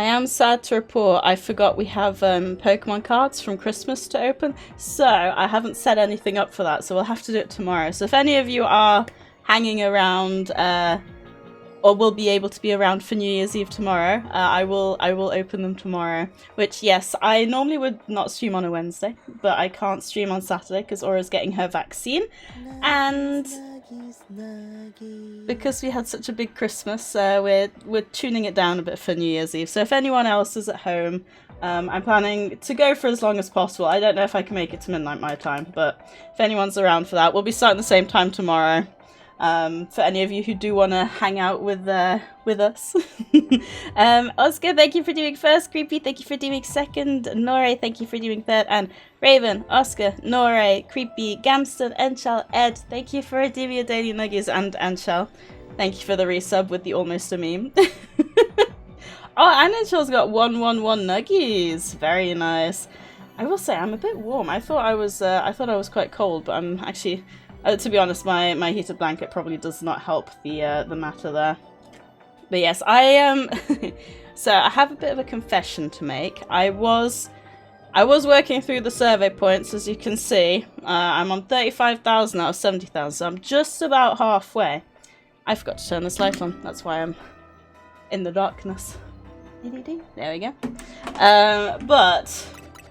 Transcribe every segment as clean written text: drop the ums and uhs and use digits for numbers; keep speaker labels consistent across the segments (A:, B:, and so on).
A: I am sad to report I forgot we have Pokemon cards from Christmas to open, so I haven't set anything up for that, so we'll have to do it tomorrow. So if any of you are hanging around or will be able to be around for New Year's Eve tomorrow, I will open them tomorrow. Which, yes, I normally would not stream on a Wednesday, but I can't stream on Saturday because Aura's getting her vaccine, and because we had such a big Christmas, we're tuning it down a bit for New Year's Eve. So if anyone else is at home, I'm planning to go for as long as possible. I don't know if I can make it to midnight my time, but if anyone's around for that, we'll be starting the same time tomorrow. For any of you who do want to hang out with us. Oscar, thank you for doing first. Creepy, thank you for doing second. Nore, thank you for doing third. And Raven, Oscar, Nore, Creepy, Gamston, Enchal, Ed, thank you for doing your daily nuggies. And Enchal, thank you for the resub with the almost a meme. Oh, and Enchal's got 111 nuggies. Very nice. I will say I'm a bit warm. I thought I was quite cold, but I'm actually... to be honest, my heated blanket probably does not help the matter there. But yes, I am. So I have a bit of a confession to make. I was working through the survey points, as you can see. I'm on 35,000 out of 70,000, so I'm just about halfway. I forgot to turn this light on. That's why I'm in the darkness. There we go. But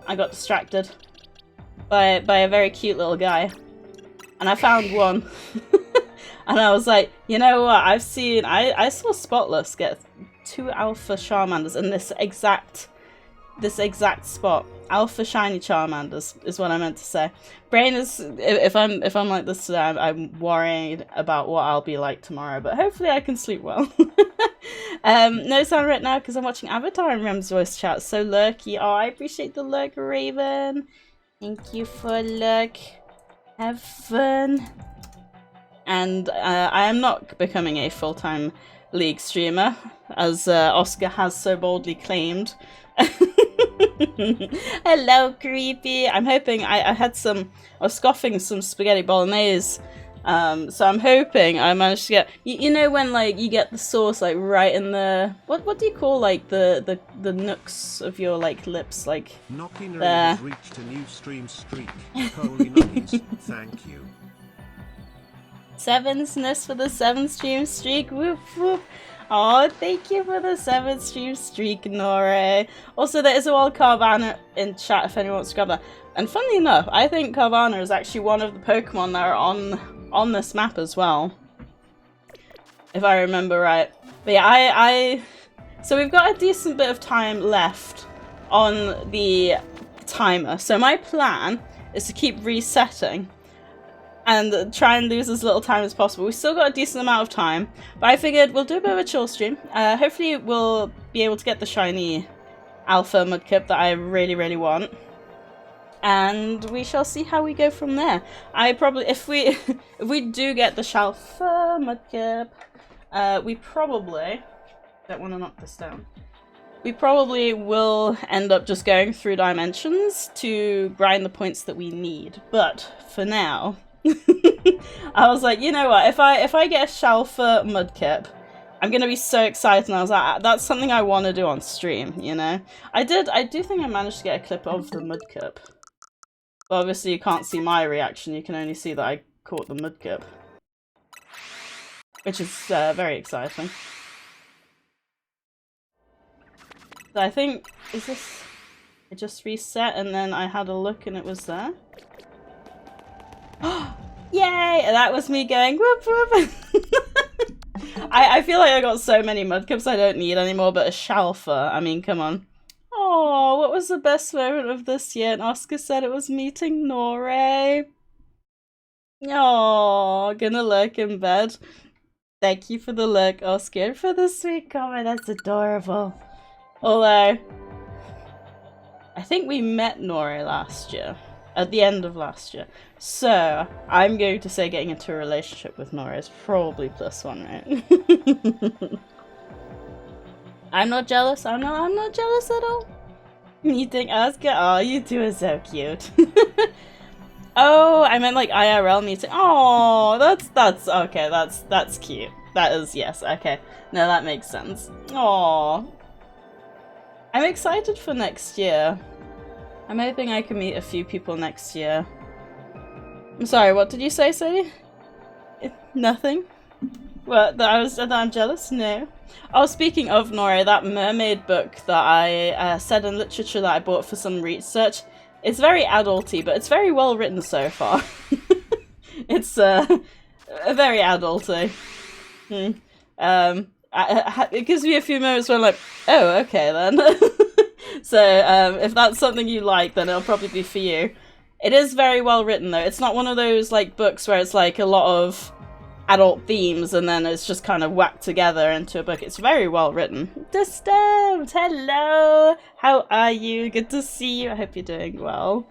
A: I got distracted by a very cute little guy. And I found one. And I was like, you know what, I saw Spotless get 2 alpha Charmanders in this exact spot. Alpha shiny Charmanders is what I meant to say. Brain is, if I'm like this today, I'm worried about what I'll be like tomorrow, but hopefully I can sleep well. No sound right now because I'm watching Avatar and Rem's voice chat. So lurky. Oh, I appreciate the lurk, Raven. Thank you for lurk. Have fun. And I am not becoming a full-time League streamer, as Oscar has so boldly claimed. Hello, Creepy. I'm hoping I was scoffing some spaghetti bolognese. So I'm hoping I managed to get, you know when like you get the sauce like right in the, what do you call like the nooks of your like lips, like
B: Knockina
A: there.
B: has reached a new stream streak. Holy nuggies, thank you.
A: 7 sniffs for the 7th stream streak. Whoop whoop. Oh, thank you for the 7th stream streak, Nore. Also, there is a wild Carvana in chat if anyone wants to grab that. And funnily enough, I think Carvana is actually one of the Pokemon that are on this map as well, if I remember right. But yeah, so we've got a decent bit of time left on the timer. So my plan is to keep resetting and try and lose as little time as possible. We've still got a decent amount of time, but I figured we'll do a bit of a chill stream. Hopefully we'll be able to get the shiny Alpha Mudkip that I really, really want. And we shall see how we go from there. I probably, if we do get the Shalfa Mudkip, we probably, don't want to knock this down. We probably will end up just going through dimensions to grind the points that we need. But for now, I was like, you know what? If I get a Shalfa Mudkip, I'm gonna be so excited. And I was like, that's something I want to do on stream. You know, I do think I managed to get a clip of the Mudkip. But obviously you can't see my reaction, you can only see that I caught the Mudkip. Which is very exciting. So I think, is this... It just reset and then I had a look and it was there? Yay! That was me going whoop whoop! I feel like I got so many Mudkips I don't need anymore, but a Shalfa, I mean, come on. Oh, what was the best moment of this year? And Oscar said it was meeting Nore. Oh, gonna lurk in bed. Thank you for the lurk, Oscar, for the sweet comment. That's adorable. Although, I think we met Nore last year, at the end of last year. So, I'm going to say getting into a relationship with Nore is probably +1, right? I'm not jealous. I'm not jealous at all. You think Oscar? Oh, you two are so cute. Oh, I meant like IRL meeting. Oh, that's okay. That's cute. That is, yes. Okay, no, that makes sense. Oh, I'm excited for next year. I'm hoping I can meet a few people next year. I'm sorry, what did you say, Sadie? Nothing? What, that I'm jealous? No. Oh, speaking of Nora, that mermaid book that I said in literature that I bought for some research, it's very adulty, but it's very well written so far. It's very adulty. It gives me a few moments where I'm like, oh, okay then. So if that's something you like, then it'll probably be for you. It is very well written though. It's not one of those like books where it's like a lot of adult themes and then it's just kind of whacked together into a book. It's very well written. Disturbed, hello! How are you? Good to see you. I hope you're doing well.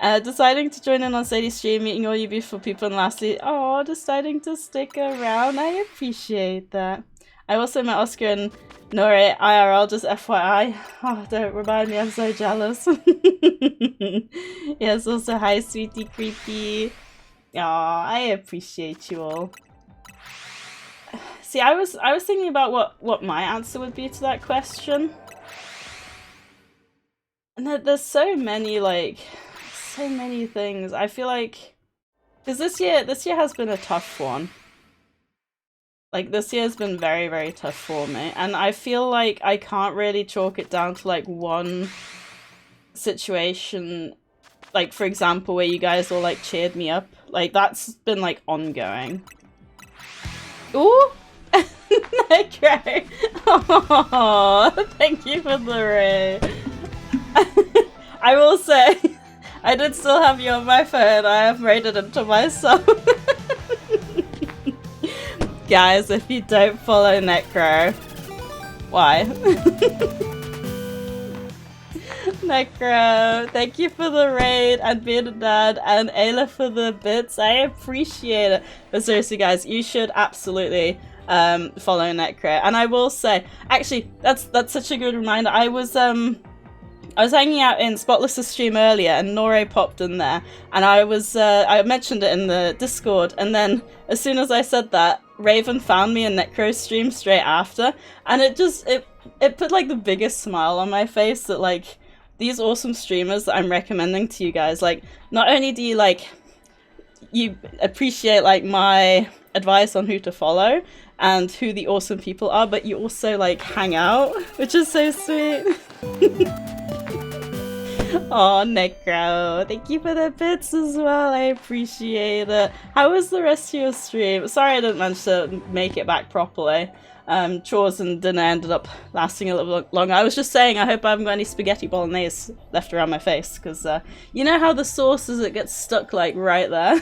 A: Deciding to join in on Sadie's stream, meeting all you beautiful people, and lastly, oh, deciding to stick around. I appreciate that. I also met Oscar and Nora IRL, just FYI. Oh, don't remind me, I'm so jealous. Yes, also hi, sweetie creepy. Aw, I appreciate you all. See, I was thinking about what my answer would be to that question. And there's so many, like, so many things. I feel like, because this year has been a tough one. Like, this year has been very, very tough for me. And I feel like I can't really chalk it down to, like, one situation. Like, for example, where you guys all, like, cheered me up. Like, that's been, like, ongoing. Ooh! Necro! Oh, thank you for the raid. I will say, I did still have you on my phone. I have raided into myself. Guys, if you don't follow Necro, why? Necro, thank you for the raid, and Bearded Dad, and Ayla for the bits. I appreciate it. But seriously, guys, you should absolutely follow Necro. And I will say, actually, that's such a good reminder. I was hanging out in Spotless's stream earlier, and Nore popped in there, and I mentioned it in the Discord, and then as soon as I said that, Raven found me in Necro's stream straight after, and it put like the biggest smile on my face that like these awesome streamers that I'm recommending to you guys, like, not only do you appreciate like my advice on who to follow and who the awesome people are, but you also like hang out, which is so sweet. Oh, Necro, thank you for the bits as well. I appreciate it. How was the rest of your stream? Sorry I didn't manage to make it back properly. Chores and dinner ended up lasting a little longer. I was just saying, I hope I haven't got any spaghetti bolognese left around my face, because you know how the sauce is, it gets stuck like right there.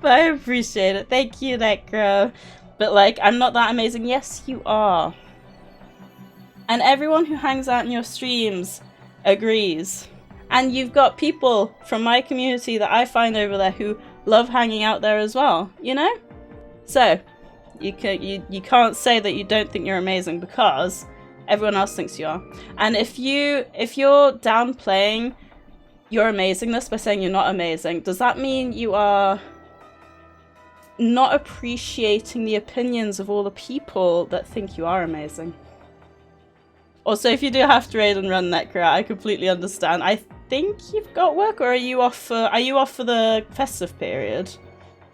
A: But I appreciate it. Thank you, Necro. But like, I'm not that amazing. Yes, you are. And everyone who hangs out in your streams agrees. And you've got people from my community that I find over there who love hanging out there as well, you know? So, you can't say that you don't think you're amazing, because everyone else thinks you are. And if you're downplaying your amazingness by saying you're not amazing, does that mean you are not appreciating the opinions of all the people that think you are amazing? Also, if you do have to raid and run Necro, I completely understand. I think you've got work, or are you off for the festive period?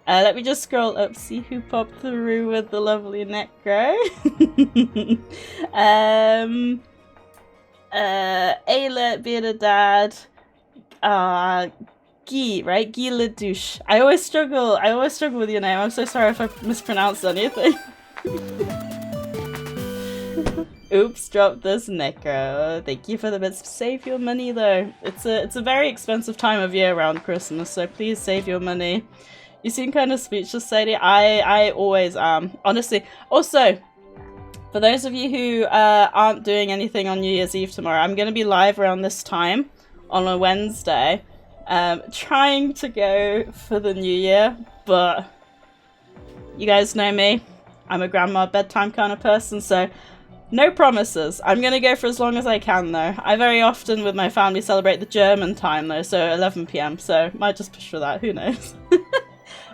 A: Let me just scroll up, see who popped through with the lovely Necro. Ayla, Bearded Dad, Guy, right? Guy Ledouche. I always struggle with your name. I'm so sorry if I mispronounced anything. Oops, dropped this Necro. Thank you for the bits. Save your money though. It's a very expensive time of year around Christmas, so please save your money. You seem kind of speechless, Sadie. I always am, honestly. Also, for those of you who aren't doing anything on New Year's Eve tomorrow, I'm going to be live around this time on a Wednesday, trying to go for the New Year, but you guys know me. I'm a grandma bedtime kind of person, so no promises. I'm going to go for as long as I can, though. I very often, with my family, celebrate the German time, though, so 11 PM, so might just push for that, who knows.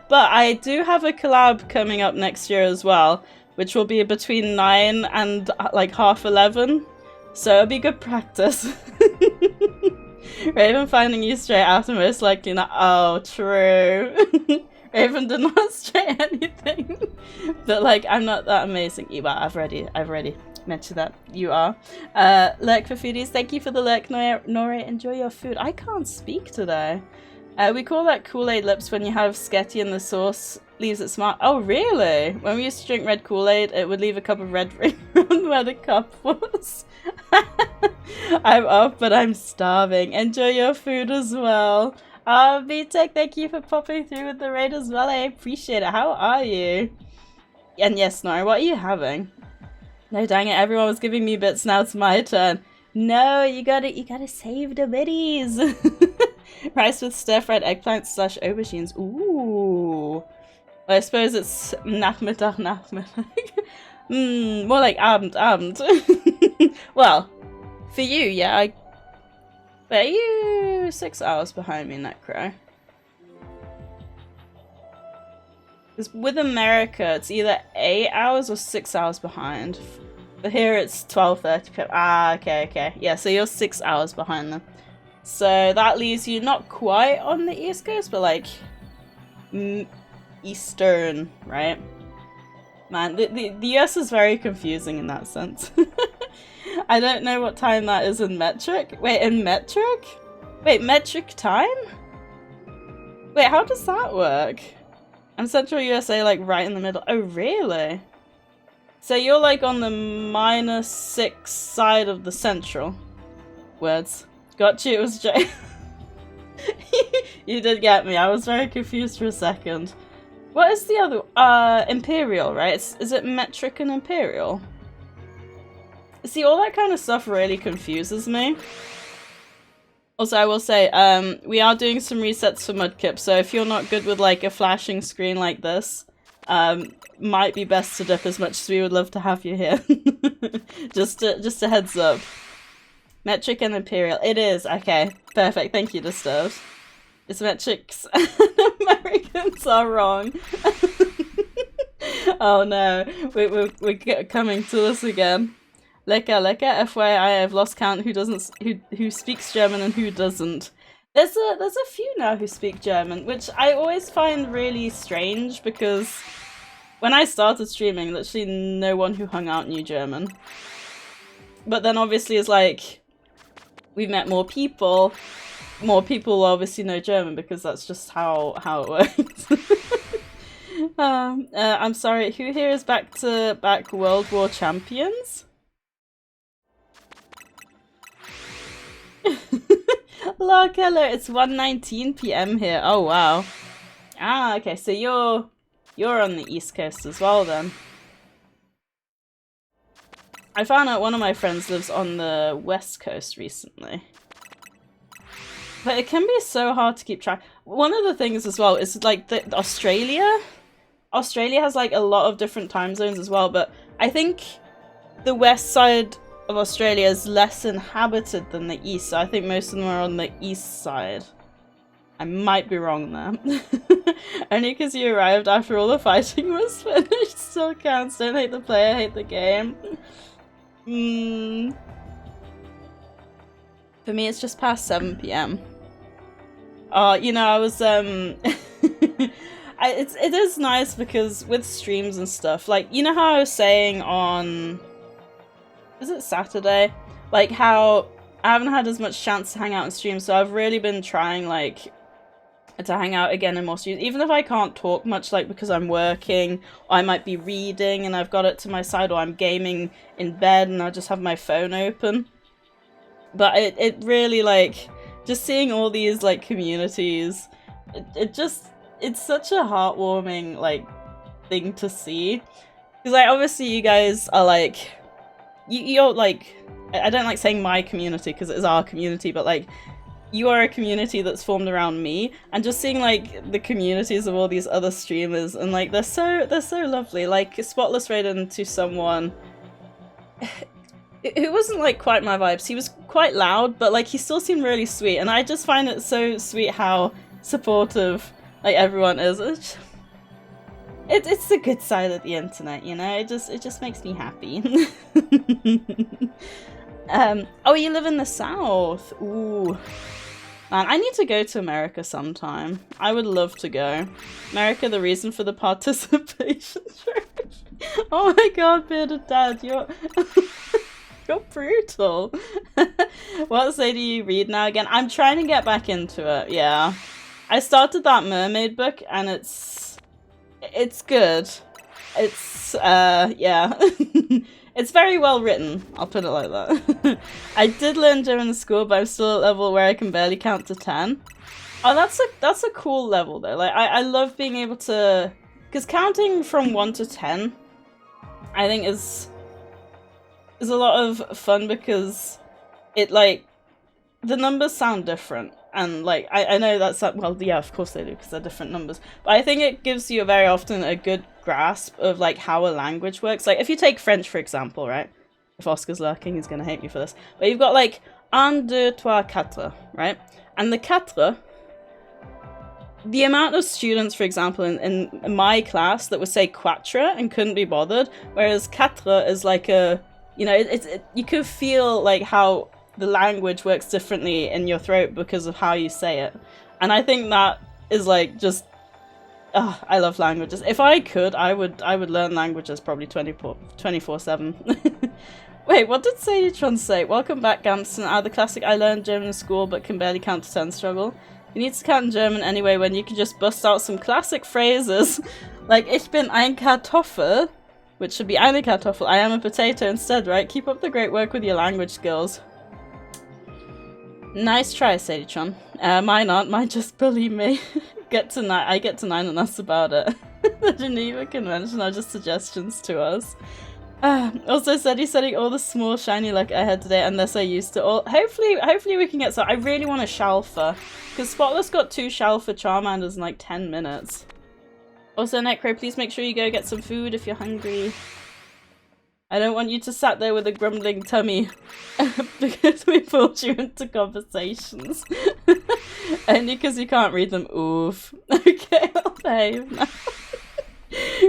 A: But I do have a collab coming up next year as well, which will be between 9 and like half 11 So it'll be good practice. Raven finding you straight after most likely not. Oh, true. Raven did not straight anything. But like, I'm not that amazing. Well, I've already mentioned that you are. Lurk for foodies, thank you for the lurk, Nore. Enjoy your food. I can't speak today. We call that Kool-Aid lips when you have sketty and the sauce leaves it smart. Oh, really? When we used to drink red Kool-Aid, it would leave a cup of red ring around where the cup was. I'm up, but I'm starving. Enjoy your food as well. VTech, thank you for popping through with the raid as well. I appreciate it. How are you? And yes, Nora, what are you having? No, dang it, everyone was giving me bits, now it's my turn. No, you gotta save the biddies. Rice with stir-fried eggplant / aubergines. Ooh. Well, I suppose it's Nachmittag. More like Abend. Well, for you, yeah, Wait, are you 6 hours behind me, Necro? Because with America, it's either 8 hours or 6 hours behind. But here it's 12:30 p.m. Ah, okay. Yeah, so you're 6 hours behind them. So that leaves you not quite on the East Coast, but like Eastern, right? Man, the US is very confusing in that sense. I don't know what time that is in metric. Wait, in metric? Wait, metric time? Wait, how does that work? I'm Central USA, like right in the middle. Oh, really? So you're like on the -6 side of the central. Words. Got you, it was Jay. You did get me. I was very confused for a second. What is the other? Imperial, right? Is it metric and imperial? See, all that kind of stuff really confuses me. Also, I will say, we are doing some resets for Mudkip, so if you're not good with like a flashing screen like this, might be best to dip as much as we would love to have you here. just a heads up. Metric and imperial. It is. Okay. Perfect. Thank you, Disturbed. It's metrics and Americans are wrong. Oh no. We're coming to this again. Lecker. FYI, I've lost count who speaks German and who doesn't. There's a few now who speak German, which I always find really strange because when I started streaming, literally no one who hung out knew German. But then obviously it's like we've met more people obviously know German because that's just how it works. I'm sorry, who here is back-to-back World War champions? Look, hello, it's 1:19 p.m. here. Oh wow. Ah, okay, so you're on the East Coast as well then. I found out one of my friends lives on the West Coast recently. But it can be so hard to keep track. One of the things as well is like Australia has like a lot of different time zones as well, but I think the west side of Australia is less inhabited than the east, so I think most of them are on the east side. I might be wrong there. Only because you arrived after all the fighting was finished. Still counts. Don't hate the player, hate the game. For me, it's just past 7 p.m. You know, I was it is nice because with streams and stuff, like, you know how I was saying on, is it Saturday? Like how I haven't had as much chance to hang out and stream, so I've really been trying like to hang out again in more streams, even if I can't talk much, like because I'm working, or I might be reading and I've got it to my side, or I'm gaming in bed and I just have my phone open. But it really, like, just seeing all these like communities, it's such a heartwarming like thing to see, because like obviously you guys are like you're like, I don't like saying my community because it is our community, but like you are a community that's formed around me, and just seeing like the communities of all these other streamers, and like they're so lovely. Like Spotless raid into someone who wasn't like quite my vibes. He was quite loud, but like he still seemed really sweet, and I just find it so sweet how supportive like everyone is. It's the good side of the internet, you know. It just makes me happy. Oh, you live in the South. Ooh. Man, I need to go to America sometime. I would love to go. America, the reason for the participation trophy. Oh my god, bearded dad, you're you're brutal. What say do you read now again? I'm trying to get back into it, yeah. I started that mermaid book and it's good. It's yeah. It's very well written, I'll put it like that. I did learn German in school, but I'm still at a level where I can barely count to 10. Oh, that's a cool level though. Like I love being able to, because counting from 1 to 10 I think is a lot of fun, because it, like, the numbers sound different. And, like, I know that's, well, yeah, of course they do, because they're different numbers. But I think it gives you very often a good grasp of, like, how a language works. Like, if you take French, for example, right? If Oscar's lurking, he's gonna hate me for this. But you've got, like, un, deux, trois, quatre, right? And the quatre, the amount of students, for example, in my class that would say quatre and couldn't be bothered, whereas quatre is like a, you know, you could feel, like, how the language works differently in your throat because of how you say it. And I think that is, like, just, I love languages. If I could, I would learn languages probably 24/7. Wait, what did Sadie say? Welcome back, Gamson. The classic I learned German in school but can barely count to 10 struggle. You need to count in German anyway when you can just bust out some classic phrases like Ich bin ein Kartoffel, which should be eine Kartoffel. I am a potato instead, right? Keep up the great work with your language skills. Nice try, Sadie-chan. Mine aren't. Mine just bully me. I get to 9 and that's about it. The Geneva Convention are just suggestions to us. Also, Sadie's setting all the small shiny luck I had today, unless I used to all. Hopefully we can get some. I really want a Shalfa, because Spotless got 2 Shalfa Charmanders in like 10 minutes. Also, Necro, please make sure you go get some food if you're hungry. I don't want you to sat there with a grumbling tummy because we pulled you into conversations. Only because you can't read them. Oof. Okay, I'll behave now.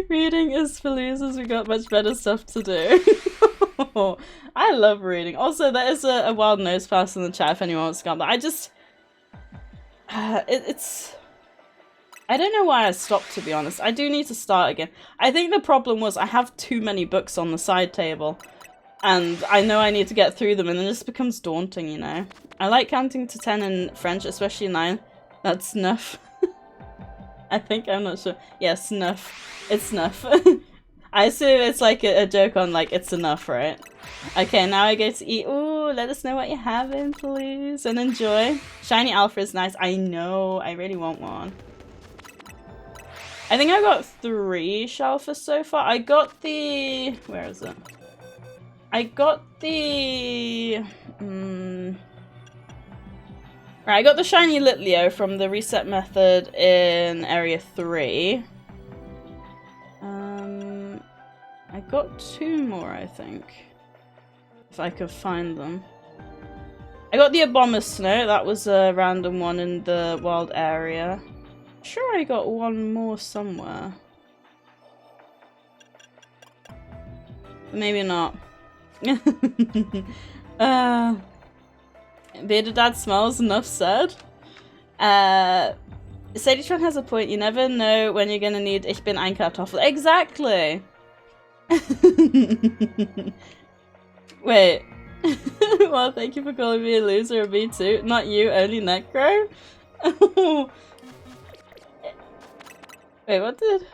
A: Reading is for losers, we got much better stuff to do. I love reading. Also, there is a wild nose pass in the chat if anyone wants to come. But I just... it's... I don't know why I stopped, to be honest. I do need to start again. I think the problem was I have too many books on the side table. And I know I need to get through them, and it just becomes daunting, you know? I like counting to 10 in French, especially 9. That's snuff. I think, I'm not sure. Yeah, snuff. It's snuff. I assume it's like a joke on, like, it's enough, right? Okay, now I get to eat. Ooh, let us know what you're having, please. And enjoy. Shiny Alpha is nice. I know. I really want one. I think I got 3 Shalfas so far. I got the... Where is it? I got the... Right, I got the shiny Litleo from the reset method in area 3. I got 2 more, I think. If I could find them. I got the Abomasnow. That was a random one in the wild area. Sure, I got 1 more somewhere. Maybe not. Bearded Dad smells, enough said. Sadie-chan has a point. You never know when you're gonna need Ich bin ein Kartoffel. Exactly! Wait. Well, thank you for calling me a loser, me too. Not you, only Necro? Wait, what did...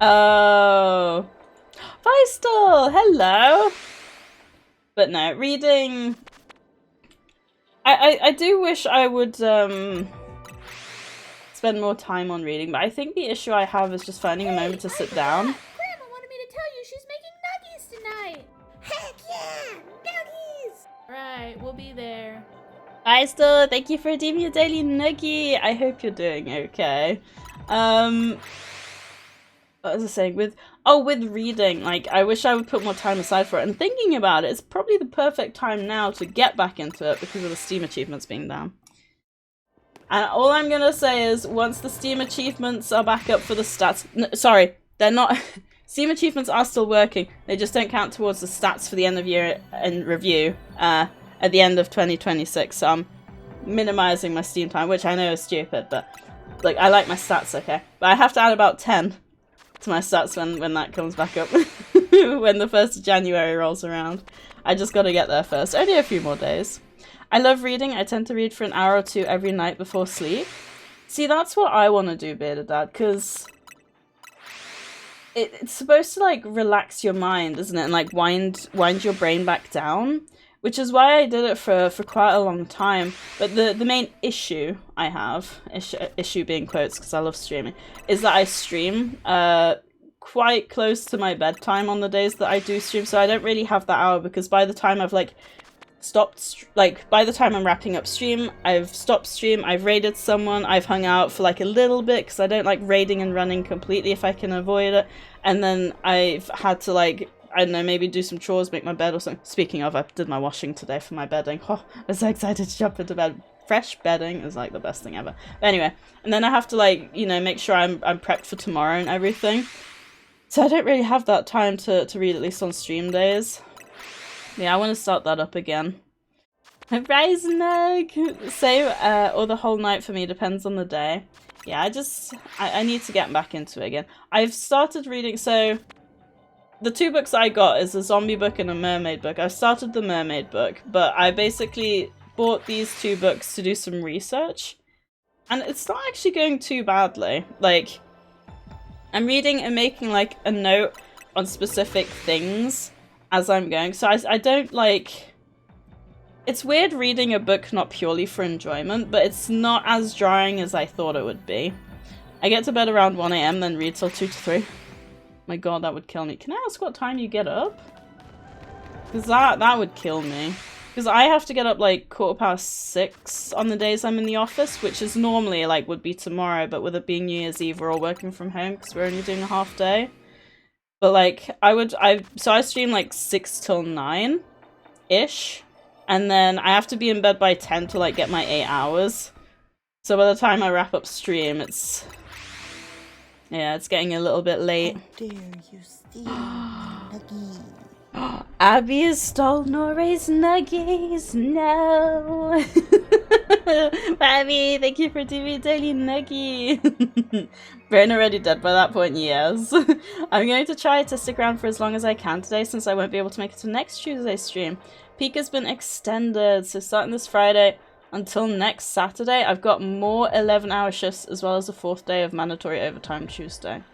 A: Oh... Feistel! Hello! But no, reading... I do wish I would spend more time on reading, but I think the issue I have is just finding a moment to sit down.
C: Grandma wanted me to tell you she's making nuggies tonight! Heck yeah! Nuggies! Right, we'll be there.
A: Feistel, thank you for redeeming your daily nuggie! I hope you're doing okay. What was I saying? With reading, like, I wish I would put more time aside for it. And thinking about it, it's probably the perfect time now to get back into it because of the Steam achievements being down. And all I'm gonna say is, once the Steam achievements are back up for the stats... No, sorry, they're not... Steam achievements are still working. They just don't count towards the stats for the end of year in review at the end of 2026. So I'm minimizing my Steam time, which I know is stupid, but like I like my stats, okay? But I have to add about 10 to my stats when that comes back up. When the 1st of January rolls around. I just gotta get there first. Only a few more days. I love reading. I tend to read for an hour or two every night before sleep. See, that's what I want to do, Bearded Dad, because it's supposed to, like, relax your mind, isn't it? And, like, wind your brain back down. Which is why I did it for quite a long time. But the main issue I have, issue being quotes because I love streaming, is that I stream quite close to my bedtime on the days that I do stream. So I don't really have that hour because by the time I've like stopped, like by the time I'm wrapping up stream, I've stopped stream, I've raided someone, I've hung out for like a little bit because I don't like raiding and running completely if I can avoid it. And then I've had to like, I don't know, maybe do some chores, make my bed or something. Speaking of, I did my washing today for my bedding. Oh, I'm so excited to jump into bed. Fresh bedding is like the best thing ever. But anyway, and then I have to like, you know, make sure I'm prepped for tomorrow and everything. So I don't really have that time to read, at least on stream days. Yeah, I want to start that up again. Rise and egg! Same, or the whole night for me, depends on the day. Yeah, I need to get back into it again. I've started reading, so the 2 books I got is a zombie book and a mermaid book. I've started the mermaid book, but I basically bought these 2 books to do some research. And it's not actually going too badly. Like, I'm reading and making like a note on specific things as I'm going. So I don't like... It's weird reading a book not purely for enjoyment, but it's not as drying as I thought it would be. I get to bed around 1 AM, then read till 2 to 3. My god, that would kill me. Can I ask what time you get up? Because that would kill me. Because I have to get up like 6:15 on the days I'm in the office, which is normally like would be tomorrow, but with it being New Year's Eve, we're all working from home because we're only doing a half day. But like so I stream like 6 till 9-ish, and then I have to be in bed by 10 to like get my 8 hours. So by the time I wrap up stream, it's getting a little bit late.
D: How dare you steal my nuggies?
A: Abby has stole Nore's nuggies. No. Abby, thank you for TV Daily Nuggie. Brain already dead by that point, yes. I'm going to try to stick around for as long as I can today since I won't be able to make it to next Tuesday's stream. Peak has been extended, so starting this Friday until next Saturday, I've got more 11-hour shifts as well as a 4th day of mandatory overtime Tuesday.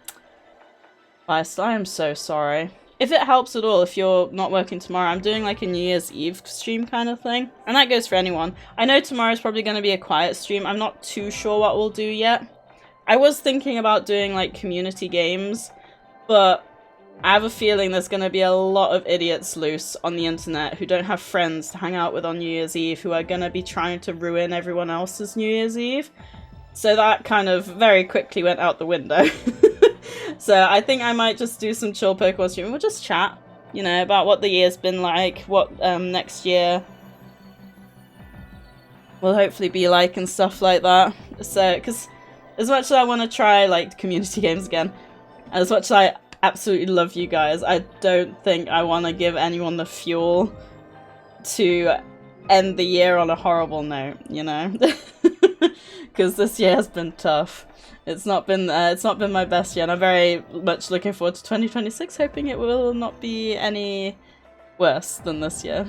A: Feist, I am so sorry. If it helps at all, if you're not working tomorrow, I'm doing like a New Year's Eve stream kind of thing. And that goes for anyone. I know tomorrow's probably going to be a quiet stream. I'm not too sure what we'll do yet. I was thinking about doing like community games, but I have a feeling there's going to be a lot of idiots loose on the internet who don't have friends to hang out with on New Year's Eve, who are going to be trying to ruin everyone else's New Year's Eve. So that kind of very quickly went out the window. So I think I might just do some chill Pokemon streaming. We'll just chat, you know, about what the year's been like, what next year will hopefully be like and stuff like that. So, because as much as I want to try like community games again, and as much as I absolutely love you guys, I don't think I want to give anyone the fuel to end the year on a horrible note, you know? Because this year has been tough. It's not been my best year, and I'm very much looking forward to 2026, hoping it will not be any worse than this year.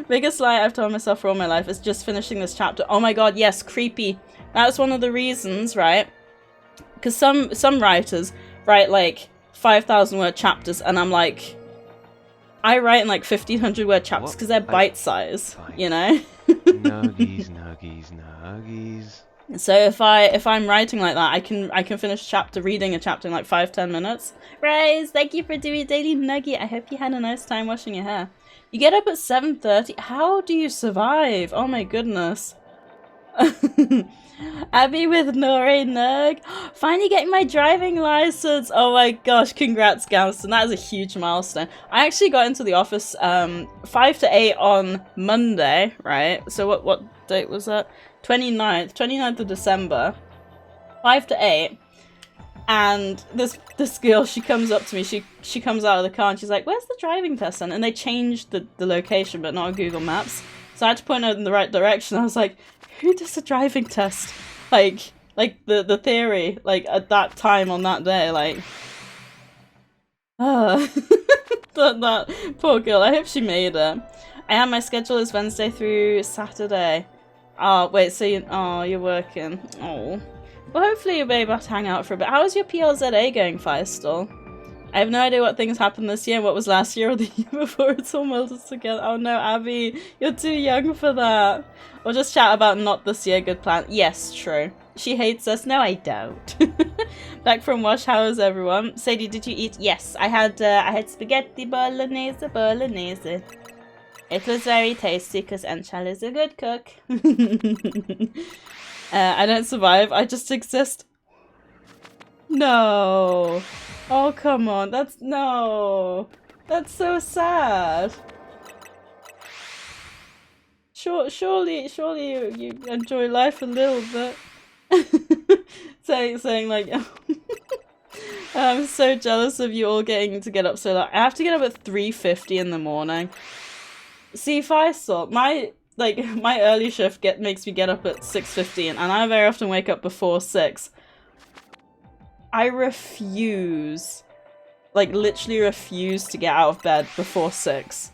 A: Biggest lie I've told myself for all my life is just finishing this chapter. Oh my god, yes, creepy. That's one of the reasons, right? Because some writers write like 5,000 word chapters, and I'm like, I write in like 1,500 word chapters because they're bite size, you know?
B: Nuggies, nuggies, nuggies.
A: So if I'm writing like that, I can finish reading a chapter in like 5-10 minutes. Rose, thank you for doing Daily Nugget. I hope you had a nice time washing your hair. You get up at 7:30. How do you survive? Oh my goodness. Abby with Nore Nug. Finally getting my driving license. Oh my gosh, congrats, Gamston. That is a huge milestone. I actually got into the office 5 to 8 on Monday, right? So what date was that? 29th of December, 5 to 8. And this girl, she comes up to me, she comes out of the car and she's like, where's the driving test then? And they changed the location, but not on Google Maps. So I had to point her in the right direction. I was like, who does a driving test? Like the theory, like at that time on that day, like that poor girl. I hope she made it. My schedule is Wednesday through Saturday. Oh wait, so you're working. Oh. Well, hopefully you'll be able to hang out for a bit. How is your PLZA going, Firestall? I have no idea what things happened this year, what was last year or the year before. It's all melded together. Oh no, Abby, you're too young for that. Or just chat about not this year, good plan. Yes, true. She hates us. No, I don't. Back from wash, how is everyone? Sadie, did you eat? Yes, I had spaghetti bolognese. It was very tasty because Enchal is a good cook. I don't survive, I just exist. No. Oh, come on. That's so sad. Surely you enjoy life a little bit. saying like, I'm so jealous of you all getting to get up so late. I have to get up at 3:50 in the morning. See, if I saw my early shift makes me get up at 6:15, and I very often wake up before 6. I refuse, literally refuse to get out of bed before 6.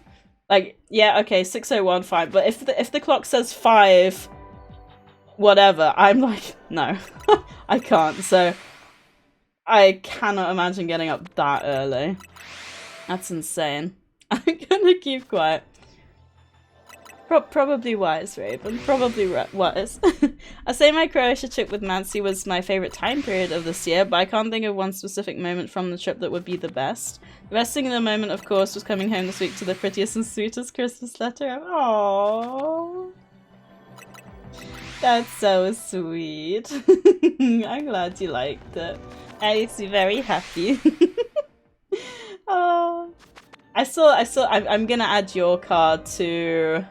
A: Yeah, okay, 6:01, fine, but if the clock says 5, whatever, I'm like, no, I can't. So I cannot imagine getting up that early. That's insane. I'm gonna keep quiet. Probably wise, Raven. Probably wise. I say my Croatia trip with Nancy was my favourite time period of this year, but I can't think of one specific moment from the trip that would be the best. The best thing in the moment, of course, was coming home this week to the prettiest and sweetest Christmas letter. Aww. That's so sweet. I'm glad you liked it. That makes me very happy. Oh. I'm gonna add your card to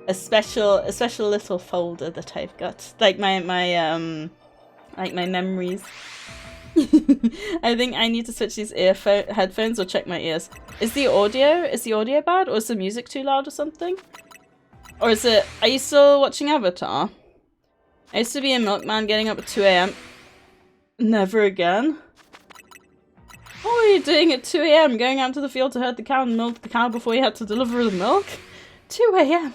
A: a special little folder that I've got, like my memories. I think I need to switch these headphones or check my ears. Is the audio bad, or is the music too loud or something? Or is it, are you still watching Avatar? I used to be a milkman getting up at 2 AM. Never again. What were you doing at 2 AM? Going out to the field to herd the cow and milk the cow before you had to deliver the milk? 2 AM?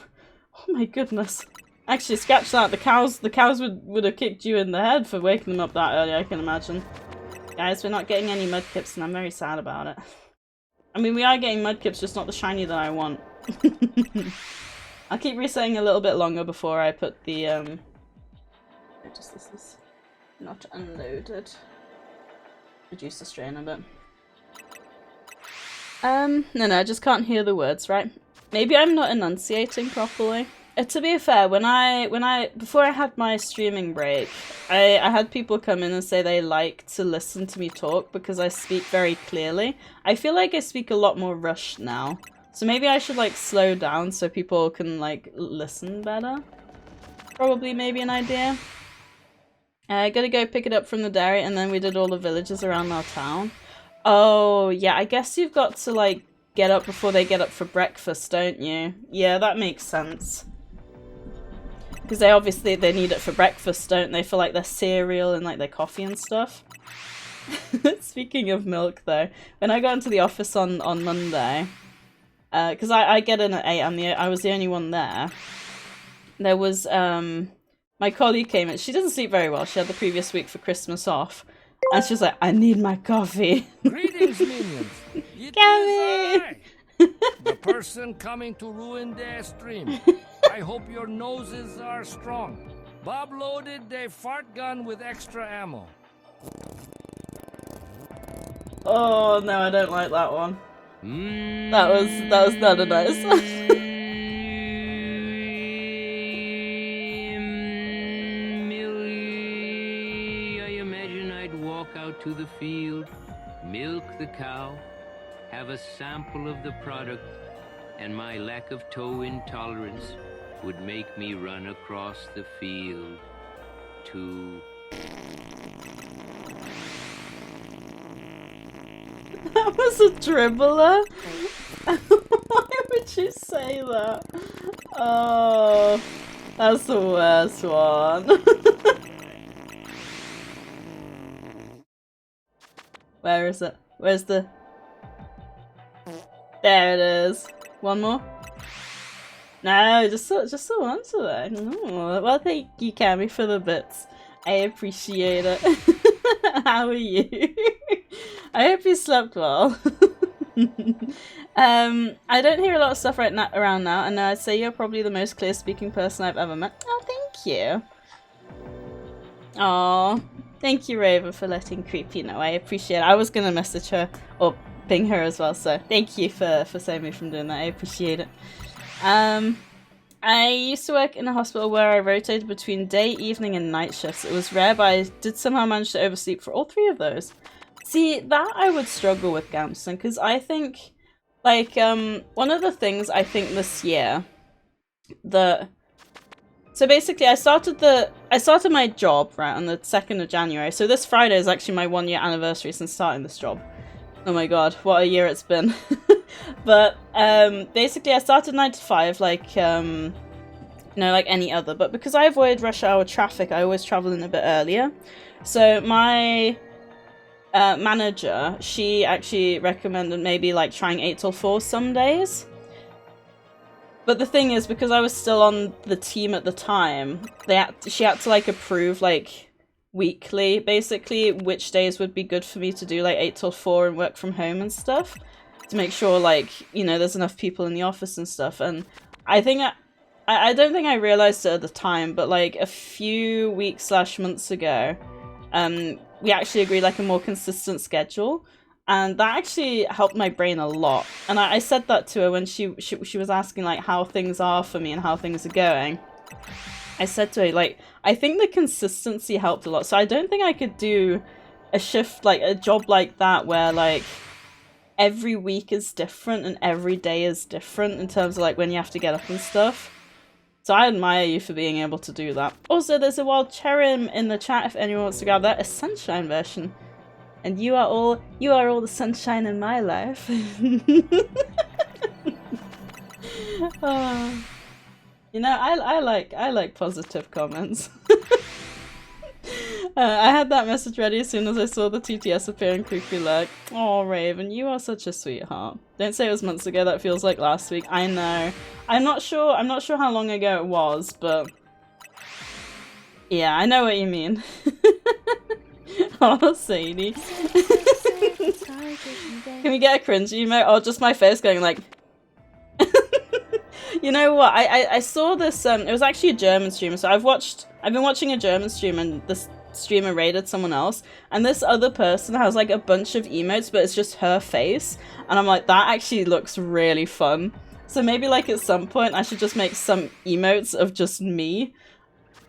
A: Oh my goodness. Actually, scratch that. The cows would have kicked you in the head for waking them up that early, I can imagine. Guys, we're not getting any mudkips and I'm very sad about it. I mean, we are getting mudkips, just not the shiny that I want. I'll keep resetting a little bit longer before I put the, this is not unloaded. Reduce the strain a bit. No, I just can't hear the words, right? Maybe I'm not enunciating properly. To be fair, before I had my streaming break, I had people come in and say they like to listen to me talk because I speak very clearly. I feel like I speak a lot more rushed now. So maybe I should slow down so people can listen better. Probably maybe an idea. I gotta go pick it up from the dairy, and then we did all the villages around our town. Oh, yeah, I guess you've got to, get up before they get up for breakfast, don't you? Yeah, that makes sense. Because they need it for breakfast, don't they? For, their cereal and, their coffee and stuff. Speaking of milk, though, when I got into the office on Monday, because I get in at 8, I was the only one there. There was, my colleague came in. She doesn't sleep very well. She had the previous week for Christmas off. And she was like, I need my coffee.
E: Greetings, minions. It
A: Gabby!
E: is I, the person coming to ruin their stream. I hope your noses are strong. Bob loaded the fart gun with extra ammo.
A: Oh no, I don't like that one. That was not a nice.
F: Out to the field, milk the cow, have a sample of the product, and my lack of toe intolerance would make me run across the field to...
A: That was a dribbler? Why would you say that? Oh, that's the worst one. Where is it? Where's the... There it is. One more? No, just the one today. Oh, well, thank you, Cammy, for the bits. I appreciate it. How are you? I hope you slept well. I don't hear a lot of stuff around now, and I'd say you're probably the most clear-speaking person I've ever met. Oh, thank you. Aw, thank you, Raven, for letting Creepy know. I appreciate it. I was gonna message her or ping her as well, so thank you for saving me from doing that. I appreciate it. I used to work in a hospital where I rotated between day, evening, and night shifts. It was rare, but I did somehow manage to oversleep for all 3 of those. See, that I would struggle with, Gamson, because I think, like, one of the things I think this year, so basically I started my job, right, on the 2nd of January, so this Friday is actually my 1-year anniversary since starting this job. Oh my god, what a year it's been. But, basically I started 9 to 5, like, you know, like any other, but because I avoid rush hour traffic, I always travel in a bit earlier. So my manager, she actually recommended maybe like trying 8 till 4 some days. But the thing is, because I was still on the team at the time, she had to like approve like weekly, basically, which days would be good for me to do like 8 till 4 and work from home and stuff, to make sure like, you know, there's enough people in the office and stuff. And I think I don't think I realized it at the time, but like a few weeks / months ago, we actually agreed like a more consistent schedule, and that actually helped my brain a lot. And I said that to her when she was asking like how things are for me and how things are going. I said to her, like, I think the consistency helped a lot. So I don't think I could do a shift, like a job like that where like every week is different and every day is different in terms of like when you have to get up and stuff. So I admire you for being able to do that. Also, there's a wild cherry in the chat if anyone wants to grab that. A sunshine version. And you are all the sunshine in my life. Oh. You know, I like positive comments. I had that message ready as soon as I saw the TTS appear in Creepy Lurk. Oh, Raven, you are such a sweetheart. Don't say it was months ago, that feels like last week. I know. I'm not sure how long ago it was, but yeah, I know what you mean. Oh, Sadie. Can we get a cringe emote? Or just my face going like... You know what? I saw this, it was actually a German streamer, so I've been watching a German stream, and this streamer raided someone else, and this other person has like a bunch of emotes, but it's just her face, and I'm like, that actually looks really fun. So maybe like at some point I should just make some emotes of just me.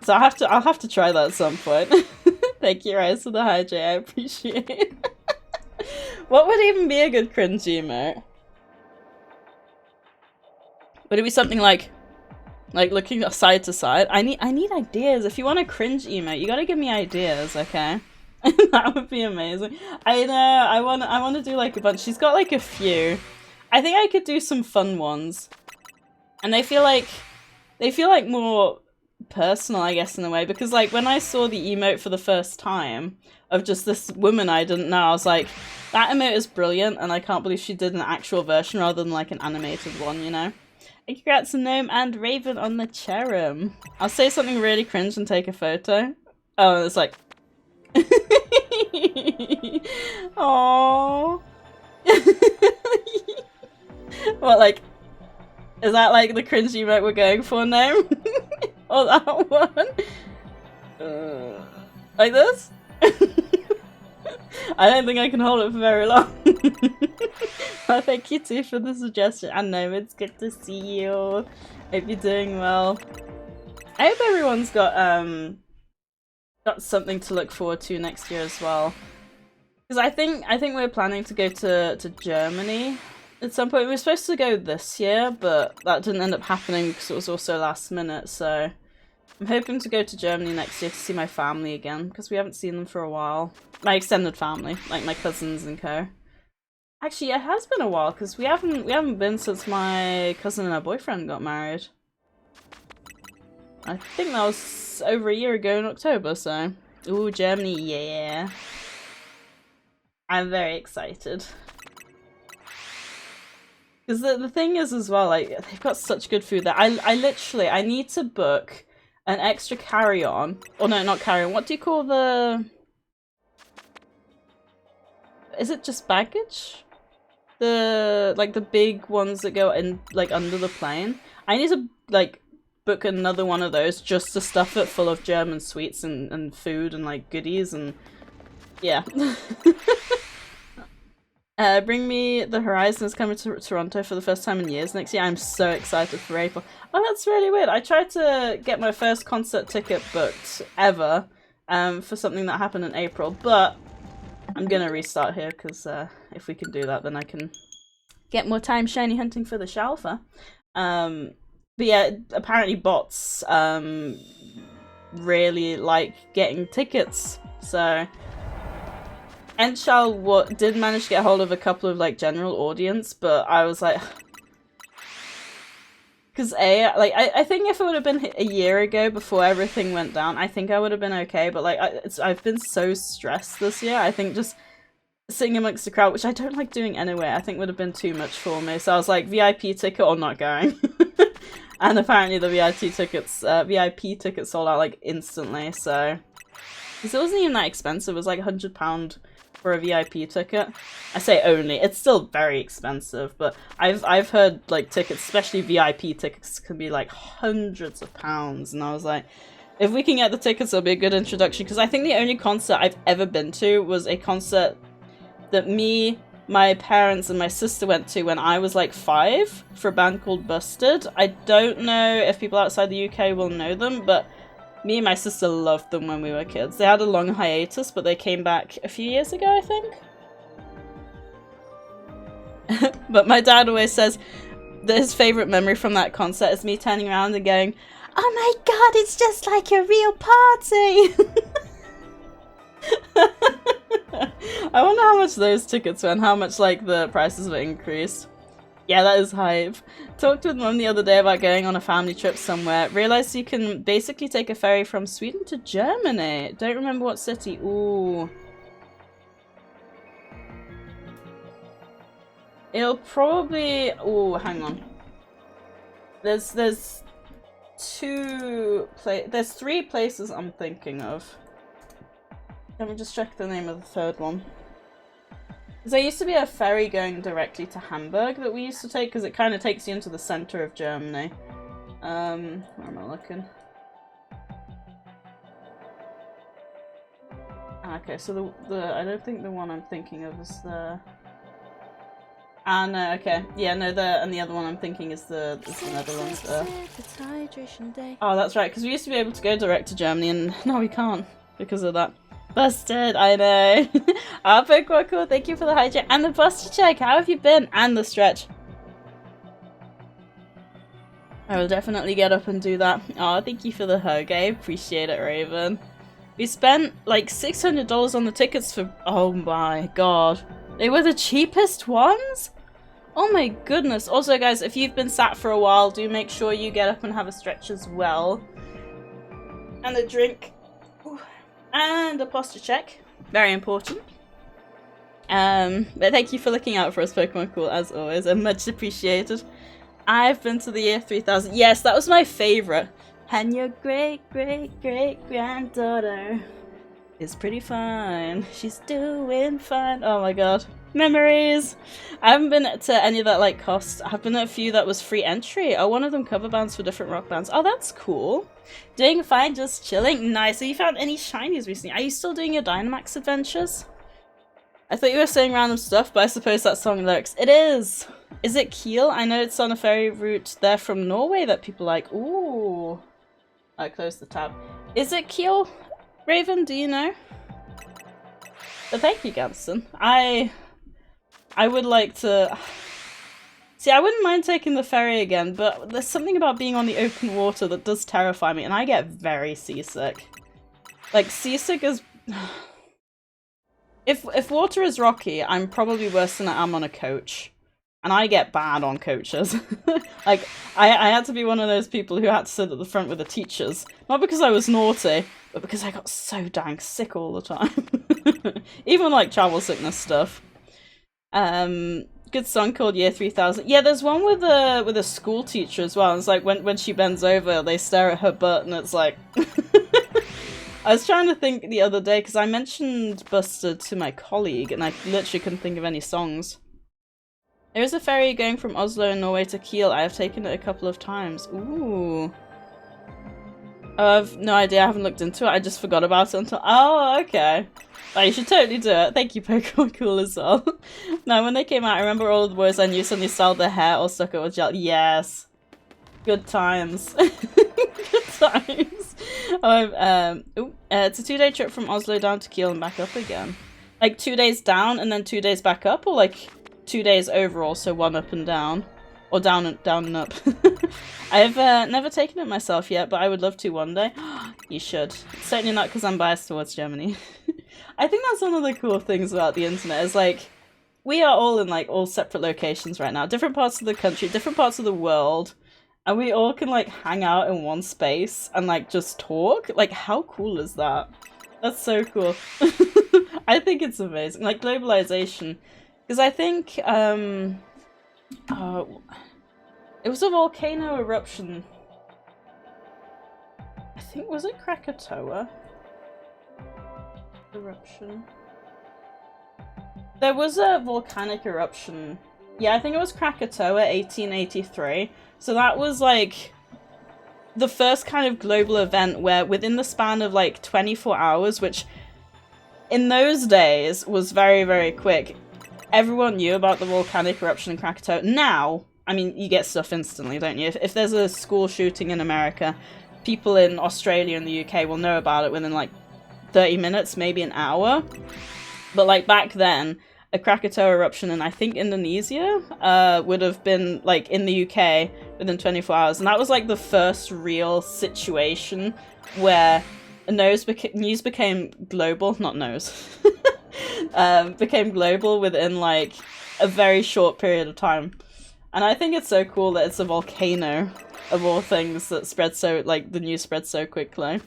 A: So I'll have to try that at some point. Thank you, Rise, for the hi, Jay. I appreciate it. What would even be a good cringe emote? Would it be something like looking side to side? I need ideas. If you want a cringe emote, you gotta give me ideas, okay? That would be amazing. I know. I want to do like a bunch. She's got like a few. I think I could do some fun ones, and they feel like more personal, I guess, in a way, because like when I saw the emote for the first time of just this woman I didn't know, I was like, that emote is brilliant, and I can't believe she did an actual version rather than like an animated one, you know? And congrats to Gnome and Raven on the cherub. I'll say something really cringe and take a photo. Oh, it's like... Aww. What, like... Is that like the cringe emote we're going for, Gnome? Or that one? Like this? I don't think I can hold it for very long. Well, thank you too for the suggestion. I know, it's good to see you. Hope you're doing well. I hope everyone's got something to look forward to next year as well. Because I think we're planning to go to Germany at some point. We were supposed to go this year, but that didn't end up happening because it was also last minute, so I'm hoping to go to Germany next year to see my family again, because we haven't seen them for a while. My extended family, like my cousins and co. Actually, it has been a while because we haven't been since my cousin and her boyfriend got married. I think that was over a year ago in October. So, ooh, Germany, yeah. I'm very excited. Because the thing is as well, like, they've got such good food there. I literally, I need to book an extra carry-on. Oh no, not carry-on. What do you call the... Is it just baggage? Like, the big ones that go in, like, under the plane. I need to, like, book another one of those just to stuff it full of German sweets and food and, like, goodies and... Yeah. Bring Me the Horizon is coming to Toronto for the first time in years next year. I'm so excited for April. Oh, that's really weird. I tried to get my first concert ticket booked ever for something that happened in April, but I'm gonna restart here because if we can do that, then I can get more time shiny hunting for the Shalfa. But yeah, apparently bots really like getting tickets, so... Enshal did manage to get hold of a couple of like general audience, but I was like, because I think if it would have been a year ago before everything went down, I think I would have been okay. But like I've been so stressed this year. I think just sitting amongst the crowd, which I don't like doing anyway, I think would have been too much for me. So I was like, VIP ticket or not going. And apparently the VIP tickets sold out like instantly. So because it wasn't even that expensive. It was like £100 for a VIP ticket. I say only, it's still very expensive, but I've heard like tickets, especially VIP tickets, can be like hundreds of pounds, and I was like, if we can get the tickets, it'll be a good introduction, because I think the only concert I've ever been to was a concert that me, my parents, and my sister went to when I was like 5 for a band called Busted. I don't know if people outside the UK will know them, but me and my sister loved them when we were kids. They had a long hiatus, but they came back a few years ago, I think. But my dad always says that his favourite memory from that concert is me turning around and going, "Oh my god, it's just like a real party!" I wonder how much those tickets were and how much like the prices were increased. Yeah, that is hype. Talked with Mum the other day about going on a family trip somewhere. Realised you can basically take a ferry from Sweden to Germany. Don't remember what city. Ooh. It'll probably... Ooh, hang on. There's 3 places I'm thinking of. Let me just check the name of the third one. There used to be a ferry going directly to Hamburg that we used to take, because it kind of takes you into the center of Germany. Where am I looking? Okay, so the I don't think the one I'm thinking of is the... Ah, no, okay. Yeah, no, and the other one I'm thinking is the Netherlands.
C: It's hydration day.
A: Oh, that's right, because we used to be able to go direct to Germany, and now we can't because of that. Busted, I know. Pokemon cool, thank you for the hijack and the posture check. How have you been? And the stretch. I will definitely get up and do that. Oh, thank you for the hug. I appreciate it, Raven. We spent like $600 on the tickets for... Oh my god. They were the cheapest ones? Oh my goodness. Also, guys, if you've been sat for a while, do make sure you get up and have a stretch as well. And a drink. And a posture check. Very important. But thank you for looking out for us, Pokemon Cool, as always, and much appreciated. I've been to the year 3000. Yes, that was my favourite. And your great-great-great-granddaughter is pretty fine. She's doing fine. Oh my god. Memories! I haven't been to any that like cost. I've been at a few that was free entry. Oh, one of them cover bands for different rock bands. Oh, that's cool. Doing fine, just chilling. Nice. So you found any shinies recently? Are you still doing your Dynamax adventures? I thought you were saying random stuff, but I suppose that song lyrics. It is! Is it Kiel? I know it's on a ferry route there from Norway that people like. Ooh. I closed the tab. Is it Kiel? Raven, do you know? But thank you, Ganston. I would like to... See, I wouldn't mind taking the ferry again, but there's something about being on the open water that does terrify me, and I get very seasick. Like, seasick is... If water is rocky, I'm probably worse than I am on a coach. And I get bad on coaches. Like, I had to be one of those people who had to sit at the front with the teachers. Not because I was naughty, but because I got so dang sick all the time. Even like travel sickness stuff. Good song called Year 3000. Yeah, there's one with a school teacher as well. It's like when she bends over, they stare at her butt and it's like... I was trying to think the other day because I mentioned Buster to my colleague and I literally couldn't think of any songs. There is a ferry going from Oslo in Norway to Kiel. I have taken it a couple of times. Ooh. Oh, I've no idea. I haven't looked into it. I just forgot about it until... Oh, okay. Oh, you should totally do it. Thank you, Pokemon Cool as well. No, when they came out, I remember all of the boys I knew suddenly styled their hair or stuck it with gel. Yes. Good times. Good times. Oh, it's a 2-day trip from Oslo down to Kiel and back up again. Like 2 days down and then 2 days back up, or like 2 days overall, so 1 up and down, or down and up. I've never taken it myself yet, but I would love to one day. You should. Certainly not because I'm biased towards Germany. I think that's one of the cool things about the internet is like we are all in like all separate locations right now, different parts of the country, different parts of the world. And we all can, like, hang out in one space and, like, just talk. Like, how cool is that? That's so cool. I think it's amazing. Like, globalization. Because I think, it was a volcano eruption. I think, was it Krakatoa? Eruption. There was a volcanic eruption. Yeah, I think it was Krakatoa, 1883. So that was like the first kind of global event where within the span of like 24 hours, which in those days was very, very quick, everyone knew about the volcanic eruption in Krakatoa. Now, I mean, you get stuff instantly, don't you? If there's a school shooting in America, people in Australia and the UK will know about it within like 30 minutes, maybe an hour. But like back then, a Krakatoa eruption in, I think, Indonesia would have been, like, in the UK within 24 hours. And that was, like, the first real situation where news became global. Not news. Became global within, like, a very short period of time. And I think it's so cool that it's a volcano, of all things, that spread so, like, the news spread so quickly.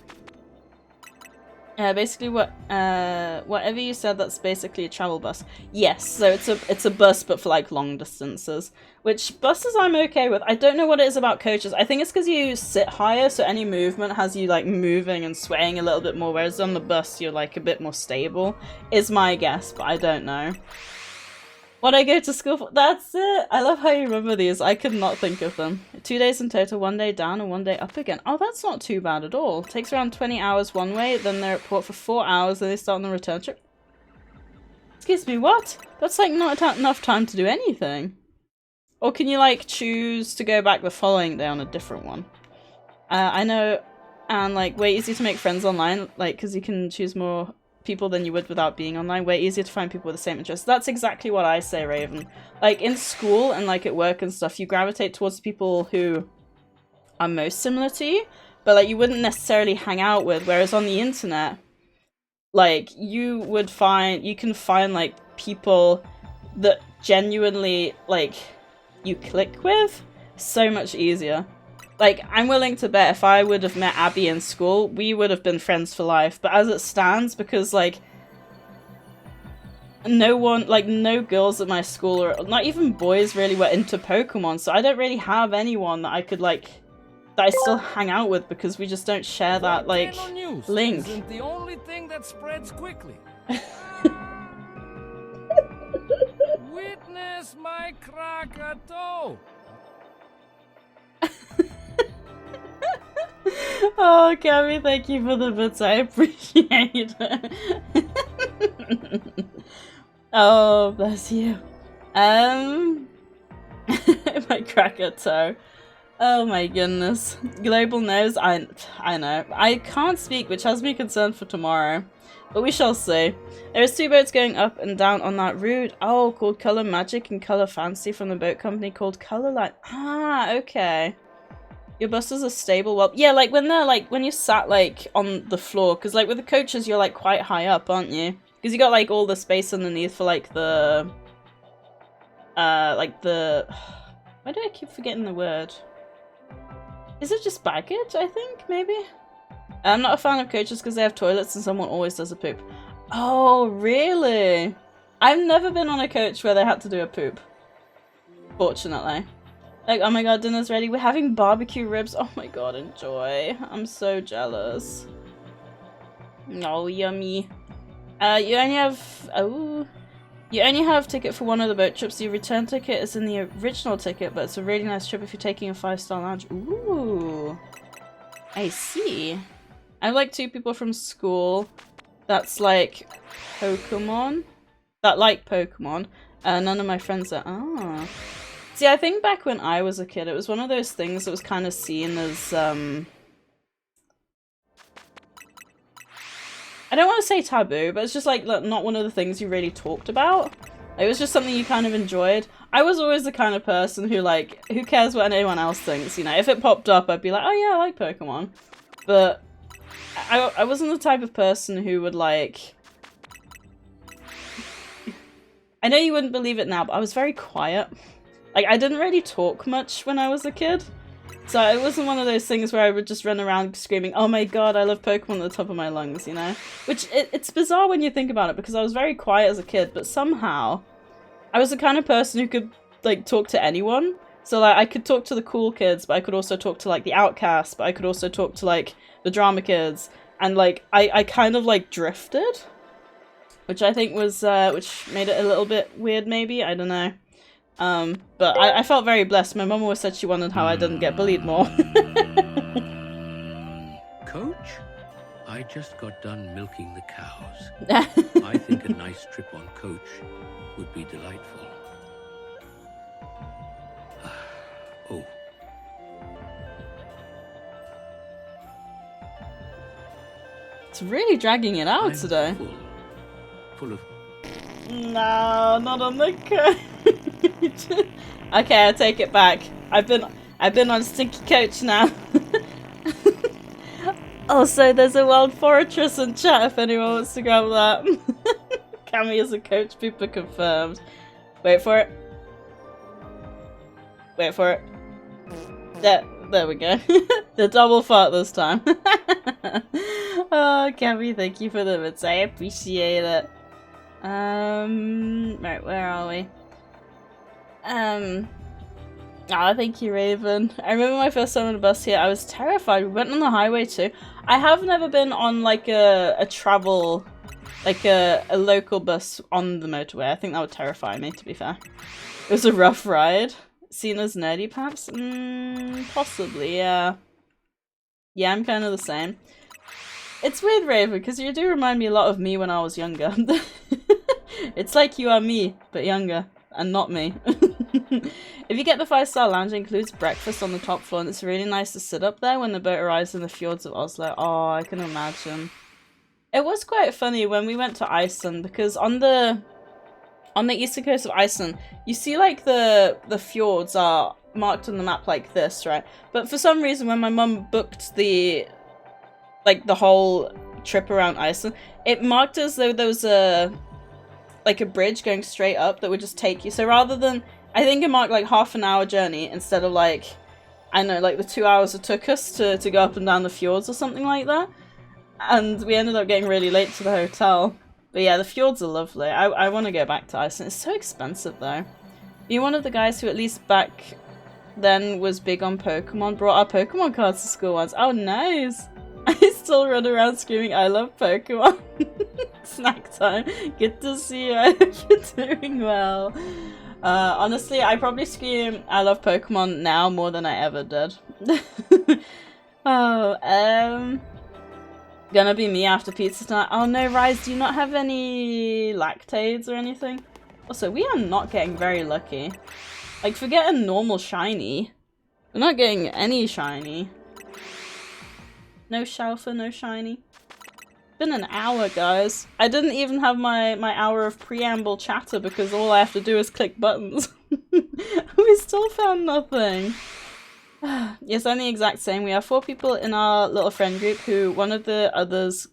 A: Basically whatever you said, that's basically a travel bus. Yes, so it's a bus but for like long distances. Which buses I'm okay with. I don't know what it is about coaches. I think it's because you sit higher, so any movement has you like moving and swaying a little bit more, whereas on the bus you're like a bit more stable, is my guess, but I don't know. What I go to school for? That's it! I love how you remember these. I could not think of them. 2 days in total, 1 day down and 1 day up again. Oh, that's not too bad at all. Takes around 20 hours one way, then they're at port for 4 hours, then they start on the return trip. Excuse me, what? That's like not enough time to do anything. Or can you like choose to go back the following day on a different one? I know, and like way easier to make friends online, like because you can choose more people than you would without being online. Way easier to find people with the same interests. That's exactly what I say, Raven. Like in school and like at work and stuff, you gravitate towards people who are most similar to you, but like you wouldn't necessarily hang out with. Whereas on the internet, like you can find like people that genuinely like you click with so much easier. Like, I'm willing to bet if I would have met Abby in school, we would have been friends for life. But as it stands, because, like, no girls at my school, or not even boys really were into Pokemon, so I don't really have anyone that I could, like, that I still hang out with because we just don't share that, like, link.
E: Isn't the only thing that spreads quickly. Witness my Krakatoa.
A: Oh, Cammy, thank you for the bits. I appreciate it. Oh, bless you. My Krakatoa. Oh my goodness. Global knows. I know. I can't speak, which has me concerned for tomorrow. But we shall see. There is 2 boats going up and down on that route. Oh, called Color Magic and Color Fancy from the boat company called Colorline. Ah, okay. Your buses are stable. Well, yeah, like when you sat like on the floor, because like with the coaches you're like quite high up, aren't you? Because you got like all the space underneath for like the why do I keep forgetting the word? Is it just baggage, I think, maybe? I'm not a fan of coaches because they have toilets and someone always does a poop. Oh, really? I've never been on a coach where they had to do a poop. Fortunately. Like, oh my god, dinner's ready. We're having barbecue ribs. Oh my god, enjoy. I'm so jealous. Oh, yummy. You only have ticket for one of the boat trips. The return ticket is in the original ticket, but it's a really nice trip if you're taking a 5-star lounge. Ooh. I see. I have like 2 people from school that's like Pokemon. That like Pokemon. None of my friends are. Ah. See, I think back when I was a kid, it was one of those things that was kind of seen as, I don't want to say taboo, but it's just like not one of the things you really talked about. It was just something you kind of enjoyed. I was always the kind of person who like, who cares what anyone else thinks, you know? If it popped up, I'd be like, oh yeah, I like Pokemon. But I wasn't the type of person who would like... I know you wouldn't believe it now, but I was very quiet. Like, I didn't really talk much when I was a kid. So it wasn't one of those things where I would just run around screaming, oh my god, I love Pokemon at the top of my lungs, you know? Which, it's bizarre when you think about it, because I was very quiet as a kid, but somehow, I was the kind of person who could, like, talk to anyone. So, like, I could talk to the cool kids, but I could also talk to, like, the outcasts, but I could also talk to, like, the drama kids. And, like, I kind of, like, drifted. Which I think was, which made it a little bit weird, maybe? I don't know. But I felt very blessed. My mum always said she wondered how I didn't get bullied more.
E: Coach, I just got done milking the cows. I think a nice trip on coach would be delightful. Oh.
A: It's really dragging it out today.
E: Full of...
A: No, not on the coach. Okay, I take it back. I've been on Stinky Coach now. Also, there's a Wild Fortress in chat if anyone wants to grab that. Cammy is a coach, people confirmed. Wait for it. Wait for it. There we go. The double fart this time. Oh, Cammy, thank you for the bits. I appreciate it. Right, where are we? Oh, thank you, Raven. I remember my first time on a bus here, I was terrified. We went on the highway too. I have never been on like a travel, like a local bus on the motorway. I think that would terrify me, to be fair. It was a rough ride. Seen as nerdy, perhaps? Possibly, yeah. Yeah, I'm kind of the same. It's weird, Raven, because you do remind me a lot of me when I was younger. It's like you are me, but younger, and not me. If you get the 5-star lounge, it includes breakfast on the top floor, and it's really nice to sit up there when the boat arrives in the fjords of Oslo. Oh, I can imagine. It was quite funny when we went to Iceland, because on the eastern coast of Iceland, you see like the fjords are marked on the map like this, right? But for some reason, when my mum booked the whole trip around Iceland, it marked as though there was a bridge going straight up that would just take you. So rather than, I think it marked like half an hour journey instead of like, I don't know, like the 2 hours it took us to go up and down the fjords or something like that. And we ended up getting really late to the hotel. But yeah, the fjords are lovely. I want to go back to Iceland. It's so expensive though. You're one of the guys who at least back then was big on Pokemon, brought our Pokemon cards to school once. Oh, nice. I still run around screaming, I love Pokemon. Snack time. Good to see you. I hope you're doing well. Honestly, I probably scream, I love Pokemon now more than I ever did. Oh, gonna be me after pizza tonight. Oh no, Rise, do you not have any lactades or anything? Also, we are not getting very lucky. Like, forget a normal shiny. We're not getting any shiny. No Shalfa, no shiny. Been an hour, guys. I didn't even have my hour of preamble chatter because all I have to do is click buttons. We still found nothing. Yes, I'm the exact same. We have 4 people in our little friend group who one of the others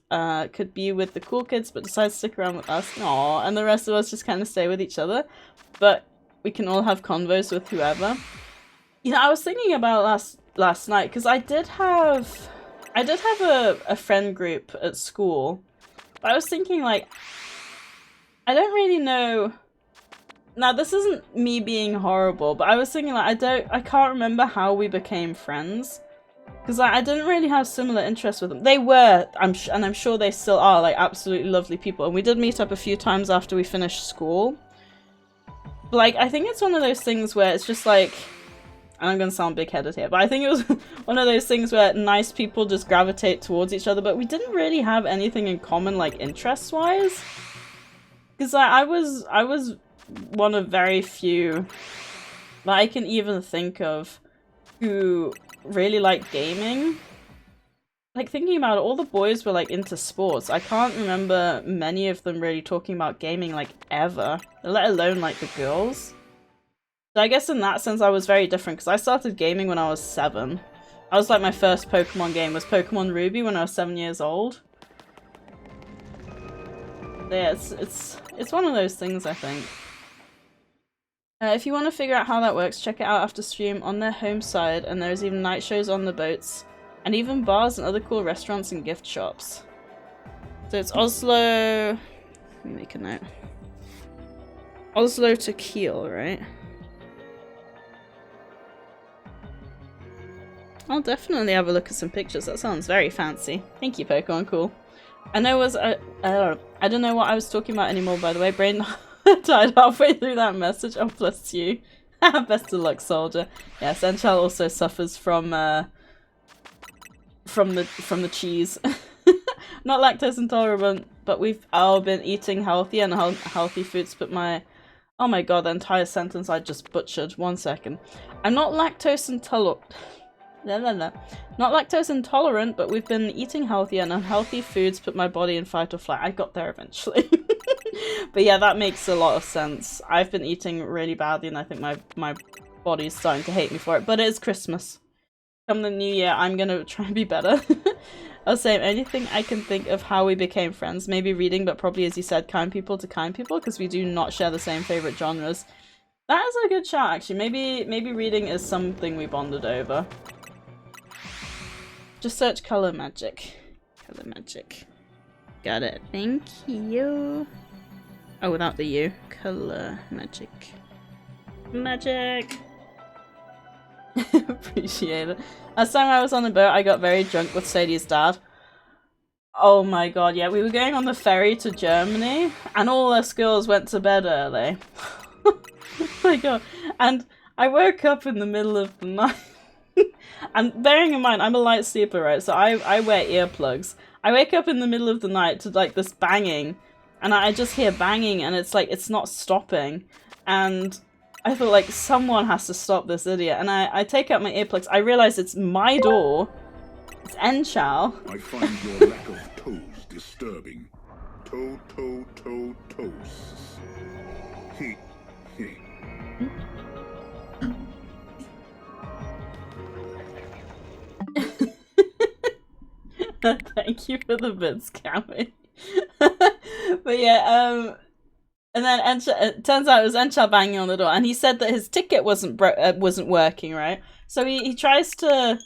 A: could be with the cool kids but decides to stick around with us. Aww, and the rest of us just kind of stay with each other. But we can all have convos with whoever. You know, I was thinking about last night because I did have a friend group at school. But I was thinking, like, I don't really know. Now, this isn't me being horrible, but I was thinking, like, I can't remember how we became friends. Because I didn't really have similar interests with them. They were, and I'm sure they still are, like, absolutely lovely people. And we did meet up a few times after we finished school. But, like, I think it's one of those things where it's just, like, and I'm gonna sound big-headed here, but I think it was one of those things where nice people just gravitate towards each other, but we didn't really have anything in common, like, interest-wise. Because I was one of very few that I can even think of who really like gaming. Like, thinking about it, all the boys were, like, into sports. I can't remember many of them really talking about gaming, like, ever. Let alone, like, the girls. So I guess in that sense I was very different, because I started gaming when I was 7. I was, like, my first Pokemon game was Pokemon Ruby when I was 7 years old. So yeah, it's one of those things, I think. If you want to figure out how that works, check it out after stream on their home side, and there's even night shows on the boats, and even bars and other cool restaurants and gift shops. So it's Oslo... Let me make a note. Oslo to Kiel, right? I'll definitely have a look at some pictures. That sounds very fancy. Thank you, Pokemon Cool. I know it was... I don't know what I was talking about anymore, by the way. Brain died halfway through that message. Oh, bless you. Best of luck, soldier. Yes, Enchal also suffers from the cheese. Not lactose intolerant, but we've all been eating healthy and healthy foods, but my... Oh my god, the entire sentence I just butchered. 1 second. I'm not lactose intolerant. Not lactose intolerant, but we've been eating healthy and unhealthy foods put my body in fight or flight. I got there eventually. But yeah, that makes a lot of sense. I've been eating really badly and I think my body's starting to hate me for it. But it is Christmas. Come the new year, I'm gonna try and be better. I was saying, anything I can think of how we became friends. Maybe reading, but probably, as you said, kind people to kind people, because we do not share the same favourite genres. That is a good shout, actually. Maybe reading is something we bonded over. Just search color magic. Color magic. Got it. Thank you. Oh, without the U. Color magic. Magic! Appreciate it. Last time I was on the boat, I got very drunk with Sadie's dad. Oh my god, yeah, we were going on the ferry to Germany, and all us girls went to bed early. Oh my god. And I woke up in the middle of the night. And bearing in mind, I'm a light sleeper, right? So I wear earplugs. I wake up in the middle of the night to, like, this banging. And I just hear banging, and it's like, it's not stopping. And I thought, like, someone has to stop this idiot. And I take out my earplugs. I realize it's my door. It's Enchal.
G: I find your lack of toes disturbing. Toes. He.
A: Thank you for the bits, Cammy. But yeah, and then it turns out it was Enchal banging on the door, and he said that his ticket wasn't working, right? So he tries to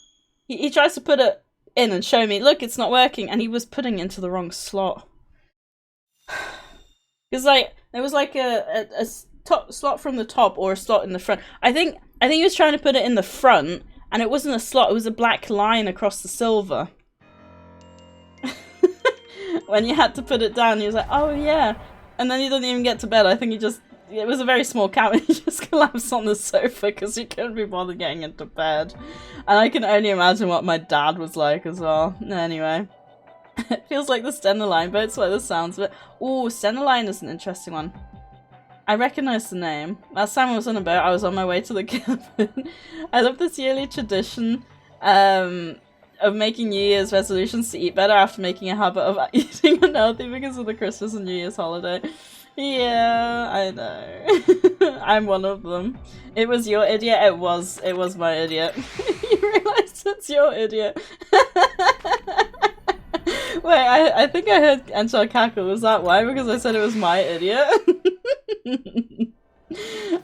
A: put it in and show me, look, it's not working, and he was putting it into the wrong slot. Because like there was like a top slot from the top or a slot in the front. I think he was trying to put it in the front, and it wasn't a slot. It was a black line across the silver. When you had to put it down, he was like, oh yeah. And then he didn't even get to bed. I think it was a very small cabin. He just collapsed on the sofa because he couldn't be bothered getting into bed. And I can only imagine what my dad was like as well. Anyway. It feels like the Stenderline, but it's like the sounds of it. Ooh, Stenderline is an interesting one. I recognise the name. Last time I was on a boat, I was on my way to the cabin. I love this yearly tradition of making New Year's resolutions to eat better after making a habit of eating unhealthy because of the Christmas and New Year's holiday. Yeah, I know. I'm one of them. It was your idiot? It was my idiot. You realised it's your idiot. Wait, I think I heard Anshel cackle. Was that why? Because I said it was my idiot?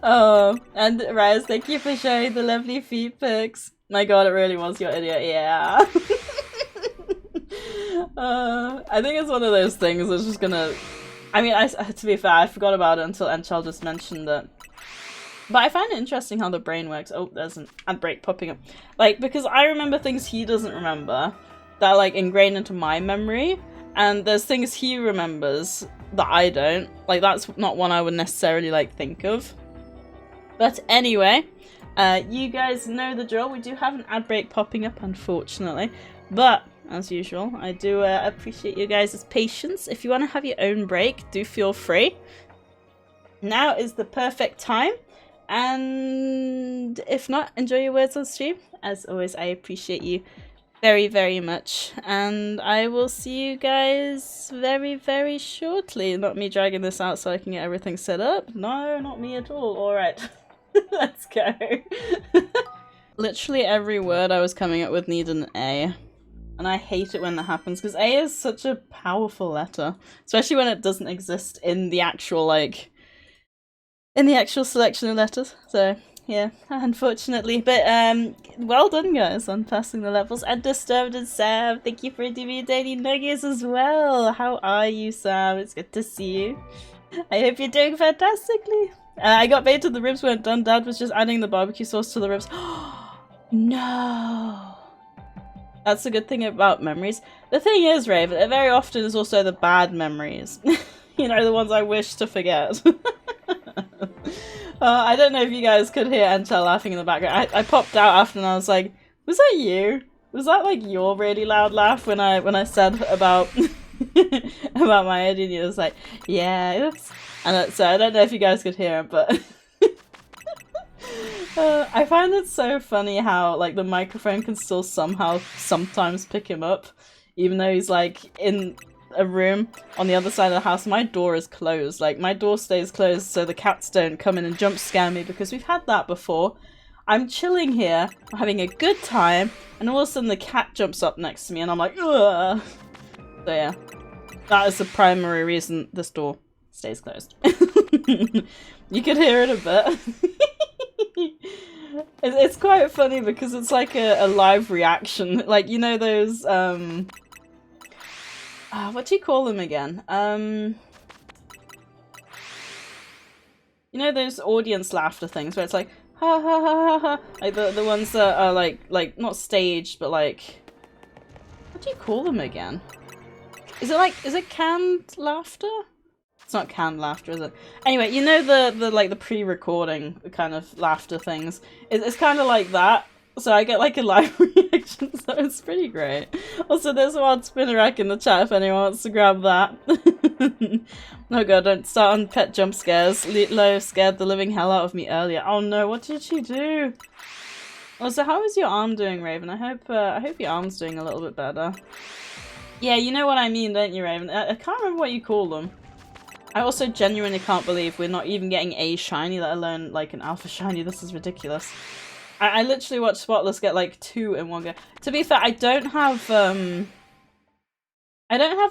A: Oh, and Rise, thank you for sharing the lovely feet pics. My god, it really was your idiot, yeah. I think it's one of those things that's just gonna... I mean, to be fair, I forgot about it until Enchel just mentioned it. But I find it interesting how the brain works. Oh, there's an ad break popping up. Like, because I remember things he doesn't remember that are, like, ingrained into my memory. And there's things he remembers that I don't. Like, that's not one I would necessarily, like, think of. But anyway, you guys know the drill. We do have an ad break popping up, unfortunately. But, as usual, I do appreciate you guys' patience. If you want to have your own break, do feel free. Now is the perfect time. And if not, enjoy your words on stream. As always, I appreciate you very, very much. And I will see you guys very, very shortly. Not me dragging this out so I can get everything set up. No, not me at all. Alright. Let's go. Literally every word I was coming up with needed an A. And I hate it when that happens, because A is such a powerful letter. Especially when it doesn't exist in the actual, like... in the actual selection of letters. So, yeah, unfortunately. But, well done, guys, on passing the levels. And Disturbed and Sam, thank you for giving me daily nuggets as well. How are you, Sam? It's good to see you. I hope you're doing fantastically. I got baited, the ribs weren't done. Dad was just adding the barbecue sauce to the ribs. No. That's the good thing about memories. The thing is, Raven, it very often is also the bad memories. You know, the ones I wish to forget. I don't know if you guys could hear Enchel laughing in the background. I popped out after and I was like, was that you? Was that like your really loud laugh when I said about about my idea? And he was like, yeah, oops. And so I don't know if you guys could hear it, but I find it so funny how like the microphone can still somehow sometimes pick him up, even though he's like in a room on the other side of the house. My door is closed. Like, my door stays closed so the cats don't come in and jump scare me, because we've had that before. I'm chilling here, I'm having a good time, and all of a sudden the cat jumps up next to me and I'm like, ugh. So yeah, that is the primary reason this door stays closed. You could hear it a bit. It's quite funny because it's like a live reaction. Like, you know those, what do you call them again? You know those audience laughter things where it's like, ha ha ha ha ha, like the ones that are like not staged, but like, what do you call them again? Is it canned laughter? It's not canned laughter, is it? Anyway, you know the like the pre-recording kind of laughter things. It's kind of like that. So I get like a live reaction, so it's pretty great. Also, there's one spinner rack in the chat if anyone wants to grab that. Oh god, don't start on pet jump scares. Lo scared the living hell out of me earlier. Oh no, what did she do? Also, how is your arm doing, Raven? I hope your arm's doing a little bit better. Yeah, you know what I mean, don't you, Raven? I can't remember what you call them. I also genuinely can't believe we're not even getting a shiny, let alone like an alpha shiny. This is ridiculous. I literally watched Spotless get like 2 in one go. To be fair, I don't have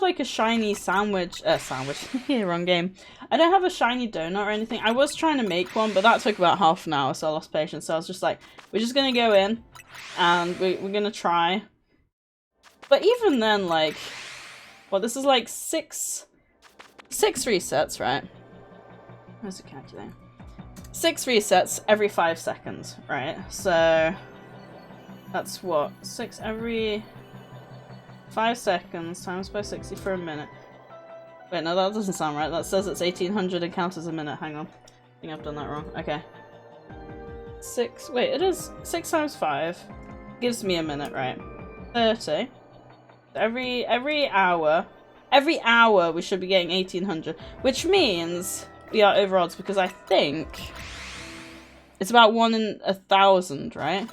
A: like a shiny sandwich, wrong game. I don't have a shiny donut or anything. I was trying to make one, but that took about half an hour, so I lost patience. So I was just like, we're just gonna go in and we're gonna try. But even then, like, well, this is like six resets, right? Where's the calculator? 6 resets every 5 seconds, right? So that's what? 6 every 5 seconds times by 60 for a minute. Wait, no, that doesn't sound right. That says it's 1800 and counts as a minute. Hang on. I think I've done that wrong. Okay. 6. Wait, it is 6 times 5 gives me a minute, right? 30. Every hour. Every hour we should be getting 1800, which means we are over odds because I think it's about 1 in 1,000, right?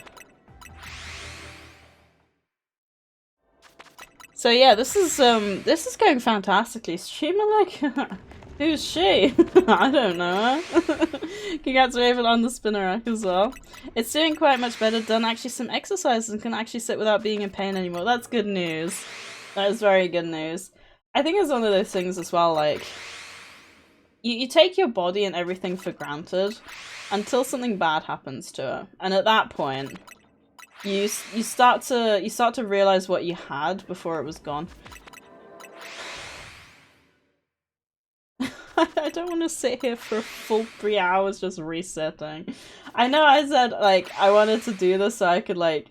A: So yeah, this is going fantastically. Streamer like Who's she? I don't know. Congrats Raven on the spinner rack as well. It's doing quite much better, done actually some exercises and can actually sit without being in pain anymore. That's good news. That is very good news. I think it's one of those things as well, like, you take your body and everything for granted until something bad happens to it. And at that point, you start to realize what you had before it was gone. I don't want to sit here for a full 3 hours just resetting. I know I said, like, I wanted to do this so I could, like,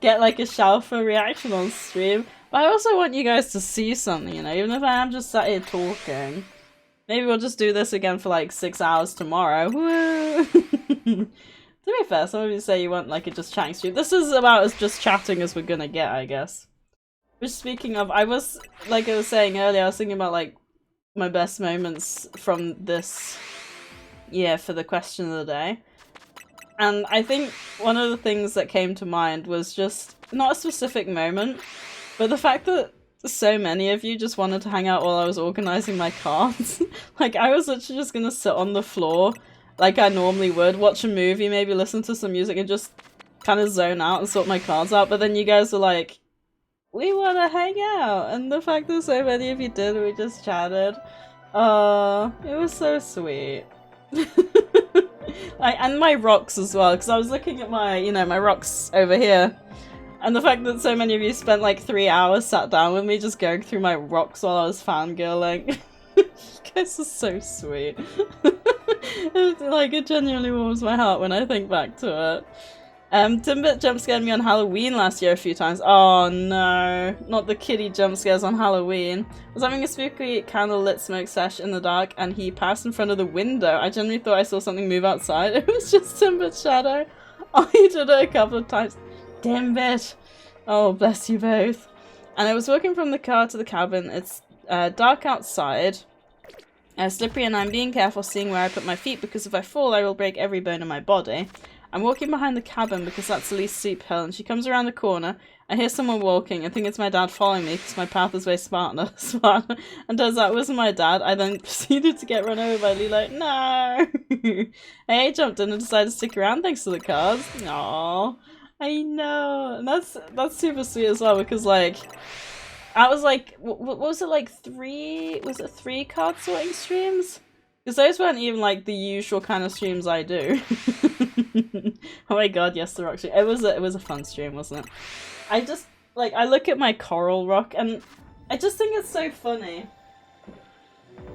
A: get, like, a Shalfa reaction on stream. But I also want you guys to see something, you know, even if I am just sat here talking. Maybe we'll just do this again for, like, 6 hours tomorrow. Woo! To be fair, some of you say you want, like, a just chatting stream. This is about as just chatting as we're gonna get, I guess. Which, speaking of, I was, like I was saying earlier, I was thinking about, like, my best moments from this year for the question of the day. And I think one of the things that came to mind was just, not a specific moment, but the fact that so many of you just wanted to hang out while I was organising my cards. Like, I was literally just gonna sit on the floor like I normally would, watch a movie, maybe listen to some music and just kind of zone out and sort my cards out, but then you guys were like, we want to hang out, and the fact that so many of you did, we just chatted. It was so sweet. And my rocks as well, because I was looking at my, you know, my rocks over here, and the fact that so many of you spent like 3 hours sat down with me just going through my rocks while I was fangirling. You guys are so sweet. Like, it genuinely warms my heart when I think back to it. Timbit jump scared me on Halloween last year a few times. Oh no, not the kiddie jump scares on Halloween. I was having a spooky candle-lit smoke sesh in the dark and he passed in front of the window. I genuinely thought I saw something move outside. It was just Timbit's shadow. Oh, he did it a couple of times. Timbit! Oh, bless you both. And I was walking from the car to the cabin. It's dark outside. Slippery, and I'm being careful seeing where I put my feet because if I fall I will break every bone in my body. I'm walking behind the cabin because that's the least steep hill, and she comes around the corner. I hear someone walking. I think it's my dad following me because my path is way smarter. And turns out it wasn't my dad. I then proceeded to get run over by Lee like, no! Hey, jumped in and decided to stick around thanks to the cars. Aww. I know. And that's super sweet as well because, like, I was like, what was it, like 3? Was it 3 card sorting streams? Because those weren't even like the usual kind of streams I do. Oh my god, yes, the rock stream. It was a fun stream, wasn't it? I just, like, I look at my coral rock and I just think it's so funny.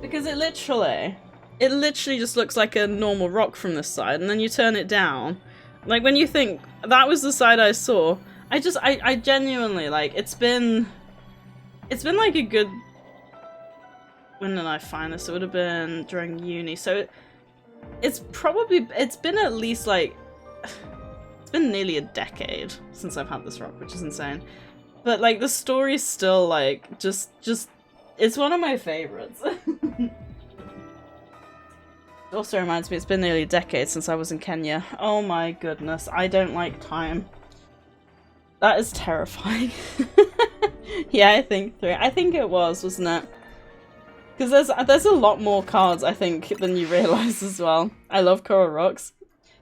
A: Because it literally just looks like a normal rock from this side, and then you turn it down. Like, when you think, that was the side I saw, I genuinely, like, it's been like a good... When did I find this? It would have been during uni, so it's been at least like, it's been nearly a decade since I've had this rock, which is insane. But like the story's still like, just, it's one of my favorites. It also reminds me it's been nearly a decade since I was in Kenya. Oh my goodness, I don't like time. That is terrifying. Yeah, I think 3. I think it was, wasn't it? Because there's a lot more cards, I think, than you realise as well. I love Coral Rocks.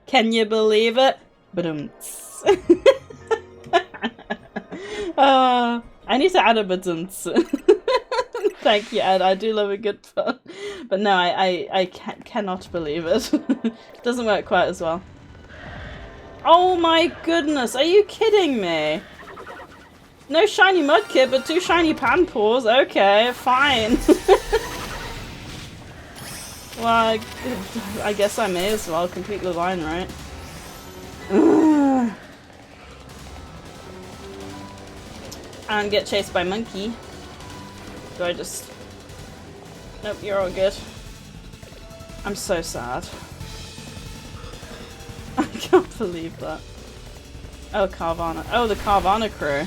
A: Can you believe it? Badumts. I need to add a badumts. Thank you, Ed. I do love a good fun. But no, I cannot believe it. It doesn't work quite as well. Oh my goodness, are you kidding me? No shiny Mudkip, but 2 shiny Panpours. Okay, fine. Well, I guess I may as well complete the line, right? And get chased by Monkey. Do I just... Nope, you're all good. I'm so sad. I can't believe that. Oh, Carvana. Oh, the Carvana crew.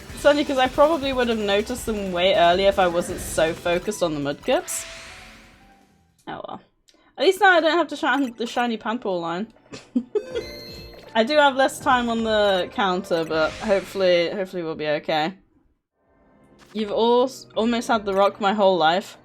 A: It's funny because I probably would have noticed them way earlier if I wasn't so focused on the Mudkips. Oh well. At least now I don't have to shine the shiny Panpour line. I do have less time on the counter, but hopefully we'll be okay. You've almost had the rock my whole life.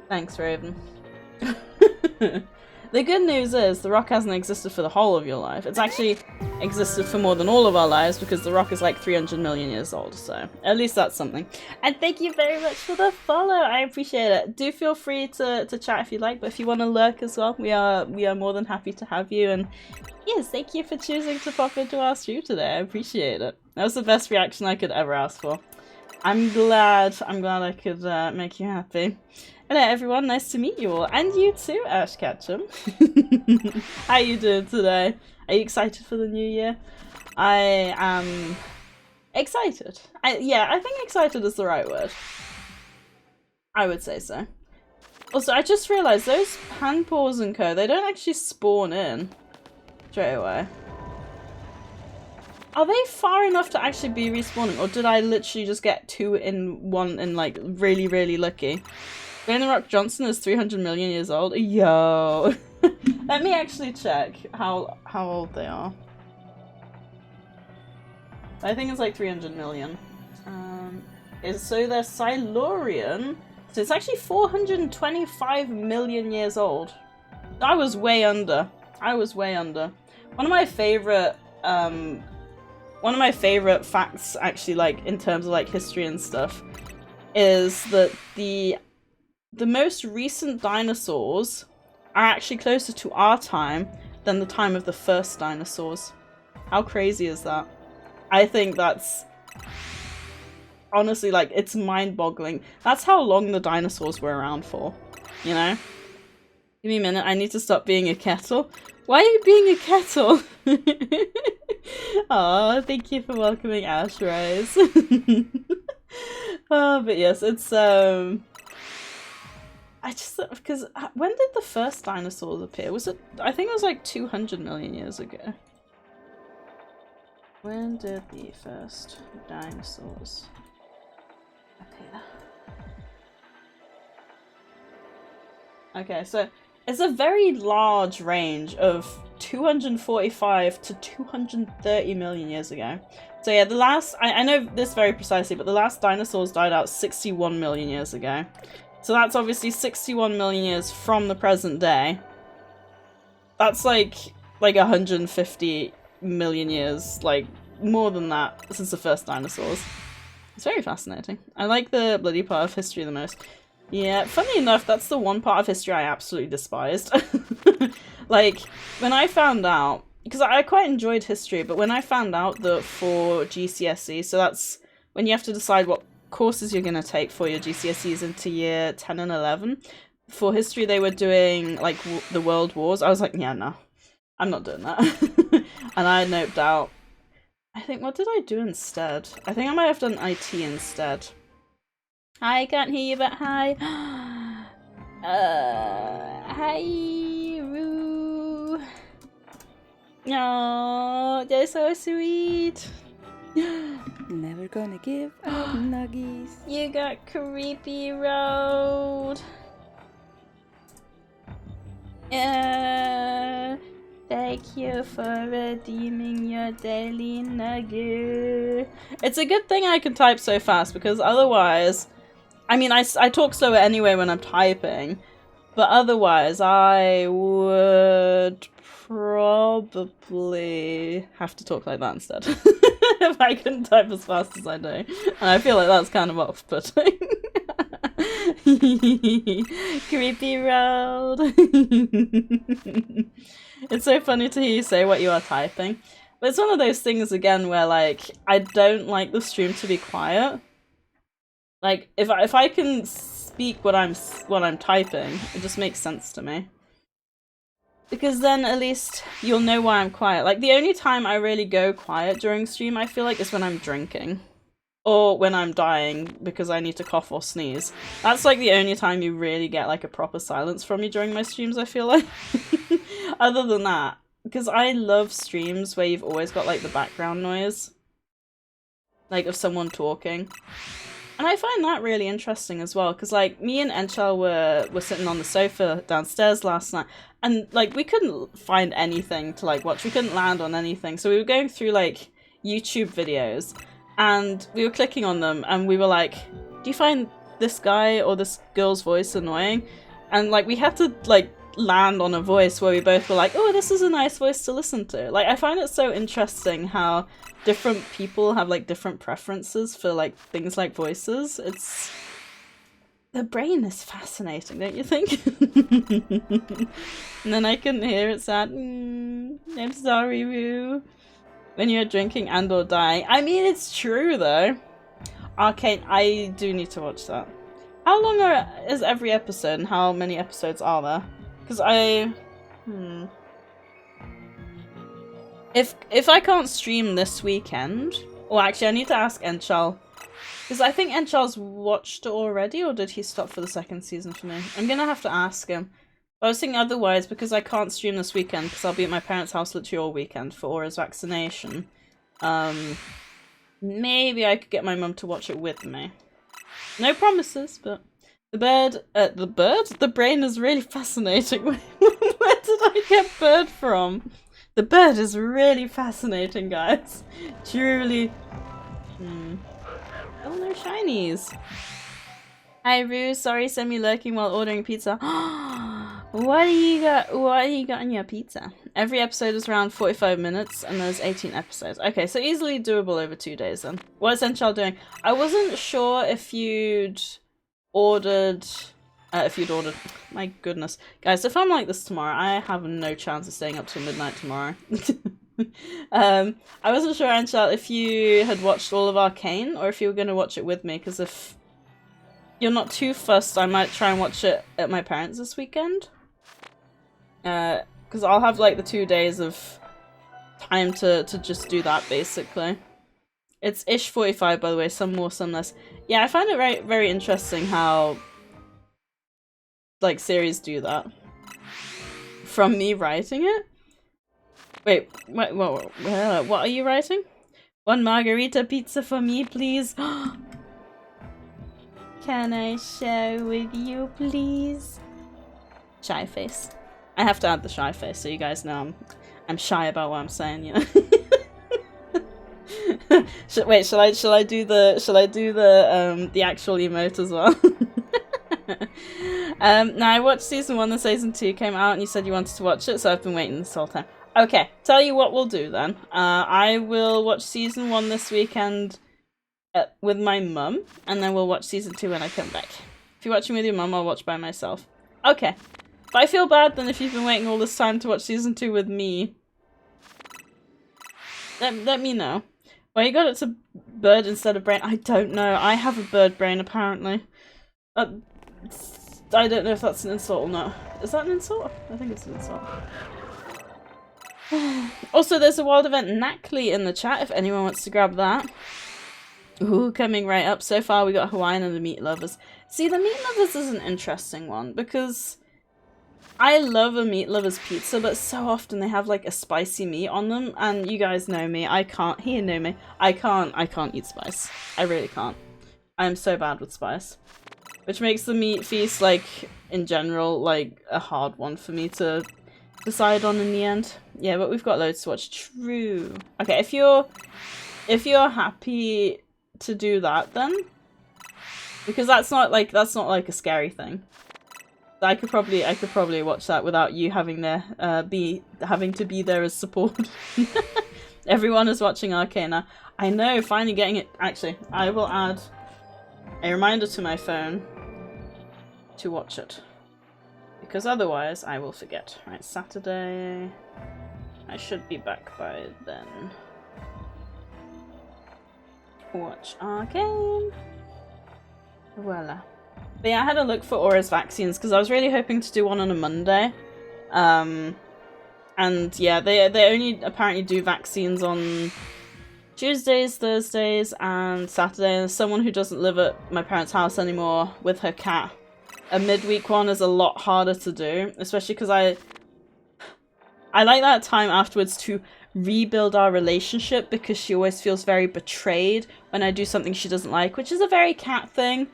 A: Thanks, Raven. The good news is the rock hasn't existed for the whole of your life. It's actually existed for more than all of our lives because the rock is like 300 million years old, so at least that's something. And thank you very much for the follow. I appreciate it. Do feel free to chat if you like, but if you want to lurk as well, we are more than happy to have you. And yes, thank you for choosing to pop into our stream today. I appreciate it. That was the best reaction I could ever ask for. I'm glad I could make you happy. Hello everyone, nice to meet you all. And you too, Ash Ketchum. How you doing today? Are you excited for the new year? I am excited. Yeah, I think excited is the right word. I would say so. Also, I just realised those hand paws and co, they don't actually spawn in straight away. Are they far enough to actually be respawning, or did I literally just get 2 in 1 and like really, really lucky? Dwayne The Rock Johnson is 300 million years old. Yo! Let me actually check how old they are. I think it's like 300 million. So they're Silurian. So it's actually 425 million years old. I was way under. One of my favorite facts, actually, like in terms of like history and stuff, is that the most recent dinosaurs are actually closer to our time than the time of the first dinosaurs. How crazy is that? I think that's honestly, like, it's mind-boggling. That's how long the dinosaurs were around for, you know? Give me a minute, I need to stop being a kettle. Why are you being a kettle? Aw, thank you for welcoming Ash Rise. Oh, but yes, it's because when did the first dinosaurs appear? Was it? I think it was like 200 million years ago. When did the first dinosaurs appear? Okay, so it's a very large range of 245 to 230 million years ago. So yeah, the last, I know this very precisely, but the last dinosaurs died out 61 million years ago. So that's obviously 61 million years from the present day. That's like 150 million years, like more than that since the first dinosaurs. It's very fascinating. I like the bloody part of history the most. Yeah, funny enough, that's the one part of history I absolutely despised. Like, when I found out, because I quite enjoyed history, but when I found out that for GCSE, so that's when you have to decide what courses you're going to take for your GCSEs into year 10 and 11, for history they were doing, like, the World Wars. I was like, yeah, no, I'm not doing that. And I noped out. I think, what did I do instead? I think I might have done IT instead. I can't hear you, but hi. Hi, Roo. No, they're so sweet.
D: Never gonna give up, Nuggies.
A: You got creepy road. Thank you for redeeming your daily nugget. It's a good thing I can type so fast, because otherwise, I mean, I talk slower anyway when I'm typing, but otherwise I would probably have to talk like that instead. If I couldn't type as fast as I do. And I feel like that's kind of off-putting. Creepy road. It's so funny to hear you say what you are typing. But it's one of those things again where, like, I don't like the stream to be quiet. Like, if I can speak what I'm typing, it just makes sense to me. Because then at least you'll know why I'm quiet. Like, the only time I really go quiet during stream, I feel like, is when I'm drinking. Or when I'm dying because I need to cough or sneeze. That's like the only time you really get like a proper silence from me during my streams, I feel like. Other than that, because I love streams where you've always got like the background noise, like of someone talking. And I find that really interesting as well, because like me and Enchal were sitting on the sofa downstairs last night, and like we couldn't find anything to like watch. We couldn't land on anything, so we were going through like YouTube videos, and we were clicking on them, and we were like, "Do you find this guy or this girl's voice annoying?" And like we had to like land on a voice where we both were like, "Oh, this is a nice voice to listen to." Like I find it so interesting how different people have like different preferences for like things like voices. It's the brain is fascinating, don't you think? And then I can hear it sad. I'm sorry, Rue. When you're drinking and or dying. I mean, it's true though. Arcane, I do need to watch that. How long is every episode and how many episodes are there? Because If I can't stream this weekend, or actually I need to ask Enchal, because I think Enchal's watched it already, or did he stop for the second season for me? I'm gonna have to ask him. But I was thinking otherwise, because I can't stream this weekend, because I'll be at my parents' house literally all weekend for Aura's vaccination. Maybe I could get my mum to watch it with me. No promises, but the brain is really fascinating. Where did I get bird from? The bird is really fascinating, guys. Truly. Oh, no shinies. Hi, Rue. Sorry, send me lurking while ordering pizza. What do you got? What do you got on your pizza? Every episode is around 45 minutes, and there's 18 episodes. Okay, so easily doable over 2 days then. What's Enchal doing? I wasn't sure if you'd ordered. My goodness. Guys, if I'm like this tomorrow, I have no chance of staying up till midnight tomorrow. I wasn't sure, Enchal, if you had watched all of Arcane, or if you were going to watch it with me, because if you're not too fussed, I might try and watch it at my parents' this weekend. Because I'll have like the 2 days of time to just do that, basically. It's ish 45, by the way, some more, some less. Yeah, I find it very, very interesting how like series do that. From me writing it? Wait, what are you writing? One margarita pizza for me, please. Can I share with you, please? Shy face. I have to add the shy face so you guys know I'm shy about what I'm saying, you know. Wait, shall I do the actual emote as well? Now I watched season 1, the season 2 came out, and you said you wanted to watch it, so I've been waiting this whole time. Okay, tell you what we'll do then. I will watch season 1 this weekend with my mum, and then we'll watch season 2 when I come back. If you're watching with your mum, I'll watch by myself. Okay. But I feel bad then if you've been waiting all this time to watch season 2 with me. Let me know. Why you got it to bird instead of brain? I don't know. I have a bird brain apparently. I don't know if that's an insult or not. Is that an insult? I think it's an insult. Also, there's a wild event Knackley in the chat if anyone wants to grab that. Ooh, coming right up. So far we got Hawaiian and the Meat Lovers. See, the Meat Lovers is an interesting one because I love a Meat Lovers pizza, but so often they have like a spicy meat on them, and you guys know me. I can't eat spice. I really can't. I'm so bad with spice. Which makes the meat feast, like, in general, like, a hard one for me to decide on in the end. Yeah, but we've got loads to watch. True. Okay, if you're happy to do that, then, because that's not like a scary thing. I could probably watch that without you having to be there as support. Everyone is watching Arcana. I know, finally getting it. Actually, I will add a reminder to my phone to watch it, because otherwise I will forget. Right, Saturday. I should be back by then. Watch Arcane. Voila. But yeah, I had a look for Aura's vaccines because I was really hoping to do one on a Monday. And yeah, they only apparently do vaccines on Tuesdays, Thursdays, and Saturday. And as someone who doesn't live at my parents' house anymore with her cat, a midweek one is a lot harder to do, especially because I like that time afterwards to rebuild our relationship because she always feels very betrayed when I do something she doesn't like, which is a very cat thing.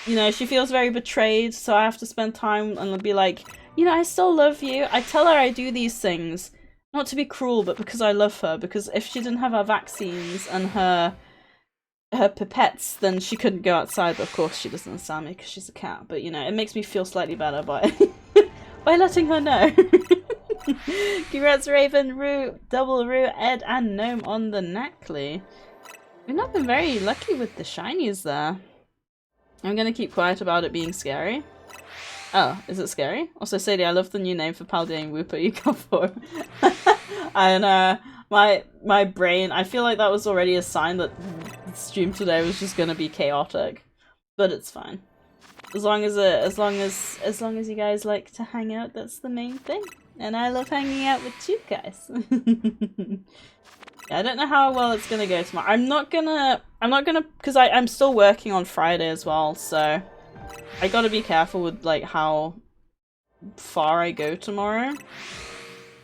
A: You know, she feels very betrayed, so I have to spend time and be like, you know, I still love you. I tell her I do these things, not to be cruel, but because I love her, because if she didn't have her vaccines and her pipettes, then she couldn't go outside, but of course she doesn't understand me because she's a cat, but you know, it makes me feel slightly better by by letting her know. Congrats Raven, Rue, Double Rue, Ed and Gnome on the Knackly. We've not been very lucky with the shinies there. I'm gonna keep quiet about it being scary. Oh, is it scary? Also Sadie, I love the new name for Paldean Wooper you got for him. And my brain, I feel like that was already a sign that the stream today was just gonna be chaotic. But it's fine. As long as you guys like to hang out, that's the main thing. And I love hanging out with you guys. Yeah, I don't know how well it's gonna go tomorrow. I'm not gonna, because I'm still working on Friday as well, so I gotta be careful with like how far I go tomorrow.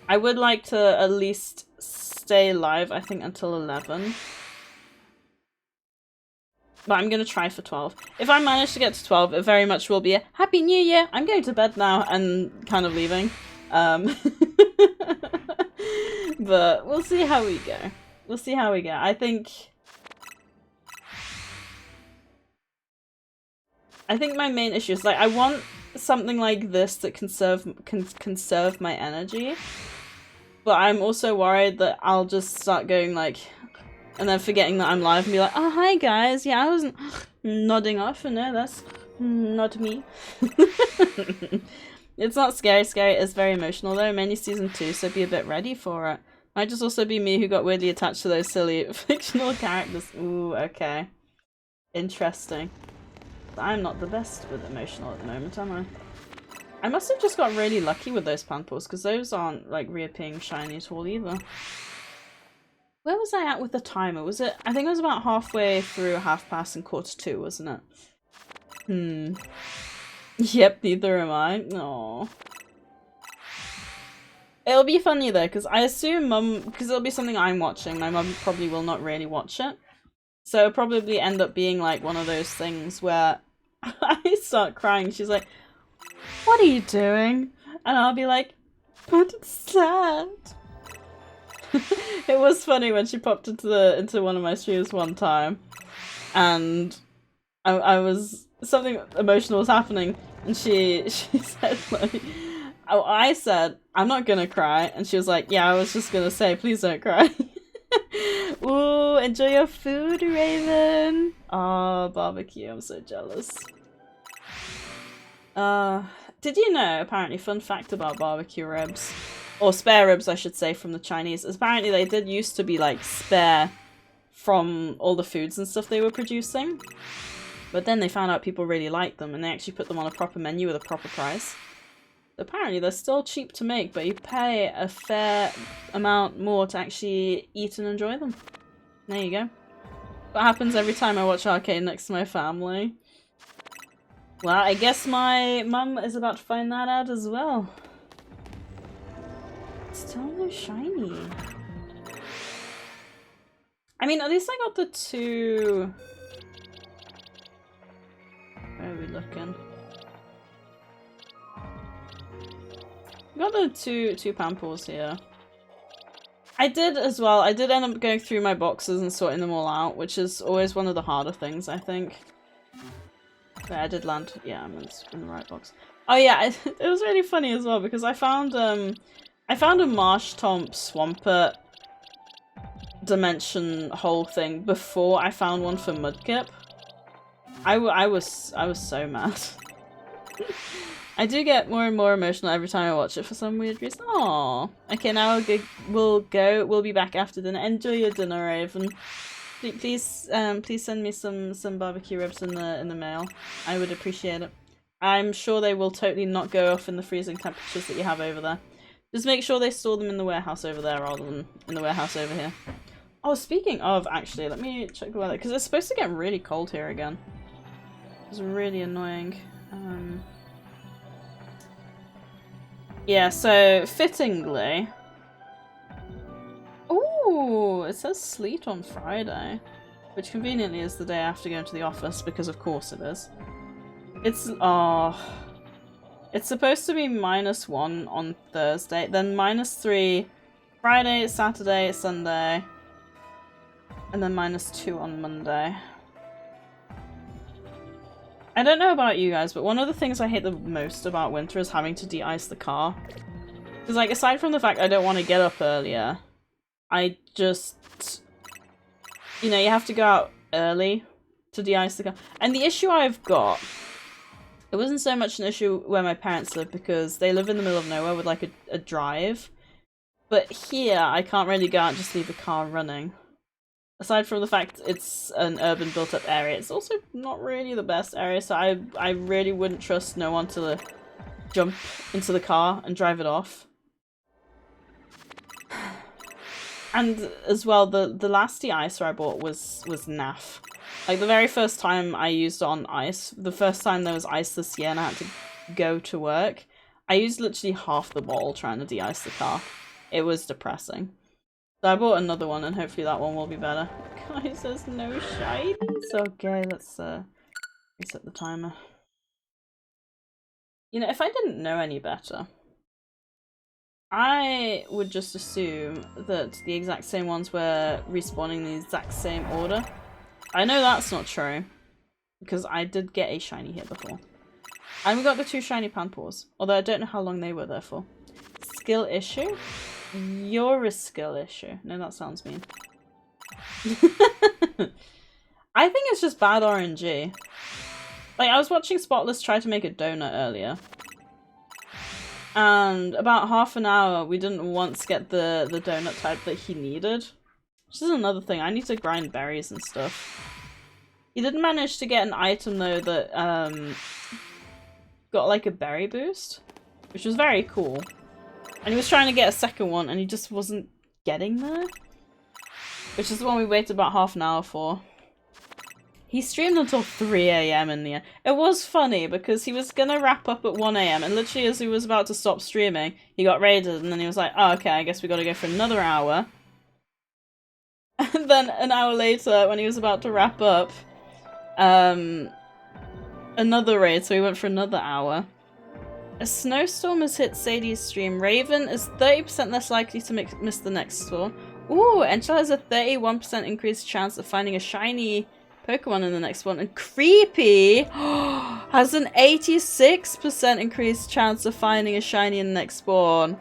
A: I would like to at least stay live, I think, until 11. But I'm gonna try for 12. If I manage to get to 12, it very much will be a Happy New Year! I'm going to bed now and kind of leaving. But we'll see how we go. We'll see how we go. I think my main issue is like I want something like this that can conserve my energy. But I'm also worried that I'll just start going like, and then forgetting that I'm live and be like, oh hi guys, yeah I wasn't nodding off, and no that's not me. It's not scary, it's very emotional though, mainly season 2, so be a bit ready for it. Might just also be me who got weirdly attached to those silly fictional characters. Ooh, okay. Interesting. I'm not the best with emotional at the moment, am I? I must have just got really lucky with those Panpals, because those aren't like reappearing shiny at all either. Where was I at with the timer? Was it? I think it was about halfway through half past and quarter 2, wasn't it? Yep, neither am I. Aww. It'll be funny though, because I assume Mum, because it'll be something I'm watching, my mum probably will not really watch it. So it'll probably end up being like one of those things where I start crying. She's like, what are you doing? And I'll be like, but it's sad. It was funny when she popped into one of my streams one time, and I was, something emotional was happening, and she said like, oh, I said I'm not gonna cry, and she was like, yeah, I was just gonna say please don't cry. Ooh, enjoy your food, Raven. Oh, barbecue, I'm so jealous. Did you know, apparently, fun fact about barbecue ribs, or spare ribs I should say, from the Chinese, is apparently they did used to be like spare from all the foods and stuff they were producing, but then they found out people really liked them and they actually put them on a proper menu with a proper price. Apparently they're still cheap to make, but you pay a fair amount more to actually eat and enjoy them. There you go. What happens every time I watch Arcade next to my family? Well, I guess my mum is about to find that out as well. Still no shiny. I mean, at least I got the 2... Where are we looking? I got the two Pampals here. I did as well. I did end up going through my boxes and sorting them all out, which is always one of the harder things, I think. But I did land. Yeah, I'm in the right box. Oh yeah, it was really funny as well because I found a Marsh Tomp Swampert dimension hole thing before I found one for Mudkip. I was so mad. I do get more and more emotional every time I watch it for some weird reason. Aww. Okay, now we'll be back after dinner. Enjoy your dinner, Raven. Please send me some barbecue ribs in the mail. I would appreciate it. I'm sure they will totally not go off in the freezing temperatures that you have over there. Just make sure they store them in the warehouse over there rather than in the warehouse over here. Oh, speaking of, actually, let me check the weather, because it's supposed to get really cold here again. It's really annoying. Yeah, so fittingly... Ooh, it says sleet on Friday. Which conveniently is the day after going to the office, because of course it is. It's... oh... It's supposed to be -1 on Thursday, then -3 Friday, Saturday, Sunday, and then -2 on Monday. I don't know about you guys, but one of the things I hate the most about winter is having to de-ice the car. Because, like, aside from the fact I don't want to get up earlier, I just... You know, you have to go out early to de-ice the car. And the issue I've got... It wasn't so much an issue where my parents live, because they live in the middle of nowhere with, like, a drive. But here, I can't really go out and just leave the car running. Aside from the fact it's an urban built-up area, it's also not really the best area, so I really wouldn't trust no one to jump into the car and drive it off. And as well, the last de-icer I bought was naff. Like, the very first time I used it on ice, the first time there was ice this year and I had to go to work, I used literally half the bottle trying to de-ice the car. It was depressing. So I bought another one and hopefully that one will be better. Guys, there's no shinies. Okay, let's reset the timer. You know, if I didn't know any better, I would just assume that the exact same ones were respawning in the exact same order. I know that's not true, because I did get a shiny here before. And we got the 2 shiny Panpours, although I don't know how long they were there for. Skill issue? You're a skill issue. No, that sounds mean. I think it's just bad RNG. Like, I was watching Spotless try to make a donut earlier. And about half an hour, we didn't once get the donut type that he needed. Which is another thing, I need to grind berries and stuff. He didn't manage to get an item though that got like a berry boost, which was very cool. And he was trying to get a second one and he just wasn't getting there. Which is the one we waited about half an hour for. He streamed until 3 AM in the end. It was funny because he was gonna wrap up at 1 AM and literally as he was about to stop streaming, he got raided and then he was like, oh okay, I guess we gotta go for another hour. And then an hour later, when he was about to wrap up, another raid, so we went for another hour. A snowstorm has hit Sadie's stream. Raven is 30% less likely to miss the next storm. Ooh, Enchel has a 31% increased chance of finding a shiny Pokemon in the next one. And Creepy has an 86% increased chance of finding a shiny in the next spawn.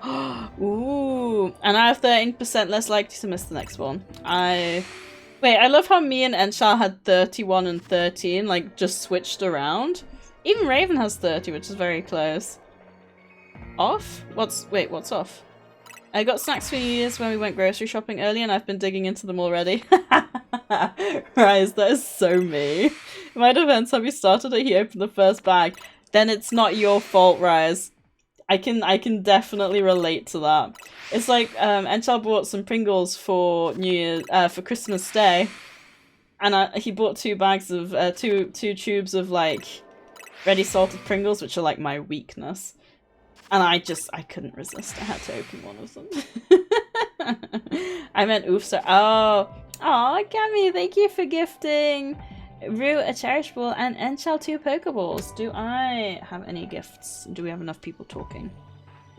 A: Ooh, and I have 13% less likely to miss the next one. Wait, I love how me and Enchal had 31 and 13, like, just switched around. Even Raven has 30, which is very close. Off? Wait, what's off? I got snacks for New Year's when we went grocery shopping early and I've been digging into them already. Rise, that is so me. In my defense, have you started it? He opened the first bag. Then it's not your fault, Rise. I can definitely relate to that. It's like, Enchal bought some Pringles for New Year's, for Christmas Day. And he bought 2 bags of, two tubes of, like, ready salted Pringles, which are, like, my weakness. And I couldn't resist. I had to open one of them. I meant oof, so oh, Cammy, thank you for gifting Rue a Cherish Ball and Enchal 2 Pokeballs. Do I have any gifts? Do we have enough people talking?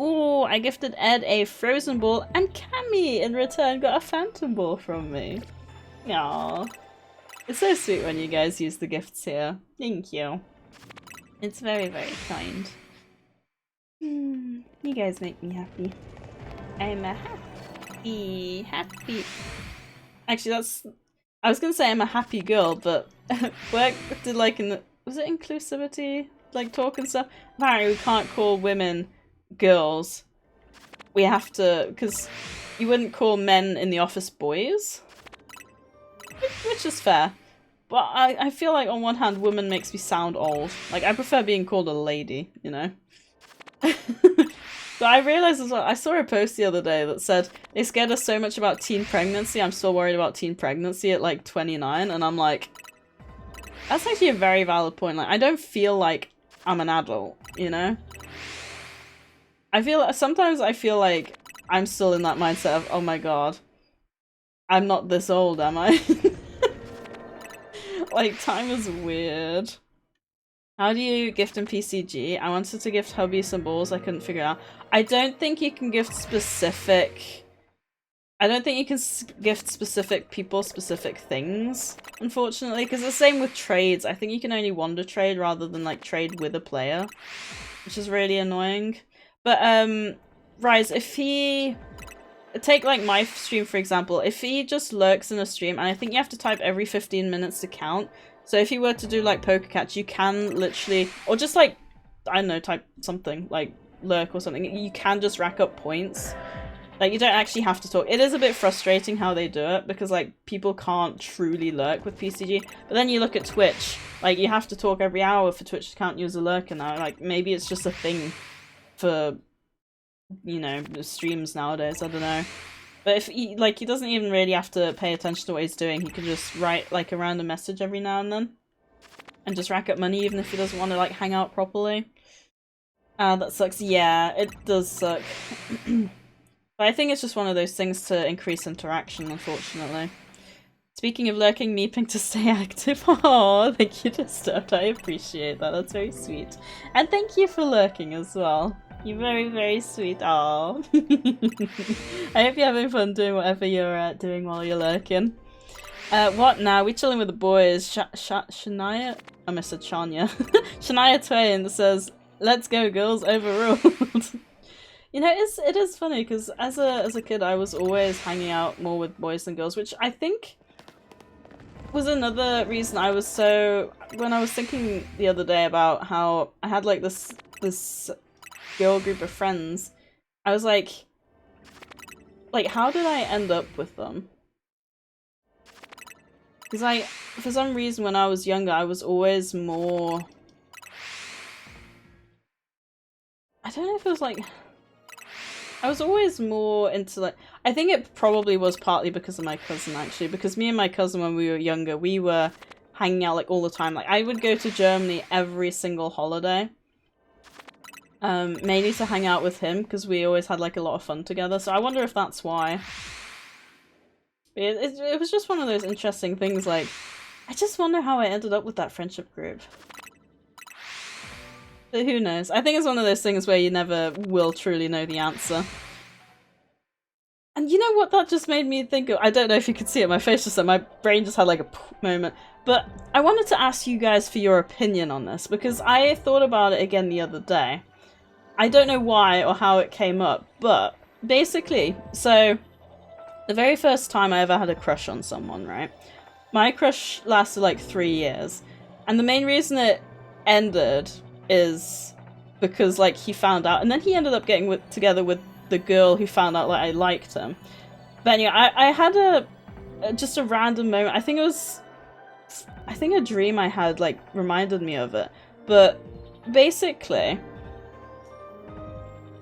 A: Ooh, I gifted Ed a Frozen Ball and Cammy in return got a Phantom Ball from me. Aww. It's so sweet when you guys use the gifts here. Thank you. It's very, very kind. You guys make me happy. I'm a happy. Actually, I was gonna say I'm a happy girl, but work did like was it inclusivity? Like talk and stuff? Apparently we can't call women girls. We have to, because you wouldn't call men in the office boys. Which is fair. But I feel like on one hand, woman makes me sound old. Like, I prefer being called a lady, you know? But I realized as well, I saw a post the other day that said, they scared us so much about teen pregnancy, I'm still worried about teen pregnancy at like 29, and I'm like, that's actually a very valid point. Like, I don't feel like I'm an adult, you know? sometimes I feel like I'm still in that mindset of, oh my god, I'm not this old, am I? Like, time is weird. How do you gift in PCG? I wanted to gift hubby some balls, I couldn't figure it out. I don't think you can gift specific... I don't think you can gift specific people specific things, unfortunately, because the same with trades. I think you can only wander trade rather than, like, trade with a player, which is really annoying. But, Rise, if he... Take, like, my stream, for example. If he just lurks in a stream, and I think you have to type every 15 minutes to count, so if you were to do, like, Poker Catch, you can literally... Or just, like, I don't know, type something, like, lurk or something. You can just rack up points. Like, you don't actually have to talk. It is a bit frustrating how they do it, because, like, people can't truly lurk with PCG. But then you look at Twitch, like, you have to talk every hour for Twitch to count you as a lurker now. Like, maybe it's just a thing for, you know, streams nowadays, I don't know. But if he, like, he doesn't even really have to pay attention to what he's doing. He can just write, like, a random message every now and then. And just rack up money, even if he doesn't want to, like, hang out properly. That sucks. Yeah, it does suck. But I think it's just one of those things to increase interaction, unfortunately. Speaking of lurking, meeping to stay active. Oh, thank you, Disturbed. I appreciate that. That's very sweet. And thank you for lurking as well. You're very, very sweet. Aww. I hope you're having fun doing whatever you're doing while you're lurking. What now? We're chilling with the boys. Shania? I said Shania. Shania Twain says, "Let's go, girls, overruled." You know, it is funny because as a kid, I was always hanging out more with boys than girls, which I think was another reason I was so. When I was thinking the other day about how I had like this girl group of friends, I was like, how did I end up with them? Because for some reason when I was younger, I was always more... I don't know if it was like... I was always more into like... I think it probably was partly because of my cousin, actually, because me and my cousin when we were younger, we were hanging out like all the time. Like, I would go to Germany every single holiday. Mainly to hang out with him, because we always had like a lot of fun together, so I wonder if that's why. It was just one of those interesting things, like, I just wonder how I ended up with that friendship group. But who knows? I think it's one of those things where you never will truly know the answer. And you know what that just made me think of? I don't know if you could see it, my face just said, my brain just had like a moment. But I wanted to ask you guys for your opinion on this, because I thought about it again the other day. I don't know why or how it came up, but basically, so the very first time I ever had a crush on someone, right? My crush lasted like 3 years, and the main reason it ended is because like he found out, and then he ended up getting together with the girl who found out like I liked him. But anyway, I had just a random moment. I think a dream I had like reminded me of it, but basically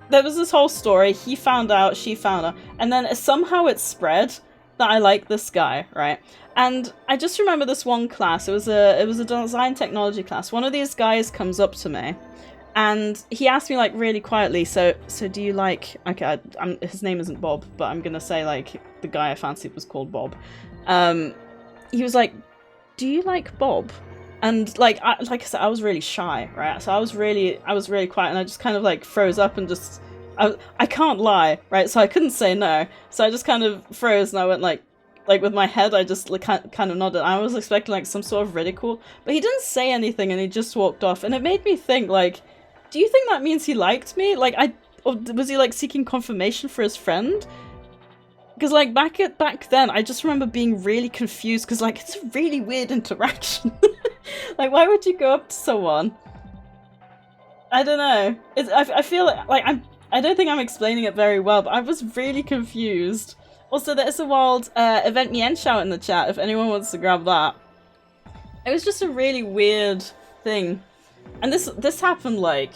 A: there was this whole story. He found out, she found out, and then somehow it spread that I like this guy, right? And I just remember this one class. It was a design technology class. One of these guys comes up to me, and he asked me like really quietly. So do you like? Okay, his name isn't Bob, but I'm gonna say like the guy I fancied was called Bob. He was like, "Do you like Bob?" And like I said, I was really shy, right? So I was really quiet, and I just kind of like froze up and just I can't lie, right? So I couldn't say no, so I just kind of froze, and I went like with my head, I just like, kind of nodded. I was expecting like some sort of ridicule, but he didn't say anything, and he just walked off, and it made me think like, do you think that means he liked me? Like or was he like seeking confirmation for his friend? Because like back then, I just remember being really confused, because like it's a really weird interaction. Like, why would you go up to someone? I don't know. I feel like I don't think I'm explaining it very well, but I was really confused. Also, there's a wild event me shout in the chat if anyone wants to grab that. It was just a really weird thing, and this happened like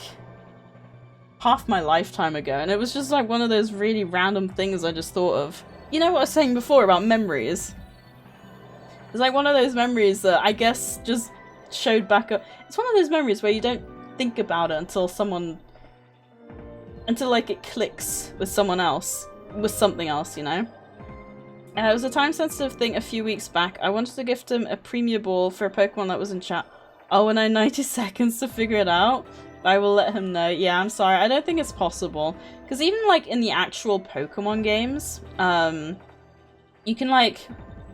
A: half my lifetime ago, and it was just like one of those really random things I just thought of. You know what I was saying before about memories? It's like one of those memories that I guess just showed back up. It's one of those memories where you don't think about it until someone until like it clicks with someone else, with something else, you know? It was a time-sensitive thing a few weeks back. I wanted to gift him a Premier Ball for a Pokemon that was in chat. Oh, and I 90 seconds to figure it out. I will let him know. Yeah, I'm sorry. I don't think it's possible. Because even, like, in the actual Pokemon games, you can, like...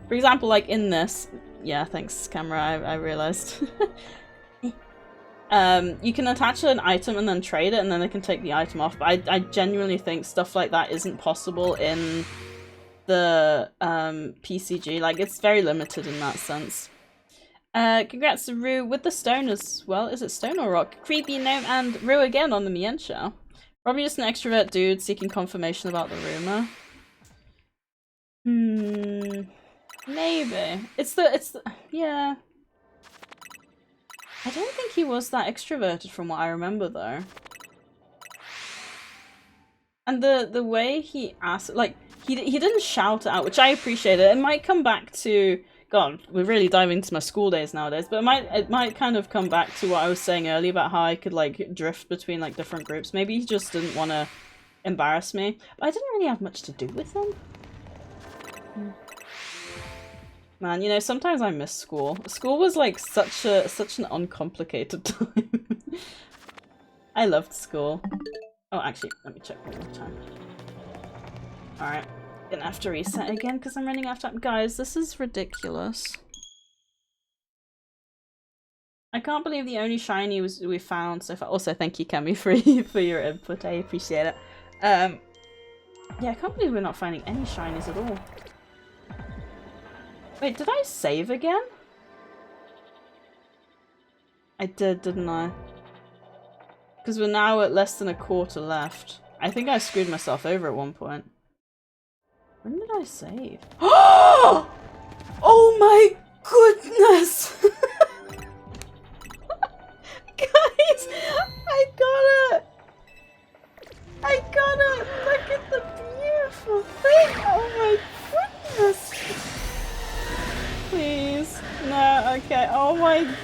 A: For example, like, in this... Yeah, thanks, camera. I realized. You can attach an item and then trade it, and then they can take the item off. But I genuinely think stuff like that isn't possible in the PCG. Like, it's very limited in that sense. Congrats to Rue with the stone as well. Is it stone or rock? Creepy Gnome and Rue again on the Mien show. Probably just an extrovert dude seeking confirmation about the rumor. Maybe. It's the yeah. I don't think he was that extroverted from what I remember though. And the way he asked, like, he didn't shout it out, which I appreciated. It might come back to, God, we're really diving into my school days nowadays, but it might kind of come back to what I was saying earlier about how I could, like, drift between, like, different groups. Maybe he just didn't want to embarrass me. But I didn't really have much to do with him. Man, you know, sometimes I miss school. School was, like, such an uncomplicated time. I loved school. Oh, actually, let me check one more time. Alright. Gonna have to reset again because I'm running out of time. Guys, this is ridiculous. I can't believe the only shiny we found so far. Also, thank you, Cami, for your input. I appreciate it. Yeah, I can't believe we're not finding any shinies at all. Wait, did I save again? I did, didn't I? Because we're now at less than a quarter left. I think I screwed myself over at one point. When did I save? Oh my goodness! Guys, I got it! I got it! Look at the beautiful thing! Oh my goodness! Please. No, okay. Oh my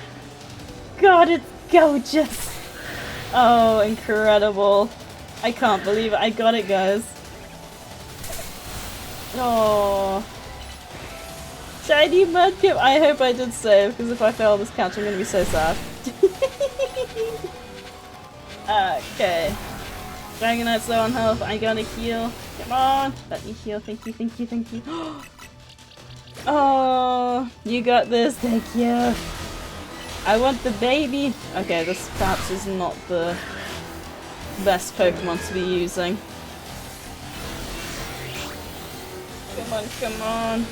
A: god, it's gorgeous! Oh, incredible. I can't believe it. I got it, guys. Oh, shiny Mudkip. I hope I did save, because if I fail this catch, I'm gonna be so sad. Okay. Dragonite's low on health. I gotta heal. Come on. Let me heal. Thank you, thank you, thank you. Oh, you got this. Thank you. I want the baby. Okay, this perhaps is not the best Pokemon to be using. Come on, come on.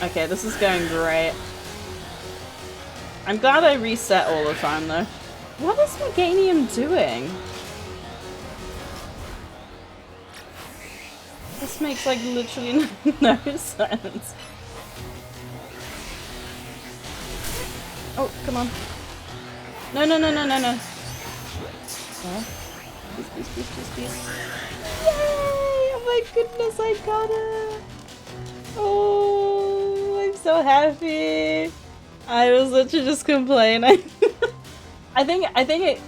A: Okay, this is going great. I'm glad I reset all the time though. What is Meganium doing? This makes like literally no sense. Oh, come on. No, no, no, no, no, no. Please, please, please, please, please. Yay! Oh my goodness, I got it! Oh, I'm so happy. I was literally just complaining. I think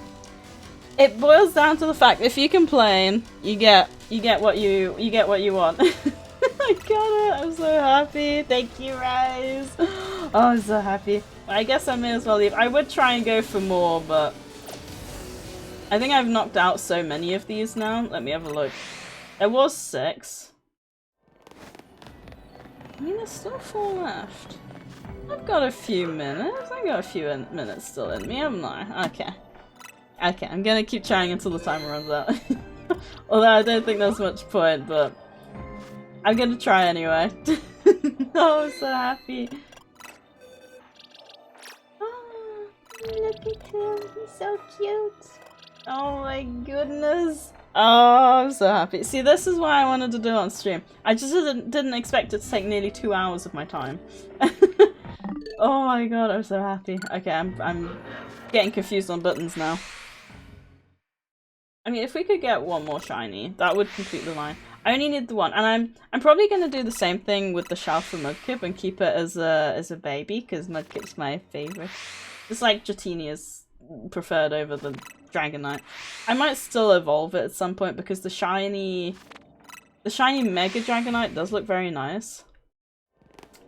A: it boils down to the fact if you complain, you get what you want. I got it. I'm so happy. Thank you, Rise. Oh, I'm so happy. I guess I may as well leave. I would try and go for more, but I think I've knocked out so many of these now. Let me have a look. There was 6. I mean, there's still 4 left. I've got a few minutes. I've got a few minutes still in me, haven't I? Okay. Okay, I'm gonna keep trying until the timer runs out. Although I don't think there's much point, but I'm gonna try anyway. Oh, I'm so happy. Oh, look at him. He's so cute. Oh my goodness. Oh, I'm so happy. See, this is why I wanted to do it on stream. I just didn't expect it to take nearly 2 hours of my time. Oh my god, I'm so happy. Okay, I'm getting confused on buttons now. I mean, if we could get one more shiny, that would complete the line. I only need the one, and I'm probably gonna do the same thing with the Shalfa Mudkip and keep it as a baby, because Mudkip's my favorite. Just like Dratini is preferred over the Dragonite. I might still evolve it at some point because the shiny Mega Dragonite does look very nice.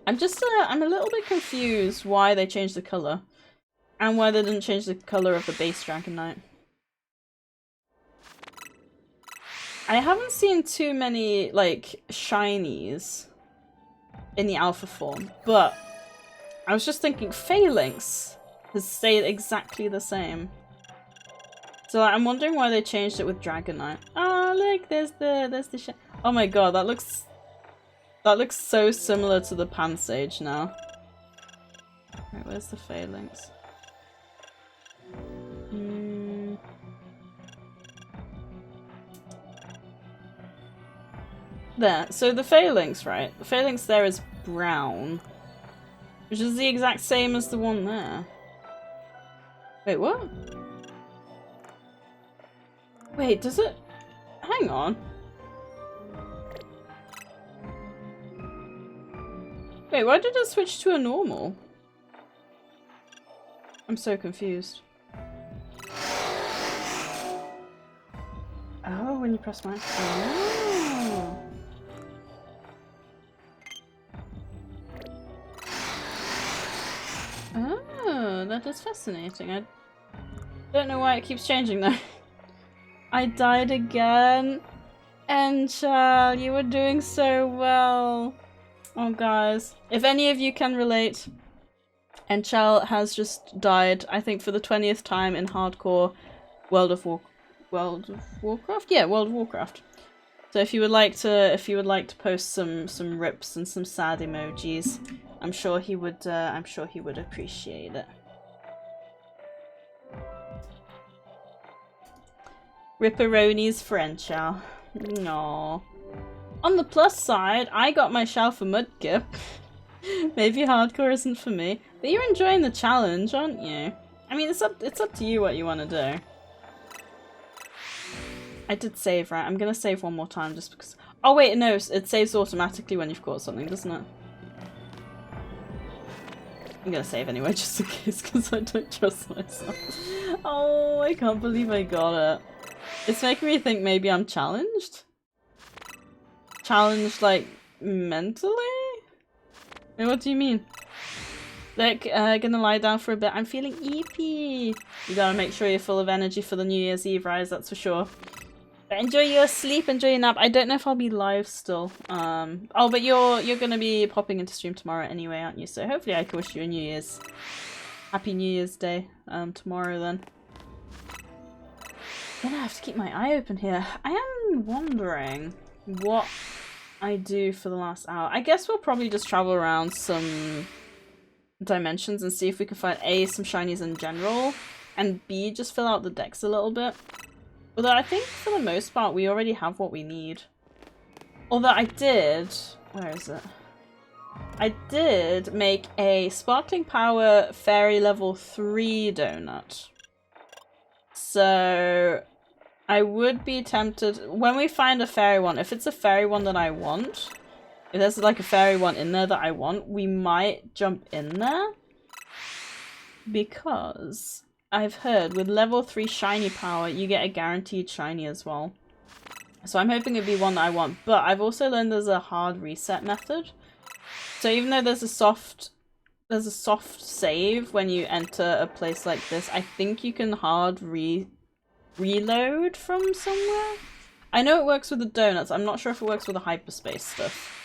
A: I'm a little bit confused why they changed the color and why they didn't change the color of the base Dragonite. I haven't seen too many like shinies in the alpha form, but I was just thinking Phalanx has stayed exactly the same. So like, I'm wondering why they changed it with Dragonite. Oh look, there's the oh my god, that looks so similar to the Pansage now. Right, where's the Phalanx? There, so the Phalanx, right? The Phalanx there is brown, which is the exact same as the one there. Wait, what? Wait, does it? Hang on. Wait, why did it switch to a normal? I'm so confused. Oh, when you press my... Oh. Oh, that is fascinating. I don't know why it keeps changing though. I died again. Enchal, you were doing so well. Oh guys, if any of you can relate, Enchal has just died, I think for the 20th time in hardcore World of Warcraft? Yeah, World of Warcraft. So if you would like to post some rips and some sad emojis, I'm sure he would appreciate it. Ripperonis for Enchal. Aww. On the plus side, I got my Shalfa Mudkip. Maybe hardcore isn't for me, but you're enjoying the challenge, aren't you? I mean, it's up to you what you want to do. I did save, right? I'm gonna save one more time just because... Oh wait, no, it saves automatically when you've caught something, doesn't it? I'm gonna save anyway, just in case, because I don't trust myself. Oh, I can't believe I got it. It's making me think maybe I'm challenged? Challenged, like, mentally? What do you mean? Like, gonna lie down for a bit. I'm feeling eepy. You gotta make sure you're full of energy for the New Year's Eve rise, that's for sure. But enjoy your sleep, enjoy your nap. I don't know if I'll be live still. Oh, but you're gonna be popping into stream tomorrow anyway, aren't you? So hopefully I can wish you a New Year's. Happy New Year's Day, tomorrow then. Gonna have to keep my eye open here. I am wondering what I do for the last hour. I guess we'll probably just travel around some dimensions and see if we can find A, some shinies in general, and B, just fill out the decks a little bit. Although I think for the most part we already have what we need. Although I did... Where is it? I did make a Sparkling Power Fairy level 3 donut. So I would be tempted, when we find a fairy one, if it's a fairy one that I want, if there's like a fairy one in there that I want, we might jump in there. Because I've heard with level 3 shiny power, you get a guaranteed shiny as well. So I'm hoping it'd be one that I want, but I've also learned there's a hard reset method. So even though there's a soft save when you enter a place like this, I think you can hard reload from somewhere. I know it works with the donuts, I'm not sure if it works with the hyperspace stuff.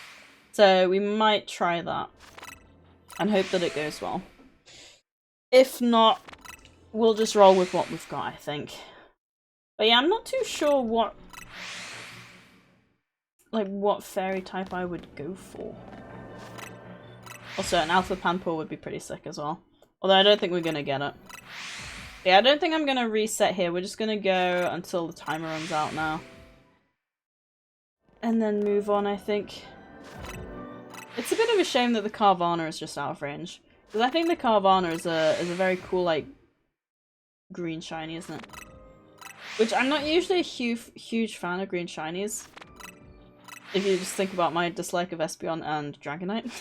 A: So we might try that and hope that it goes well. If not, we'll just roll with what we've got, I think. But yeah, I'm not too sure what fairy type I would go for. Also, an Alpha Panpour would be pretty sick as well. Although I don't think we're gonna get it. Yeah, I don't think I'm gonna reset here. We're just gonna go until the timer runs out now. And then move on, I think. It's a bit of a shame that the Carvana is just out of range. Because I think the Carvana is a very cool, like, green shiny, isn't it? Which I'm not usually a huge fan of green shinies. If you just think about my dislike of Espeon and Dragonite.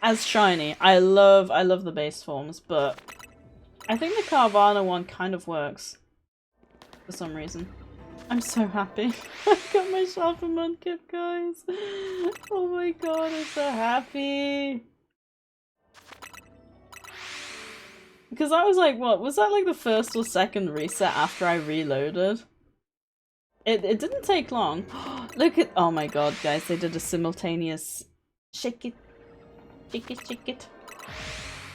A: As shiny, I love the base forms, but I think the Carvana one kind of works. For some reason. I'm so happy. I got my Sharper Mudkip, guys. Oh my god, I'm so happy. Because I was like, what? Was that like the first or second reset after I reloaded? It didn't take long. Look at- oh my god, guys, they did a simultaneous shake it, shake it, shake it.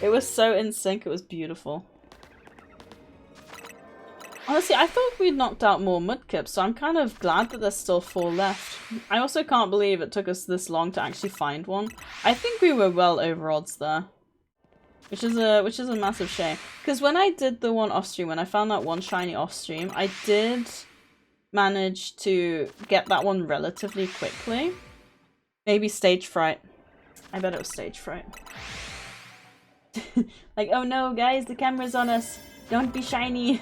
A: It was so in sync, it was beautiful. Honestly, I thought we'd knocked out more Mudkips, so I'm kind of glad that there's still 4 left. I also can't believe it took us this long to actually find one. I think we were well over odds there. Which is a massive shame. Because when I did the one off stream, when I found that one shiny off stream, I did manage to get that one relatively quickly. Maybe stage fright. I bet it was stage fright. Like, oh no guys, the camera's on us. Don't be shiny.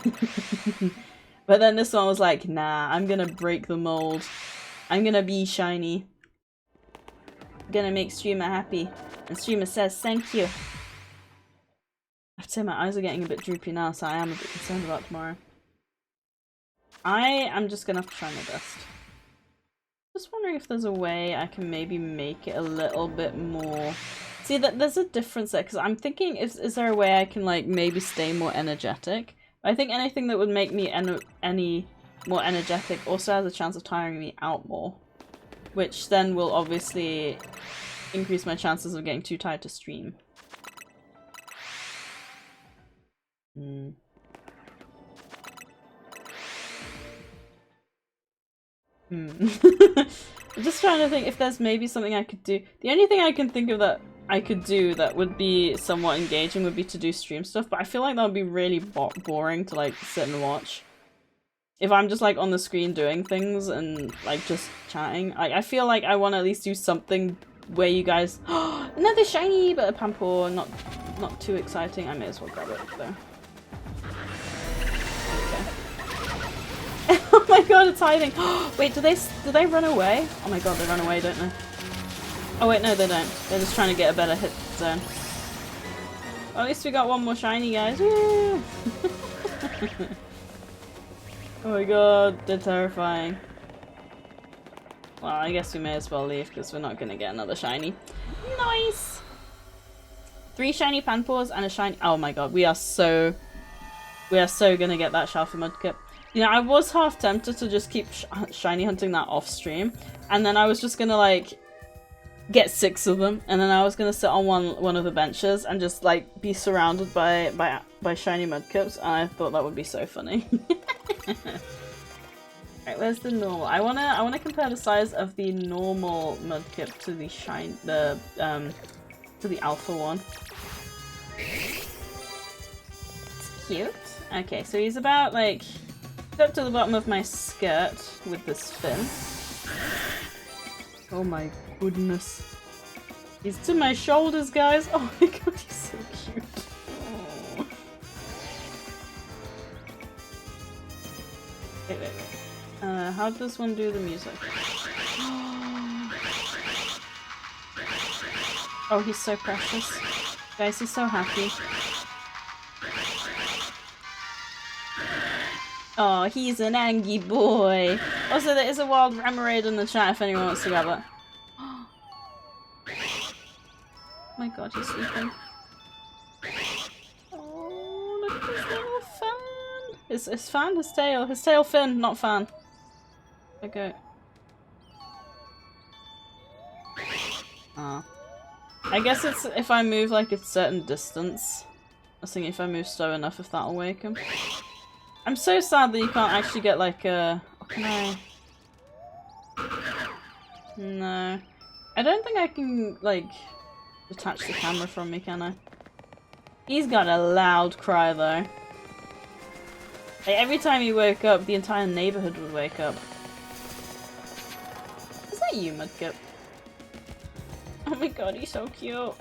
A: But then this one was like, nah, I'm gonna break the mold. I'm gonna be shiny. I'm gonna make streamer happy. And streamer says thank you. I have to say my eyes are getting a bit droopy now, so I am a bit concerned about tomorrow. I am just gonna have to try my best. Just wondering if there's a way I can maybe make it a little bit more... See, that there's a difference there, because I'm thinking, is there a way I can, like, maybe stay more energetic? I think anything that would make me any more energetic also has a chance of tiring me out more. Which then will obviously increase my chances of getting too tired to stream. Hmm. I'm just trying to think if there's maybe something I could do. The only thing I can think of that I could do that would be somewhat engaging would be to do stream stuff, but I feel like that would be really boring to like sit and watch. If I'm just like on the screen doing things and like just chatting. I feel like I want to at least do something where you guys another shiny, but a Pampor, not too exciting. I may as well grab it though. Oh my god, it's hiding! Wait, do they run away? Oh my god, they run away, don't they? Oh wait, no they don't. They're just trying to get a better hit zone. Well, at least we got one more shiny, guys. Woo! Oh my god, they're terrifying. Well, I guess we may as well leave because we're not gonna get another shiny. Nice! 3 shiny Panpors and a shiny- oh my god, we are so gonna get that Shalfa Mudkip. You know, I was half tempted to just keep shiny hunting that off stream, and then I was just gonna like get 6 of them, and then I was gonna sit on one of the benches and just like be surrounded by shiny Mudkips, and I thought that would be so funny. Alright, where's the normal? I wanna compare the size of the normal Mudkip to the alpha one. It's cute. Okay, so he's about like up to the bottom of my skirt with this fin. Oh my goodness. He's to my shoulders, guys. Oh my god, he's so cute. Oh. Wait. How does one do the music? Oh, he's so precious. Guys, he's so happy. Oh, he's an angry boy. Also, there is a wild Remoraid in the chat if anyone wants to grab it. Oh my god, he's sleeping. Oh, look at his little fan. His fan? His tail. His tail fin, not fan. Okay. Ah. I guess it's if I move like a certain distance. I was thinking if I move slow enough, if that'll wake him. I'm so sad that you can't actually get like a... Oh, can I? No. I don't think I can like detach the camera from me, can I? He's got a loud cry though. Like every time he woke up, the entire neighborhood would wake up. Is that you, Mudkip? Oh my god, he's so cute.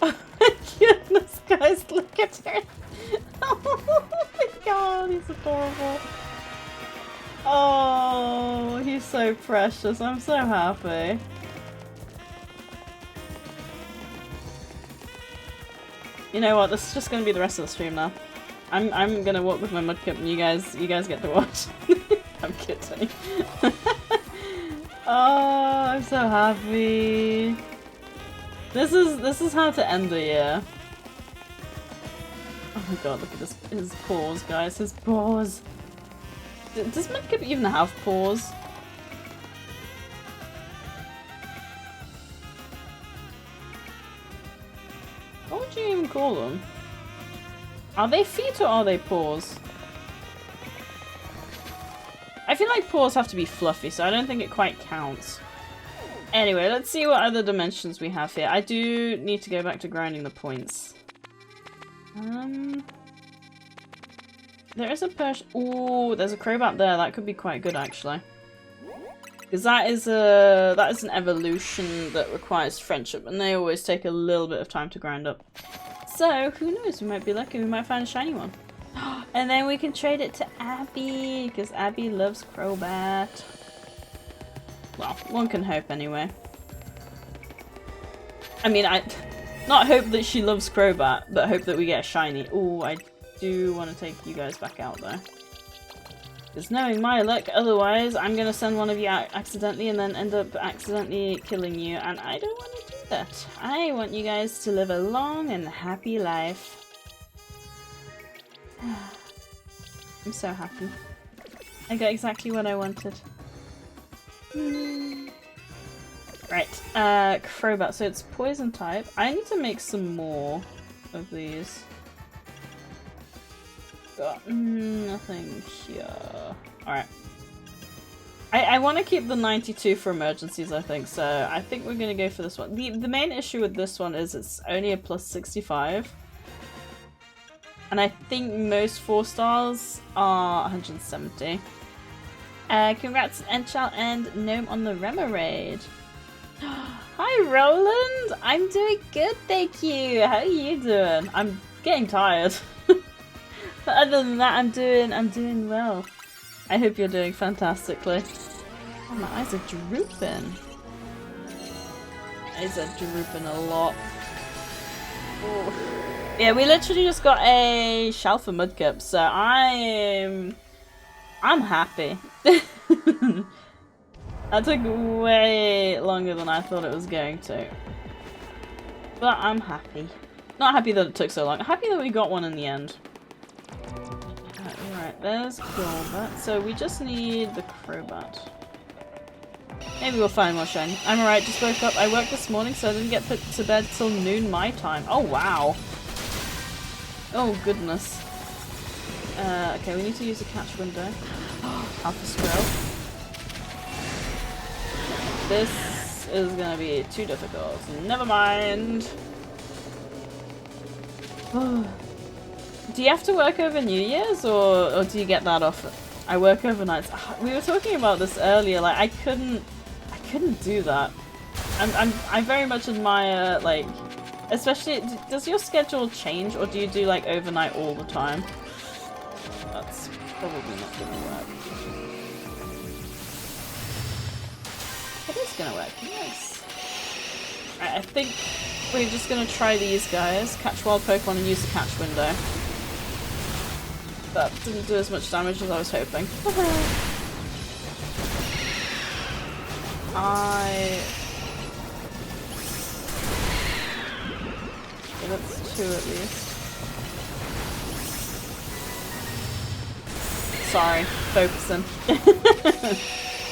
A: Oh my goodness, guys, look at her. Oh my god, he's adorable. Oh, he's so precious. I'm so happy. You know what? This is just gonna be the rest of the stream now. I'm gonna walk with my mudkip and you guys get to watch. I'm kidding. Oh, I'm so happy. This is how to end the year. Oh my god, look at his paws, guys. His paws. Does Mudkip even have paws? What would you even call them? Are they feet or are they paws? I feel like paws have to be fluffy, so I don't think it quite counts. Anyway, let's see what other dimensions we have here. I do need to go back to grinding the points. There is a Persian. Ooh, there's a Crobat there. That could be quite good, actually. Because that is an evolution that requires friendship, and they always take a little bit of time to grind up. So, who knows? We might be lucky. We might find a shiny one. And then we can trade it to Abby, because Abby loves Crobat. Well, one can hope anyway. I mean, not hope that she loves Crobat, but hope that we get a shiny. Ooh, I do want to take you guys back out though. Because knowing my luck, otherwise I'm going to send one of you out accidentally and then end up accidentally killing you, and I don't want to do that. I want you guys to live a long and happy life. I'm so happy. I got exactly what I wanted. Right, Crobat, so it's poison type. I need to make some more of these. Got nothing here. Alright. I want to keep the 92 for emergencies, I think, so I think we're going to go for this one. The main issue with this one is it's only a plus 65. And I think most 4 stars are 170. Congrats Enchal and Gnome on the Rema raid. Hi Roland! I'm doing good, thank you! How are you doing? I'm getting tired. But other than that, I'm doing well. I hope you're doing fantastically. Oh, my eyes are drooping. Eyes are drooping a lot. Ooh. Yeah, we literally just got a shell for Mudkip, so I'm happy. That took way longer than I thought it was going to. But I'm happy. Not happy that it took so long. Happy that we got one in the end. Alright, there's Crobat. So we just need the Crobat. Maybe we'll find more shiny. I'm alright, just woke up. I worked this morning, so I didn't get put to bed till noon my time. Oh wow. Oh goodness. Okay, we need to use a catch window. Alpha Scroll. This is gonna be too difficult. Never mind. Do you have to work over New Year's, or do you get that off? I work overnights. We were talking about this earlier. Like I couldn't do that. I very much admire, like, especially. Does your schedule change, or do you do like overnight all the time? That's probably not gonna work. It is gonna work. Nice. Right, I think we're just gonna try these guys. Catch wild Pokemon and use the catch window. That didn't do as much damage as I was hoping. Okay, that's 2 at least. Sorry, focusing.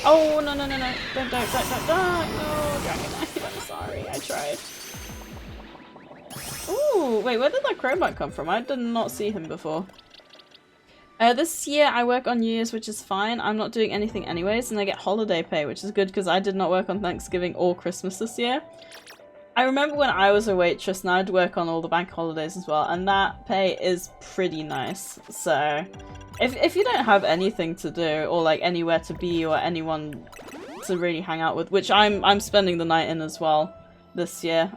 A: Oh, no. Don't. No, Dragonite, I'm sorry, I tried. Ooh, wait, where did that Crobat come from? I did not see him before. This year I work on New Year's, which is fine. I'm not doing anything anyways, and I get holiday pay, which is good because I did not work on Thanksgiving or Christmas this year. I remember when I was a waitress and I'd work on all the bank holidays as well, and that pay is pretty nice. So, if you don't have anything to do, or like anywhere to be, or anyone to really hang out with, which I'm spending the night in as well this year,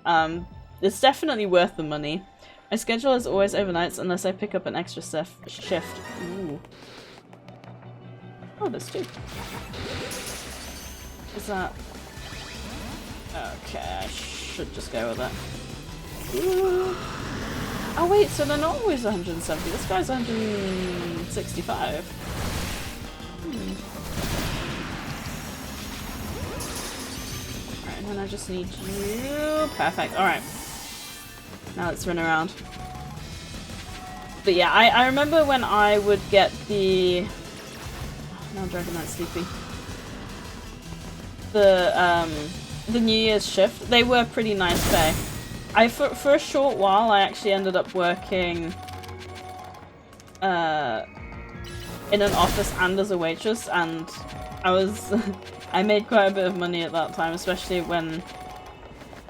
A: it's definitely worth the money. My schedule is always overnights unless I pick up an extra shift. Ooh. Oh, there's 2. Is that... Okay, I should just go with it. Ooh. Oh wait, so they're not always 170. This guy's 165. Alright, and then I just need you. Perfect. Alright. Now let's run around. But yeah, I remember when I would get the... Now Dragon Knight's sleepy. The New Year's shift. They were pretty nice pay. For a short while, I actually ended up working in an office and as a waitress, and I was I made quite a bit of money at that time, especially when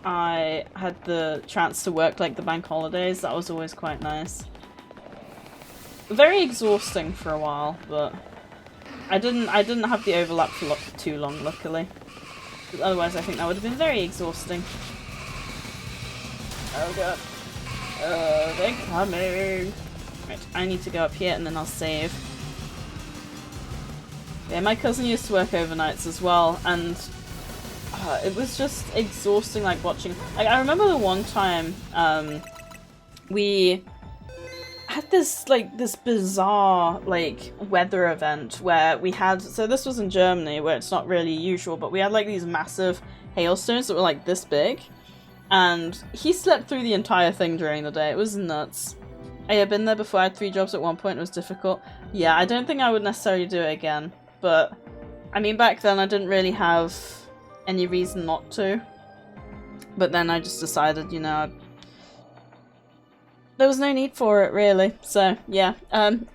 A: I had the chance to work like the bank holidays. That was always quite nice. Very exhausting for a while, but I didn't have the overlap for too long, luckily. Otherwise, I think that would have been very exhausting. Oh god. They're coming! Right, I need to go up here and then I'll save. Yeah, my cousin used to work overnights as well, and it was just exhausting, like, watching. Like, I remember the one time, we had this bizarre, like, weather event where we had, so this was in Germany, where it's not really usual, but we had, like, these massive hailstones that were, like, this big. And he slept through the entire thing during the day. It was nuts. I had been there before. I had 3 jobs at one point. It was difficult. Yeah, I don't think I would necessarily do it again. But, I mean, back then I didn't really have any reason not to. But then I just decided, you know, there was no need for it, really. So, yeah.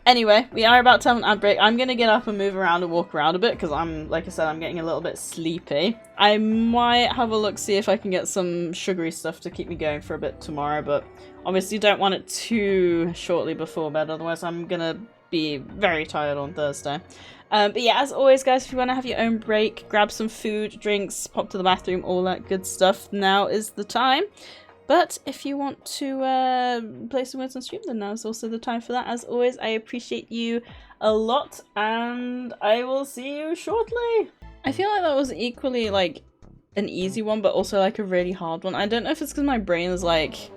A: Anyway, we are about to have an ad break. I'm gonna get up and move around and walk around a bit, because like I said, I'm getting a little bit sleepy. I might have a look, see if I can get some sugary stuff to keep me going for a bit tomorrow, but obviously don't want it too shortly before bed, otherwise I'm gonna be very tired on Thursday. But yeah, as always, guys, if you want to have your own break, grab some food, drinks, pop to the bathroom, all that good stuff, now is the time. But if you want to play some words on stream, then now is also the time for that. As always, I appreciate you a lot, and I will see you shortly. I feel like that was equally, like, an easy one, but also, like, a really hard one. I don't know if it's because my brain is, like...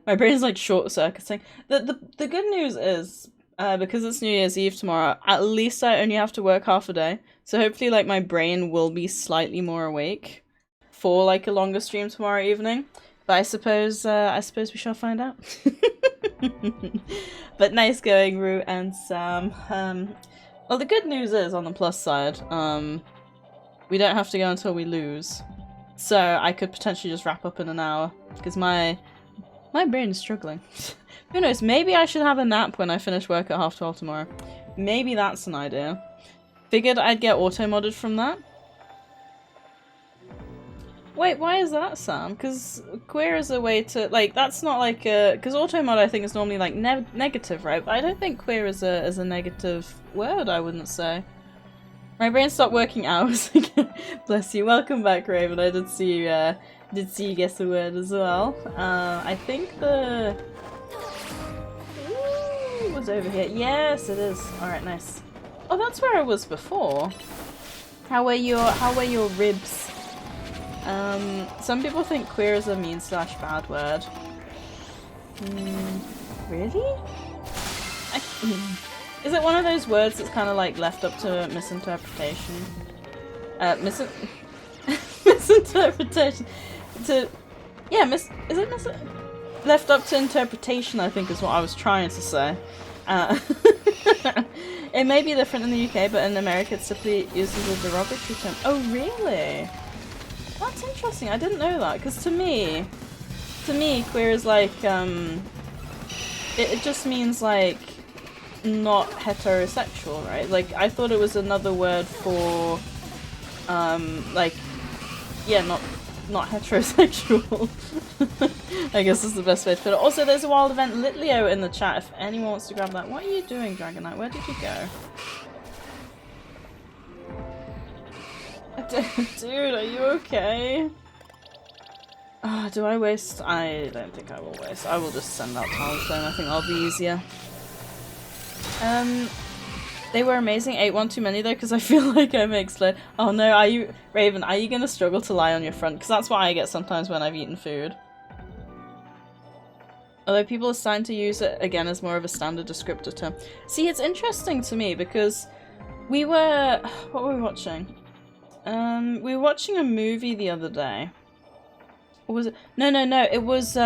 A: my brain is, like, short-circuiting. The good news is, because it's New Year's Eve tomorrow, at least I only have to work half a day. So hopefully, like, my brain will be slightly more awake for like a longer stream tomorrow evening, but I suppose we shall find out. But nice going, Rue and Sam. Well, the good news is, on the plus side, we don't have to go until we lose, so I could potentially just wrap up in an hour because my brain is struggling. Who knows? Maybe I should have a nap when I finish work at 12:30 tomorrow. Maybe that's an idea. Figured I'd get auto modded from that. Wait, why is that, Sam? Because queer is a way to, like, that's not like a... Because automod, I think, is normally, like, negative, right? But I don't think queer is a negative word, I wouldn't say. My brain stopped working hours again. Bless you. Welcome back, Raven. I did see you guess the word as well. I think the... Ooh, was over here. Yes, it is. Alright, nice. Oh, that's where I was before. How were your ribs? Some people think queer is a mean/bad word. Really? Is it one of those words that's kind of like left up to misinterpretation? Misinterpretation. Left up to interpretation, I think is what I was trying to say. It may be different in the UK, but in America it's simply used as a derogatory term. Oh, really? That's interesting. I didn't know that, because to me, queer is like, it just means like not heterosexual, right? Like, I thought it was another word for, like, yeah, not heterosexual. I guess is the best way to put it. Also, there's a wild event Litlio in the chat if anyone wants to grab that. What are you doing, Dragon Knight? Where did you go? Dude, are you okay? Do I waste? I don't think I will waste. I will just send out Talzone. I think that'll be easier. They were amazing. Ate one too many though, because I feel like I make slow. Oh no, are you, Raven, are you gonna struggle to lie on your front? Because that's what I get sometimes when I've eaten food. Although people are starting to use it again as more of a standard descriptor term. See, it's interesting to me because we were... What were we watching? We were watching a movie the other day. Or was it? No. It was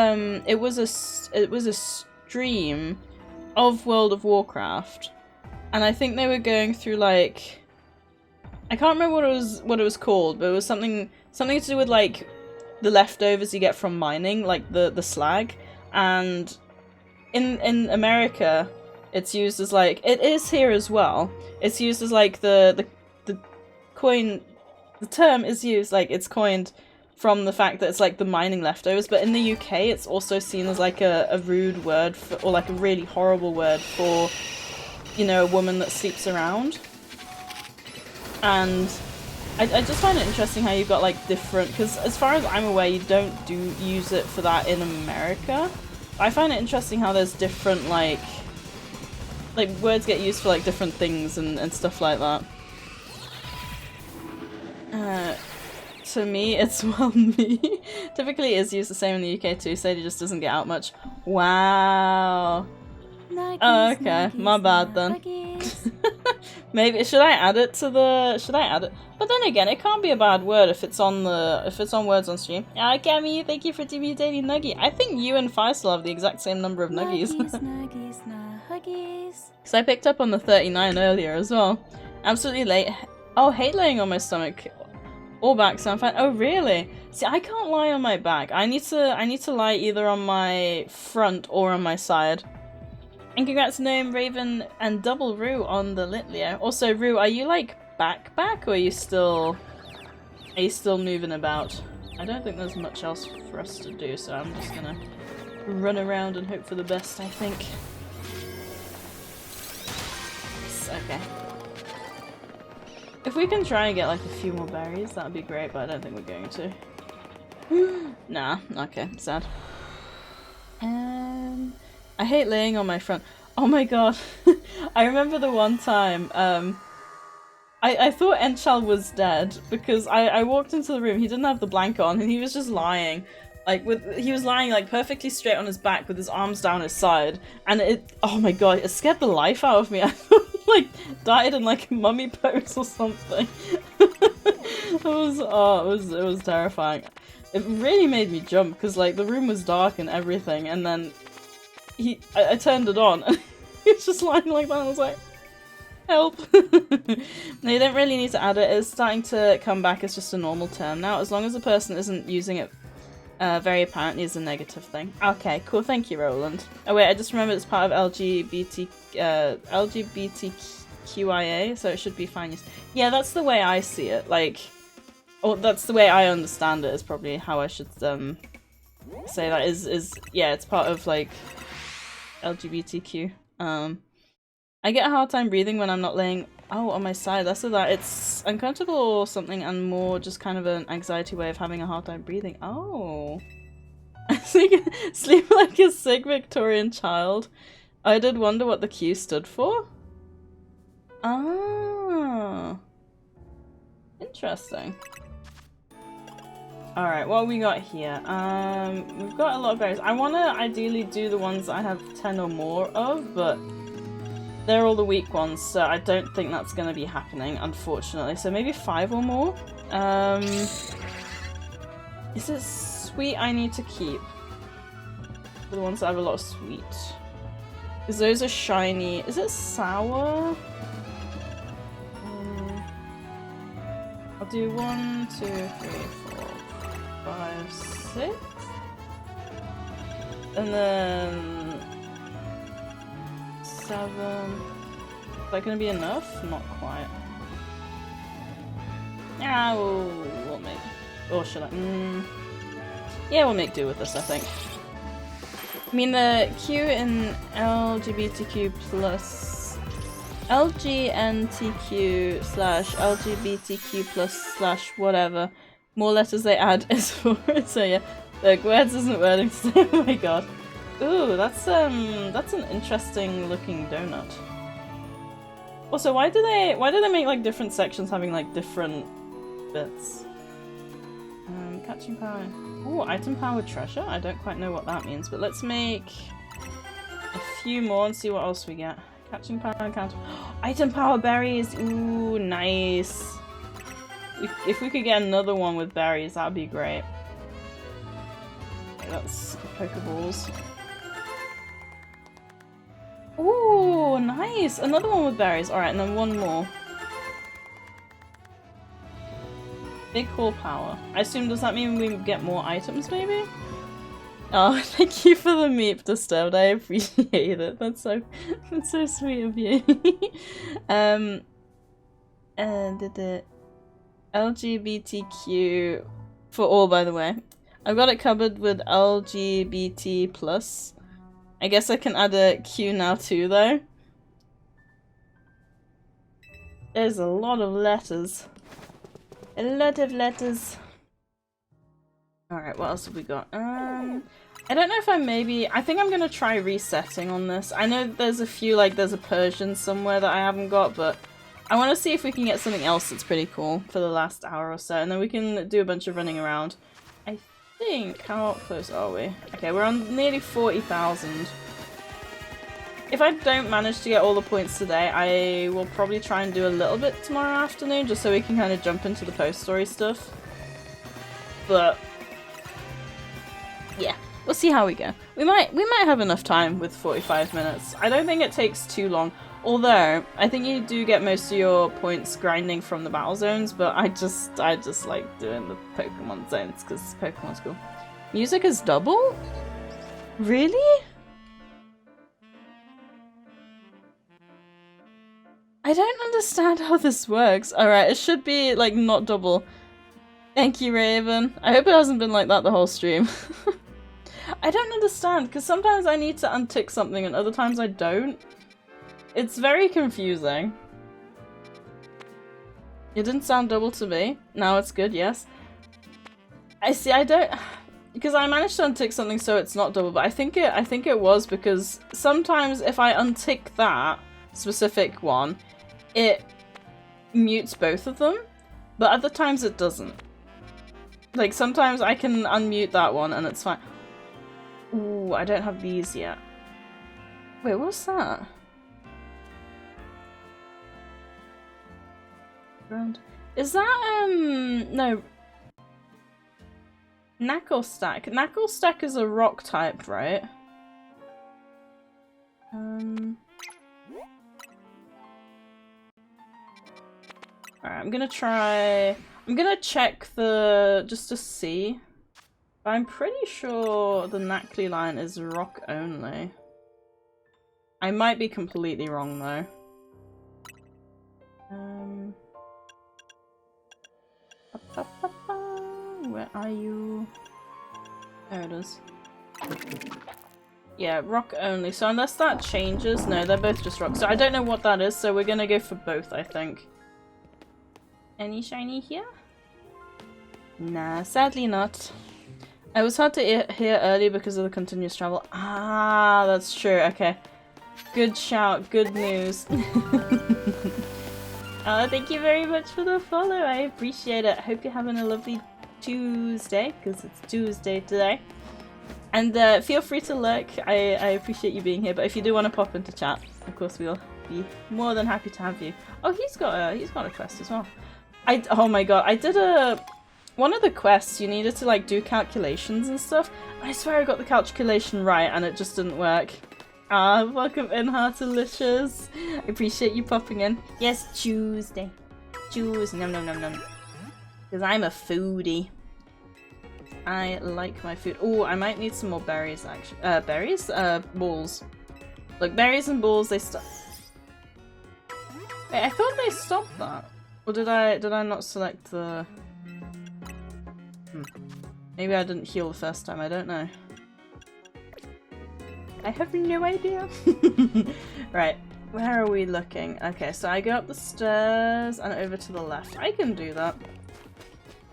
A: a stream of World of Warcraft, and I think they were going through like... I can't remember what it was called, but it was something to do with like the leftovers you get from mining, like the slag. And in America, it's used as like, it is here as well. It's used as like the coin. The term is used like it's coined from the fact that it's like the mining leftovers. But in the UK, it's also seen as like a rude word for, or like a really horrible word for, you know, a woman that sleeps around. And I just find it interesting how you've got like different, because as far as I'm aware, you don't use it for that in America. I find it interesting how there's different like words get used for like different things and stuff like that. To me, it's well me. Typically it is used the same in the UK too, Sadie just doesn't get out much. Wow.
C: Nuggies,
A: Oh, okay.
C: nuggies,
A: My bad then.
C: nuggies.
A: Maybe should I add it to the? Should I add it? But then again, it can't be a bad word if it's on words on stream. Ah, Cammy, thank you for giving me a daily nuggie. I think you and Faisal have the exact same number of nuggies.
C: Nuggies, nuggies.
A: So I picked up on the 39 earlier as well. Absolutely late. Oh, hate laying on my stomach or back, so I'm fine. Oh, really? See, I can't lie on my back. I need to lie either on my front or on my side. And congrats to Gnome, Raven, and Double Rue on the Litleo. Also, Rue, are you like back, or are you still moving about? I don't think there's much else for us to do, so I'm just gonna run around and hope for the best, I think. Okay. If we can try and get like a few more berries, that'd be great, but I don't think we're going to. Nah, okay, sad. I hate laying on my front. Oh my god. I remember the one time, I thought Enchal was dead because I walked into the room, he didn't have the blanket on and he was just lying. He was lying like perfectly straight on his back with his arms down his side, and oh my god, it scared the life out of me. I thought like died in like a mummy pose or something. It was terrifying. It really made me jump because like the room was dark and everything, and then I turned it on and he was just lying like that. I was like, help. No, you don't really need to add it. It's starting to come back as just a normal term now, as long as the person isn't using it very apparently as a negative thing. Okay, cool. Thank you, Roland. Oh wait, I just remembered it's part of LGBTQIA, so it should be fine. Yeah, that's the way I see it. Like, or that's the way I understand it. Is probably how I should say that. Is yeah, it's part of like LGBTQ. I get a hard time breathing when I'm not laying on my side. Less of that it's uncomfortable or something, and more just kind of an anxiety way of having a hard time breathing. Oh. Sleep like a sick Victorian child. I did wonder what the Q stood for. Ah. Interesting. Alright, what we got here? We've got a lot of berries. I want to ideally do the ones that I have 10 or more of, but they're all the weak ones, so I don't think that's going to be happening, unfortunately. So maybe 5 or more? Is it sweet I need to keep? For the ones that have a lot of sweet. Because those are shiny. Is it sour? I'll do 1, 2, 3, 4, 5, 6. And then 7. Is that gonna be enough? Not quite. Yeah, we'll make. Or should I? Yeah, we'll make do with this, I think. I mean, the Q in LGBTQ plus LGNTQ / LGBTQ plus / whatever more letters they add is for it. So yeah, look, words isn't wording today. Oh my god. Ooh, that's an interesting looking donut. Also, why do they make like different sections having like different bits? catching power. Oh, item power treasure? I don't quite know what that means, but let's make a few more and see what else we get. Catching power encounter. Item power berries! Ooh, nice. If we could get another one with berries, that'd be great. Okay, that's Pokeballs. Ooh, nice! Another one with berries. Alright, and then one more. Big core power. I assume, does that mean we get more items, maybe? Oh, thank you for the meep disturbed. I appreciate it. That's so sweet of you. And the LGBTQ for all, by the way. I've got it covered with LGBT plus. I guess I can add a Q now too, though. There's a lot of letters. A lot of letters. Alright, what else have we got? I don't know if I think I'm gonna try resetting on this. I know there's a few, like there's a Persian somewhere that I haven't got, but I want to see if we can get something else that's pretty cool for the last hour or so, and then we can do a bunch of running around. I think, how close are we? Okay, we're on nearly 40,000. If I don't manage to get all the points today, I will probably try and do a little bit tomorrow afternoon, just so we can kind of jump into the post-story stuff. But yeah, we'll see how we go. We might have enough time with 45 minutes. I don't think it takes too long. Although, I think you do get most of your points grinding from the battle zones, but I just like doing the Pokemon zones because Pokemon's cool. Music is double? Really? I don't understand how this works. Alright, it should be, like, not double. Thank you, Raven. I hope it hasn't been like that the whole stream. I don't understand, because sometimes I need to untick something and other times I don't. It's very confusing. It didn't sound double to me. Now it's good, yes. I see, I don't... Because I managed to untick something so it's not double, but I think it was because sometimes if I untick that specific one, it mutes both of them, but other times it doesn't. Like, sometimes I can unmute that one and it's fine. Ooh, I don't have these yet. Wait, what's that? Is that, no. Knucklestack. Knucklestack is a rock type, right? Alright, I'm gonna check just to see. But I'm pretty sure the Knackley line is rock only. I might be completely wrong though. Where are you? There it is. Yeah, rock only. So unless that changes, no, they're both just rock. So I don't know what that is, so we're gonna go for both, I think. Any shiny here? Nah, sadly not. It was hard to hear early because of the continuous travel. Ah, that's true. Okay. Good shout. Good news. Oh, thank you very much for the follow. I appreciate it. I hope you're having a lovely Tuesday, because it's Tuesday today. And feel free to lurk. I appreciate you being here, but if you do want to pop into chat, of course we'll be more than happy to have you. Oh, he's got a quest as well. Oh my god, I did one of the quests you needed to like do calculations and stuff. I swear I got the calculation right and it just didn't work. Ah, welcome in, Heartalicious. I appreciate you popping in. Yes, Tuesday. Tuesday. Nom nom nom nom. Because I'm a foodie. I like my food. Oh, I might need some more berries actually. Berries? Balls. Look, berries and balls, they stop. Wait, I thought they stopped that. Or did I not select the... Maybe I didn't heal the first time, I don't know. I have no idea. Right, where are we looking? Okay, so I go up the stairs and over to the left. I can do that.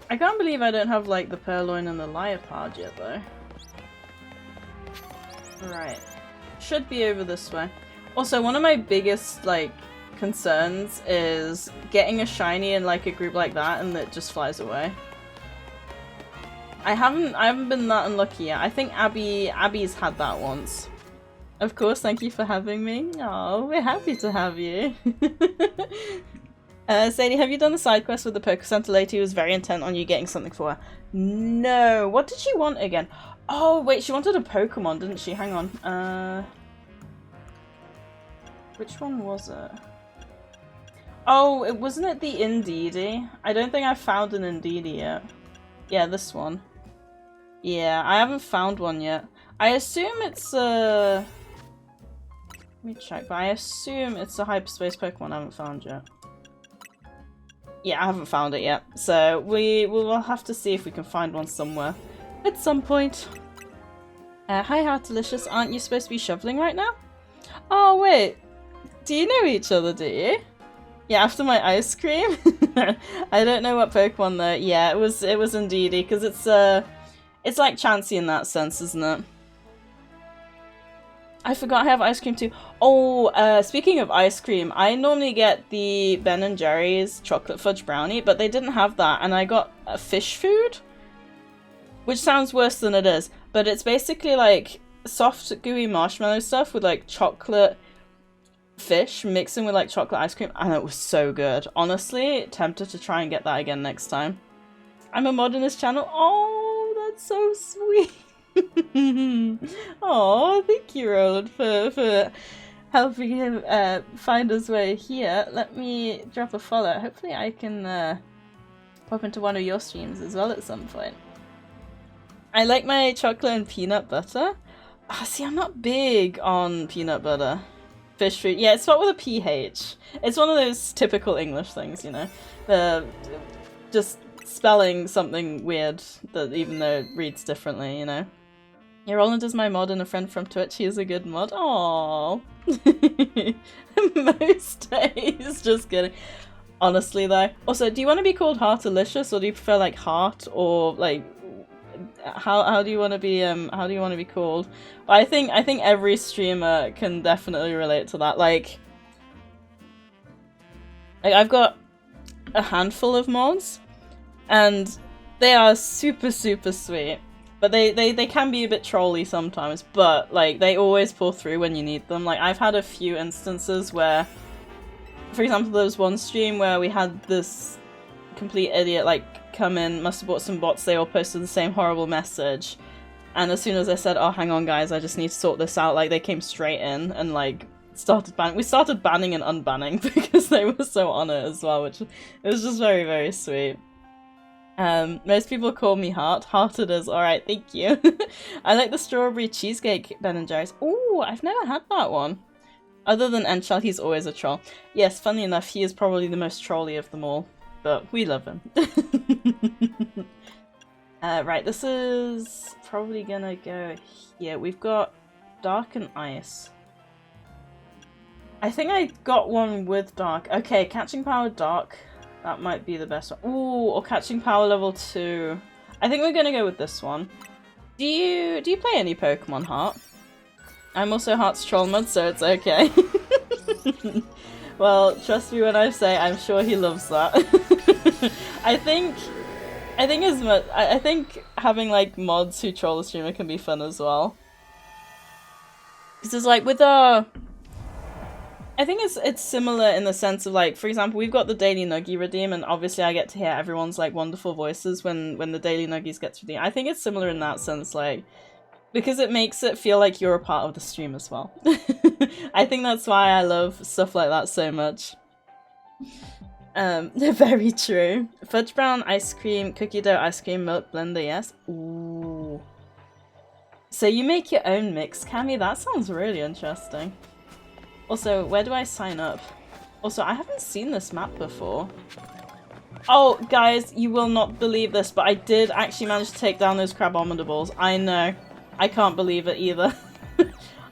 A: I can't believe I don't have like the Purloin and the Liepard yet though. Right. Should be over this way. Also, one of my biggest like concerns is getting a shiny in like a group like that and it just flies away. I haven't been that unlucky yet. I think Abby's had that once. Of course, thank you for having me. Oh, we're happy to have you. Sadie, have you done the side quest with the Poke Center lady who was very intent on you getting something for her? No. What did she want again? Oh, wait, she wanted a Pokemon, didn't she? Hang on. Which one was it? Oh, wasn't it the Indeedee? I don't think I've found an Indeedee yet. Yeah, this one. Yeah, I haven't found one yet. I assume it's Let me check, but I assume it's a hyperspace Pokemon I haven't found yet. Yeah, I haven't found it yet. So we will have to see if we can find one somewhere at some point. Hi Heartilicious, aren't you supposed to be shoveling right now? Oh wait, do you know each other, do you? Yeah, after my ice cream? I don't know what Pokemon though. Yeah, it was Indeedee, because it's like Chansey in that sense, isn't it? I forgot I have ice cream too. Oh, speaking of ice cream, I normally get the Ben & Jerry's chocolate fudge brownie, but they didn't have that, and I got a fish food, which sounds worse than it is, but it's basically like soft, gooey marshmallow stuff with like chocolate fish mixing with like chocolate ice cream, and it was so good. Honestly, tempted to try and get that again next time. I'm a mod in this channel. Oh, that's so sweet. Oh, thank you, Roland, for helping him find his way here. Let me drop a follow. Hopefully I can pop into one of your streams as well at some point. I like my chocolate and peanut butter. See, I'm not big on peanut butter. Fish food. Yeah, it's spelled with a PH. It's one of those typical English things, you know. Just spelling something weird that even though it reads differently, you know. Yeah, Roland is my mod and a friend from Twitch. He is a good mod. Aww. Most days. Just kidding. Honestly though. Also, do you want to be called Heartilicious, or do you prefer like Heart, or like how do you want to be called? I think every streamer can definitely relate to that. Like I've got a handful of mods and they are super sweet. But they can be a bit trolly sometimes, but like they always pull through when you need them. Like I've had a few instances where, for example, there was one stream where we had this complete idiot like come in, must have bought some bots, they all posted the same horrible message, and as soon as I said, oh hang on guys, I just need to sort this out, like they came straight in and like started banning. We started banning and unbanning because they were so on it as well, which it was just very sweet. Most people call me Heart. Heart it is. Alright, thank you. I like the strawberry cheesecake Ben & Jerry's. Ooh, I've never had that one. Other than Enchal, he's always a troll. Yes, funny enough, he is probably the most trolly of them all. But we love him. Right, this is probably gonna go here. We've got Dark and Ice. I think I got one with Dark. Okay, Catching Power Dark. That might be the best one. Ooh, or Catching Power level 2. I think we're gonna go with this one. Do you play any Pokemon, Heart? I'm also Heart's troll mod, so it's okay. Well, trust me when I say I'm sure he loves that. I think having like mods who troll the streamer can be fun as well. Because it's like with our, I think it's similar in the sense of like, for example, we've got the Daily Nuggie redeem, and obviously I get to hear everyone's like wonderful voices when the Daily Nuggies gets redeemed. I think it's similar in that sense, like, because it makes it feel like you're a part of the stream as well. I think that's why I love stuff like that so much. Very true. Fudge brown ice cream, cookie dough ice cream, milk blender, yes. Ooh. So you make your own mix, Cammy? That sounds really interesting. Also, where do I sign up? Also, I haven't seen this map before. Oh, guys, you will not believe this, but I did actually manage to take down those Crabominable balls. I know. I can't believe it either.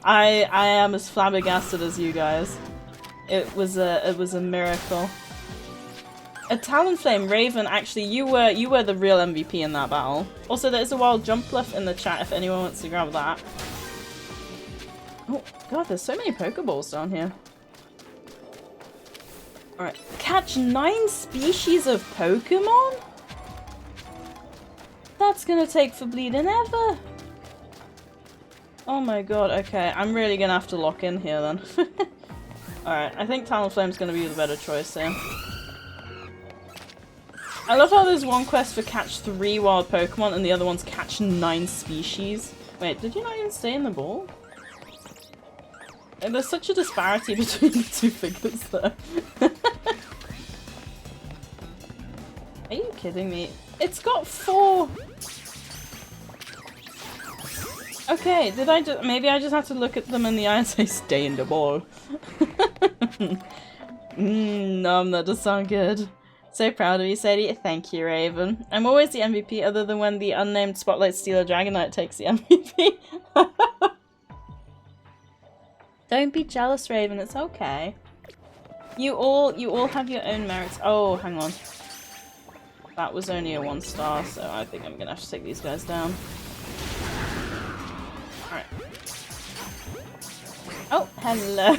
A: I am as flabbergasted as you guys. It was a miracle. A Talonflame Raven, actually, you were the real MVP in that battle. Also, there's a wild jump left in the chat if anyone wants to grab that. Oh god, there's so many Pokeballs down here. Alright, catch 9 species of Pokemon? The that's gonna take for bleeding ever. Oh my god, okay. I'm really gonna have to lock in here then. Alright, I think Talonflame's gonna be the better choice here. I love how there's one quest for catch 3 wild Pokemon and the other one's catch 9 species. Wait, did you not even stay in the ball? And there's such a disparity between the two figures there. Are you kidding me? It's got 4! Okay, did I just- maybe I just have to look at them in the eye and say stay in the ball. That does sound good. So proud of you, Sadie. Thank you, Raven. I'm always the MVP other than when the unnamed Spotlight Stealer Dragonite takes the MVP. Don't be jealous, Raven, it's okay. You all have your own merits. Oh, hang on. That was only a 1 star, so I think I'm gonna have to take these guys down. Alright. Oh, hello.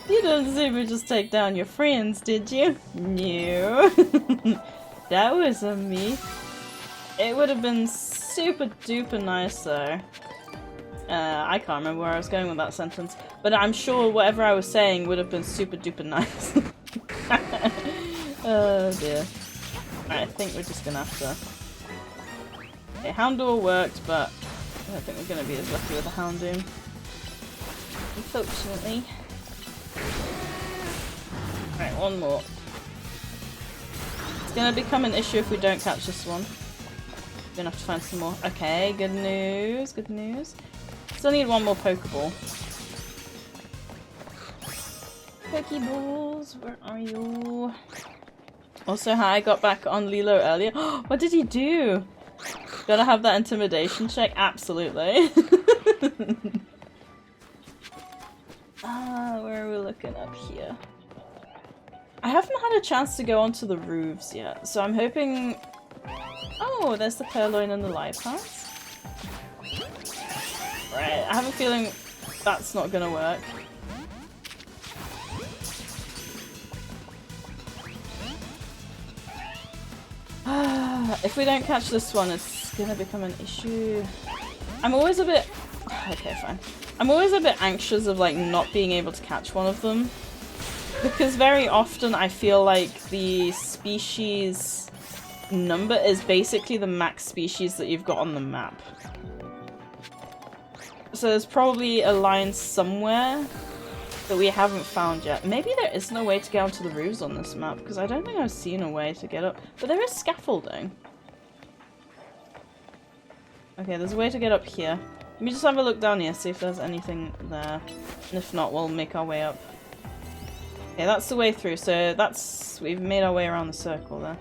A: You didn't super just take down your friends, did you? No. That wasn't me. It would have been super duper nice though. I can't remember where I was going with that sentence, but I'm sure whatever I was saying would have been super duper nice. Oh dear. I think we're just gonna have to... Okay, Houndour worked, but I don't think we're gonna be as lucky with the Houndoom. Unfortunately. Alright, one more. It's gonna become an issue if we don't catch this one. We're gonna have to find some more. Okay, good news, good news. Still need one more Pokeball. Pokeballs, where are you? Also, hi, I got back on Lilo earlier. What did he do? Gotta have that intimidation check? Absolutely. Where are we looking up here? I haven't had a chance to go onto the roofs yet, so I'm hoping... Oh, there's the Purloin and the Life Pass. Right, I have a feeling that's not gonna work. If we don't catch this one, it's gonna become an issue. I'm always a bit... Okay, fine. I'm always a bit anxious of like not being able to catch one of them. Because very often I feel like the species number is basically the max species that you've got on the map. So there's probably a line somewhere that we haven't found yet. Maybe there isn't a way to get onto the roofs on this map, because I don't think I've seen a way to get up. But there is scaffolding. Okay, there's a way to get up here. Let me just have a look down here, see if there's anything there. And if not, we'll make our way up. Okay, that's the way through, so that's... we've made our way around the circle there.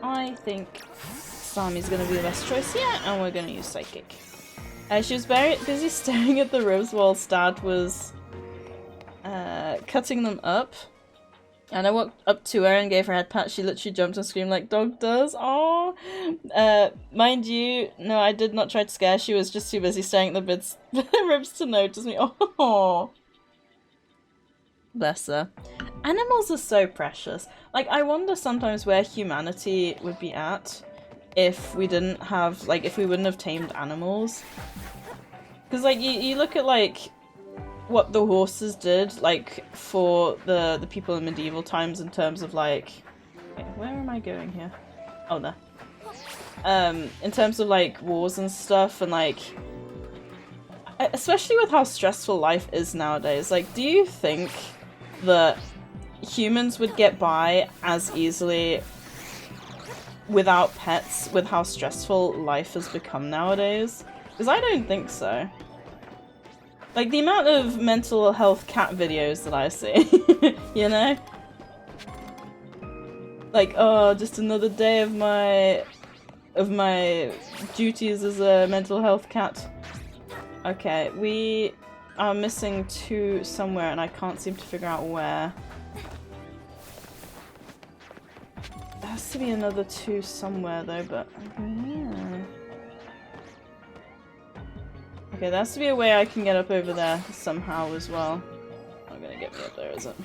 A: I think Sami's gonna be the best choice here, and we're gonna use Psychic. She was very busy staring at the ribs while Stad was cutting them up. And I walked up to her and gave her a head pat. She literally jumped and screamed like dog does. Aww. Mind you, no, I did not try to scare. She was just too busy staring at the ribs to notice me. Oh, bless her. Animals are so precious. Like, I wonder sometimes where humanity would be at if we didn't have, like, if we wouldn't have tamed animals. Because, like, you look at, like, what the horses did, like, for the people in medieval times in terms of, like... Wait, where am I going here? Oh, there. In terms of, like, wars and stuff, and, like... Especially with how stressful life is nowadays, like, do you think that humans would get by as easily without pets with how stressful life has become nowadays? Because I don't think so. Like, the amount of mental health cat videos that I see, you know? Like, oh, just another day of my duties as a mental health cat. Okay, we are missing 2 somewhere and I can't seem to figure out where. There has to be another 2 somewhere though, but... yeah. Okay, there has to be a way I can get up over there somehow as well. Not gonna get me up there, is it?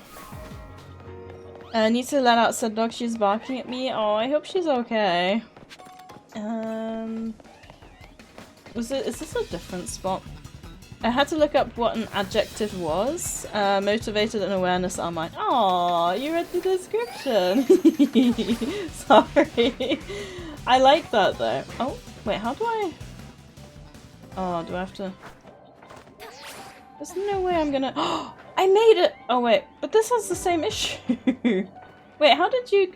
A: I need to let out said dog. She's barking at me. Oh, I hope she's okay. Is this a different spot? I had to look up what an adjective was. Motivated and awareness are mine. Aw, you read the description. Sorry. I like that though. Oh, wait, how do I... Oh, do I have to... There's no way I'm gonna... Oh, I made it! Oh wait, but this has the same issue. Wait, how did you...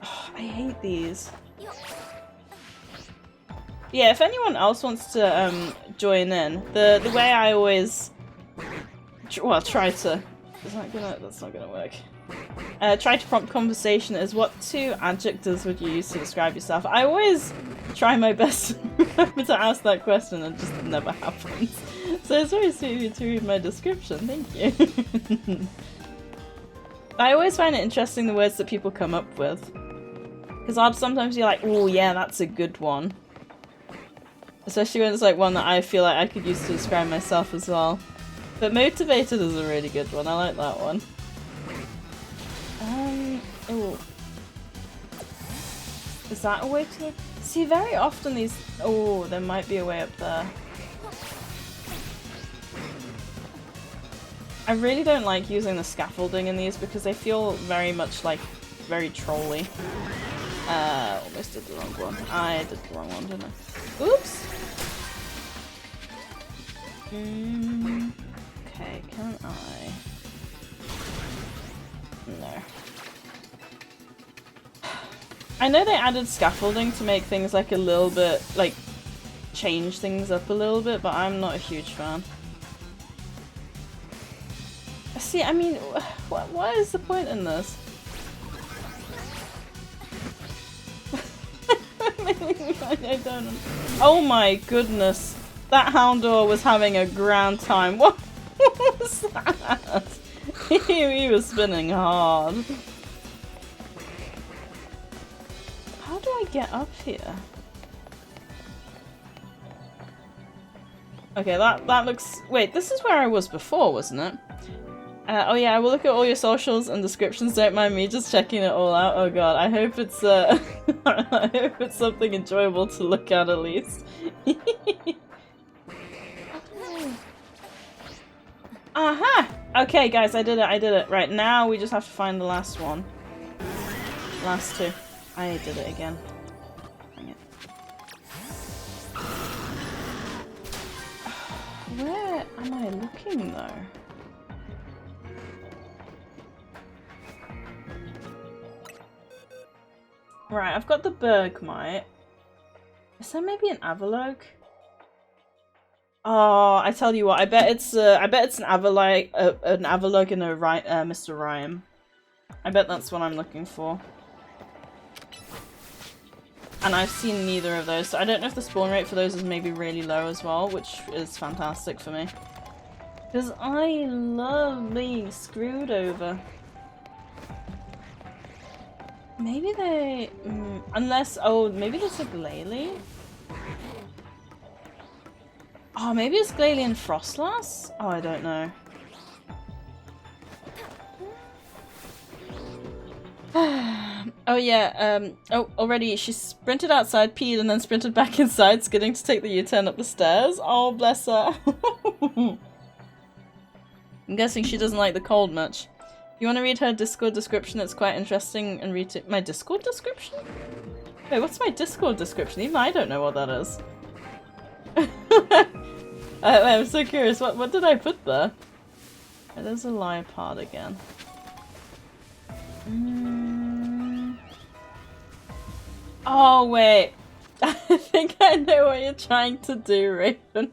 A: Oh, I hate these. Yeah, if anyone else wants to join in, the way I always try to... That's not gonna work. Try to prompt conversation is what 2 adjectives would you use to describe yourself? I always try my best to remember to ask that question and it just never happens. So it's very sweet of you to read my description, thank you. I always find it interesting the words that people come up with. Because I'll sometimes be like, oh yeah, that's a good one. Especially when it's like one that I feel like I could use to describe myself as well. But motivated is a really good one, I like that one. Oh. Is that a way to... See, very often these... Oh, there might be a way up there. I really don't like using the scaffolding in these because they feel very much like very trolly. Almost did the wrong one. I did the wrong one, didn't I? Oops! Okay, can I... No. I know they added scaffolding to make things like a little bit, like, change things up a little bit, but I'm not a huge fan. See, I mean, what is the point in this? I don't... Oh my goodness. That Houndor was having a grand time. What was that? He was spinning hard. How do I get up here? Okay, that looks... Wait, this is where I was before, wasn't it? Oh yeah, I will look at all your socials and descriptions, don't mind me just checking it all out. Oh god, I hope it's I hope it's something enjoyable to look at least. Aha! Okay guys, I did it. Right, now we just have to find the last one. Last 2. I did it again. Dang it. Where am I looking though? Right, I've got the Bergmite. Is there maybe an Avalok? Oh, I tell you what, I bet it's an Avalok and a Mr. Rhyme. I bet that's what I'm looking for. And I've seen neither of those, so I don't know if the spawn rate for those is maybe really low as well, which is fantastic for me. Because I love being screwed over. Maybe they... unless... Oh, maybe there's a Glalie? Oh, maybe it's Glalie and Frostlass? Oh, I don't know. Oh yeah, oh, already she sprinted outside, peed, and then sprinted back inside, skidding to take the U-turn up the stairs. Oh, bless her. I'm guessing she doesn't like the cold much. You want to read her Discord description? It's quite interesting, and read my Discord description? Wait, what's my Discord description? Even I don't know what that is. I'm so curious, what did I put there? Oh, there's a Liepard again. Oh, wait. I think I know what you're trying to do, Raven.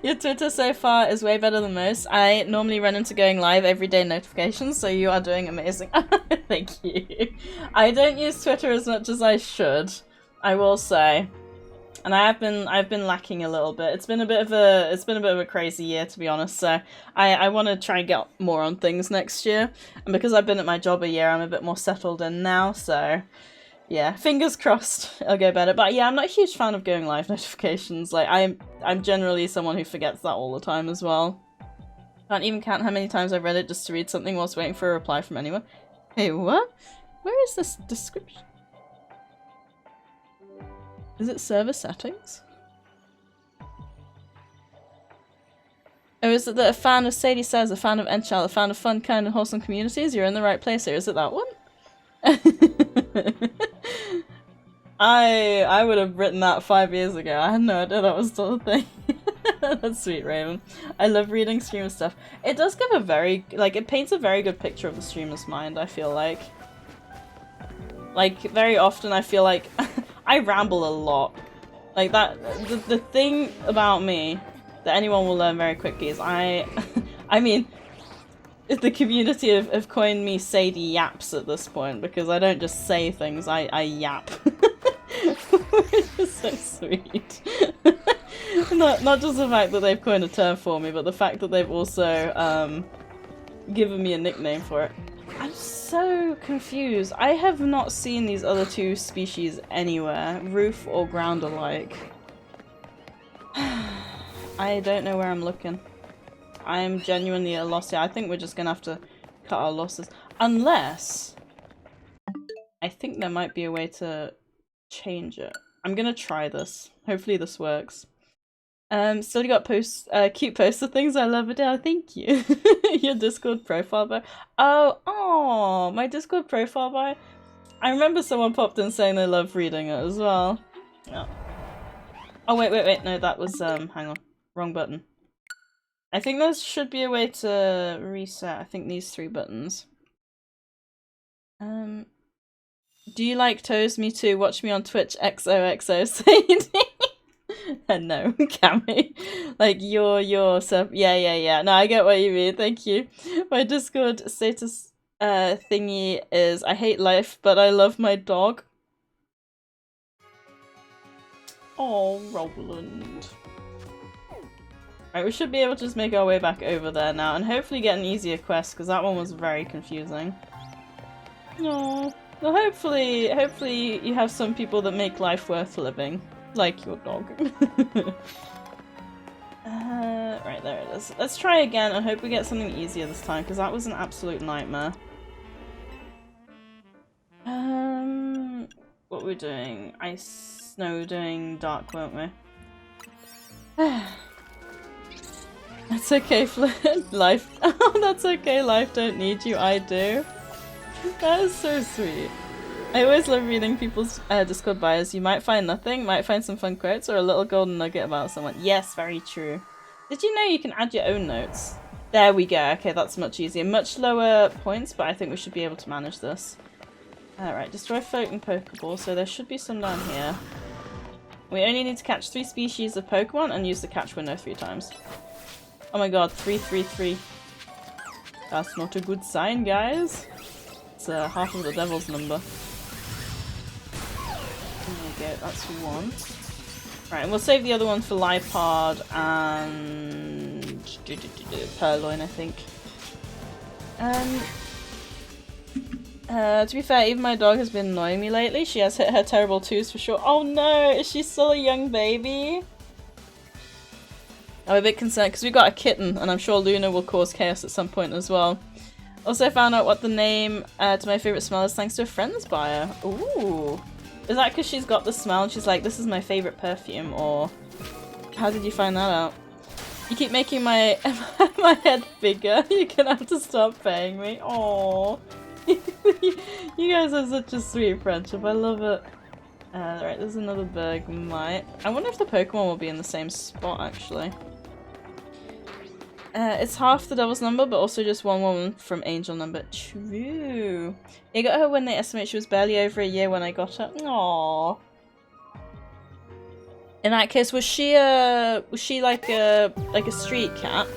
A: Your Twitter so far is way better than most. I normally run into going live everyday notifications, so you are doing amazing. Thank you. I don't use Twitter as much as I should, I will say. And I've been lacking a little bit. It's been a bit of a crazy year, to be honest, so I want to try and get more on things next year. And because I've been at my job a year, I'm a bit more settled in now, so yeah, fingers crossed it'll go better. But yeah, I'm not a huge fan of going live notifications. Like I'm generally someone who forgets that all the time as well. Can't even count how many times I've read it just to read something whilst waiting for a reply from anyone. Hey, what? Where is this description? Is it server settings? Oh, is it that a fan of SadieSays, a fan of Endchild, a fan of fun, kind, and wholesome communities? You're in the right place here. Is it that one? I would have written that 5 years ago. I had no idea that was still a thing. That's sweet, Raven. I love reading streamer stuff. It does give a very, like, it paints a very good picture of the streamer's mind, I feel like. Like, very often I feel like I ramble a lot. Like, the thing about me that anyone will learn very quickly is I mean, the community have coined me Sadie Yaps at this point, because I don't just say things, I yap. Which is so sweet. Not just the fact that they've coined a term for me, but the fact that they've also given me a nickname for it. I'm so confused. I have not seen these other two species anywhere, roof or ground alike. I don't know where I'm looking. I am genuinely at a loss here. I think we're just gonna have to cut our losses. Unless... I think there might be a way to change it. I'm gonna try this. Hopefully this works. Still got posts, cute posts of things I love, Adele. Thank you. Your Discord profile bio. Oh, my Discord profile bio. I remember someone popped in saying they love reading it as well. Yeah. Oh wait, no, that was hang on, wrong button. I think there should be a way to reset. I think these 3 buttons. Do you like toes? Me too. Watch me on Twitch. XOXO Sadie. No, Cammy. Like your sub. Yeah. No, I get what you mean. Thank you. My Discord status thingy is I hate life, but I love my dog. Oh, Roland. Right, we should be able to just make our way back over there now, and hopefully get an easier quest, because that one was very confusing. No. Well, hopefully you have some people that make life worth living. Like your dog. Right, there it is. Let's try again and hope we get something easier this time, because that was an absolute nightmare. What we're doing? Ice, snow, doing dark, weren't we? That's okay, Flint. Life. Oh, that's okay. Life don't need you. I do. That is so sweet. I always love reading people's Discord bios. You might find nothing, might find some fun quotes, or a little golden nugget about someone. Yes, very true. Did you know you can add your own notes? There we go. Okay, that's much easier. Much lower points, but I think we should be able to manage this. Alright, destroy floating Pokeball, so there should be some down here. We only need to catch 3 species of Pokemon and use the catch window 3 times. Oh my god, 333. That's not a good sign, guys. It's half of the devil's number. There you go, that's 1. Right, and we'll save the other one for Lipard and... Purloin, I think. To be fair, even my dog has been annoying me lately. She has hit her terrible 2s for sure. Oh no, is she still a young baby? I'm a bit concerned because we got a kitten, and I'm sure Luna will cause chaos at some point as well. Also found out what the name to my favourite smell is thanks to a friend's bio. Ooh. Is that because she's got the smell and she's like, this is my favourite perfume, or how did you find that out? You keep making my my head bigger. You're gonna have to stop paying me. Aww. You guys have such a sweet friendship. I love it. Right, there's another Bergmite. I wonder if the Pokemon will be in the same spot, actually. It's half the devil's number, but also just 1 from angel number. True. I got her when they estimate she was barely over a year when I got her. Aww. In that case, was she like a street cat?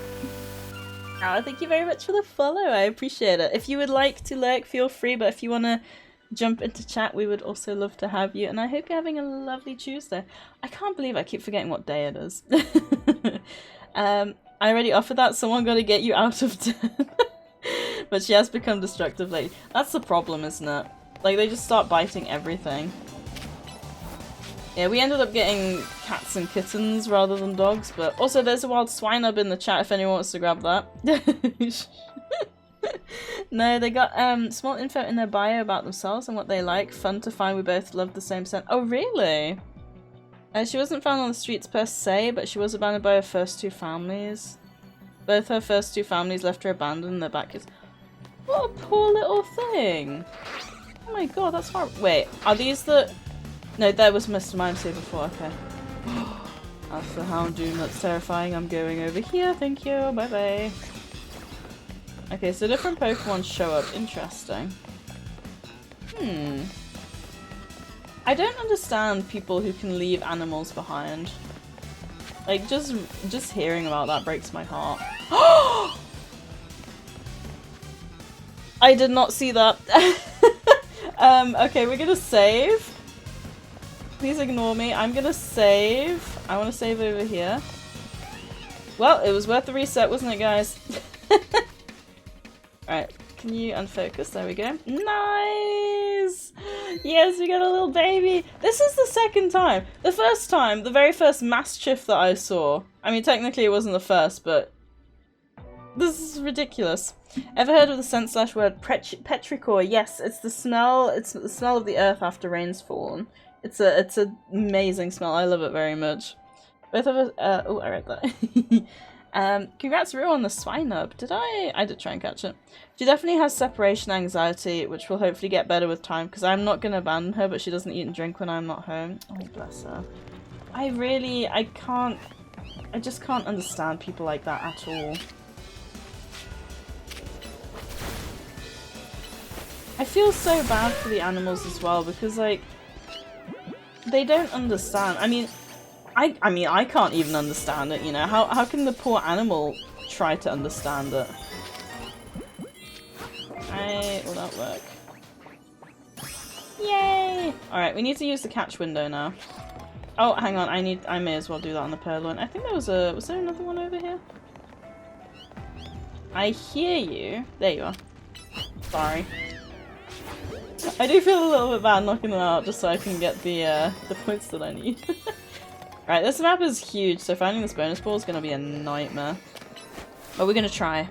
A: Oh, thank you very much for the follow. I appreciate it. If you would like to lurk, feel free. But if you want to jump into chat, we would also love to have you. And I hope you're having a lovely Tuesday. I can't believe I keep forgetting what day it is. I already offered that. Someone got to get you out of debt. But she has become destructive lately. That's the problem, isn't it? Like, they just start biting everything. Yeah, we ended up getting cats and kittens rather than dogs, but also there's a wild swine up in the chat if anyone wants to grab that. No, they got small info in their bio about themselves and what they like. Fun to find we both love the same scent. Oh, really? She wasn't found on the streets per se, but she was abandoned by her first two families. Both her first two families left her abandoned in their back kids. What a poor little thing! Oh my god, that's horrible. Wait, are these the... No, there was Mr. Mimes here before, okay. That's the Houndoom, that's terrifying. I'm going over here, thank you, bye bye. Okay, so different Pokemon show up. Interesting. I don't understand people who can leave animals behind. Like, just hearing about that breaks my heart. I did not see that. Okay, we're gonna save. Please ignore me. I'm gonna save. I want to save over here. Well, it was worth the reset, wasn't it, guys? Alright, can you unfocus? There we go. Nice! Yes, we got a little baby! This is the second time! The first time, the very first Mastiff that I saw. I mean, technically it wasn't the first, but... This is ridiculous. Ever heard of the scent slash word petrichor? Yes, it's the smell of the earth after rain's fallen. It's an amazing smell, I love it very much. Both of us, oh, I read that. Congrats Rue on the swine up. I did try and catch it. She definitely has separation anxiety, which will hopefully get better with time, because I'm not going to abandon her, but she doesn't eat and drink when I'm not home. Oh, bless her. I just can't understand people like that at all. I feel so bad for the animals as well, because, like, they don't understand. I mean, I can't even understand it, you know? How can the poor animal try to understand it? Will that work? Yay! Alright, we need to use the catch window now. Oh, hang on, I may as well do that on the Purloin. I think there was there another one over here? I hear you. There you are. Sorry. I do feel a little bit bad knocking them out just so I can get the points that I need. Right, this map is huge, so finding this bonus ball is going to be a nightmare. But we're going to try.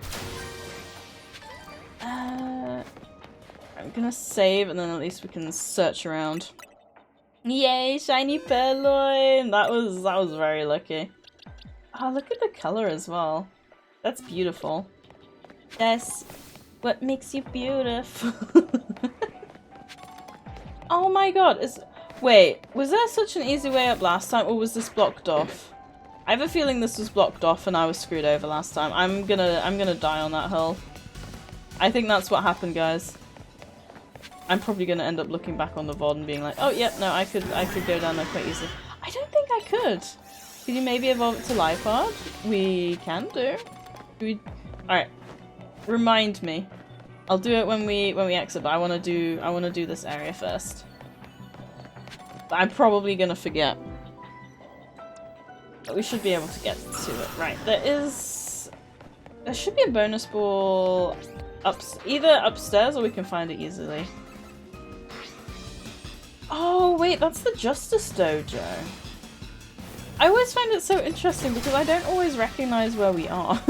A: I'm going to save and then at least we can search around. Yay, shiny Purloin! That was very lucky. Oh, look at the colour as well. That's beautiful. That's what makes you beautiful. Oh my god, wait, was there such an easy way up last time, or was this blocked off? I have a feeling this was blocked off and I was screwed over last time. I'm gonna die on that hill. I think that's what happened, guys. I'm probably gonna end up looking back on the VOD and being like, oh yeah, no, I could go down there quite easily. I don't think I could. Can you maybe evolve it to Lipard? We can do. Alright. Remind me. I'll do it when we exit, but I wanna do this area first. But I'm probably gonna forget. But we should be able to get to it. Right, there should be a bonus ball either upstairs or we can find it easily. Oh wait, that's the Justice Dojo. I always find it so interesting because I don't always recognize where we are.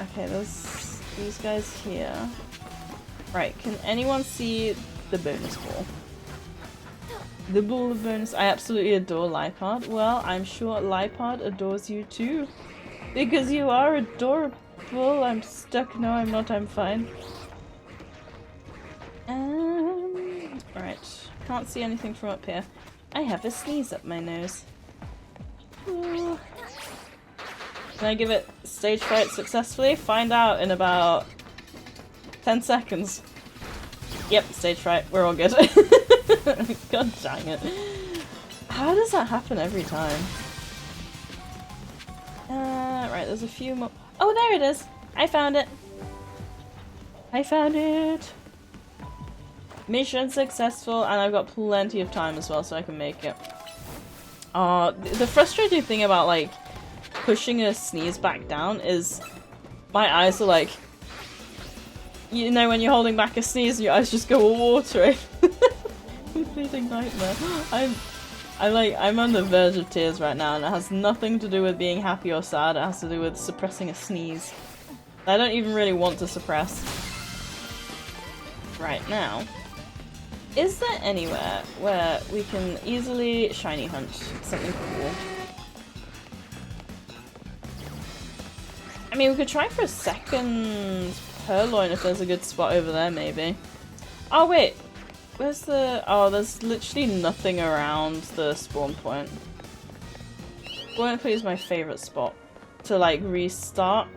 A: Okay, there's these guys here. Right, can anyone see the bonus ball? The ball of bonus. I absolutely adore Lipard. Well, I'm sure Lipard adores you too. Because you are adorable. I'm stuck. No, I'm not. I'm fine. Right. Can't see anything from up here. I have a sneeze up my nose. Ooh. Can I give it stage fright successfully? Find out in about 10 seconds. Yep, stage fright. We're all good. God dang it. How does that happen every time? Right, there's a few more. Oh, there it is! I found it! I found it! Mission successful, and I've got plenty of time as well, so I can make it. The frustrating thing about, like, pushing a sneeze back down is my eyes are like, you know when you're holding back a sneeze and your eyes just go all watery. completing nightmare. I'm on the verge of tears right now, and it has nothing to do with being happy or sad. It has to do with suppressing a sneeze. I don't even really want to suppress. Right now, is there anywhere where we can easily shiny hunt something cool? I mean, we could try for a second purloin if there's a good spot over there, maybe. Oh wait, where's the... Oh, there's literally nothing around the spawn point. Spawn point is my favourite spot to like restart.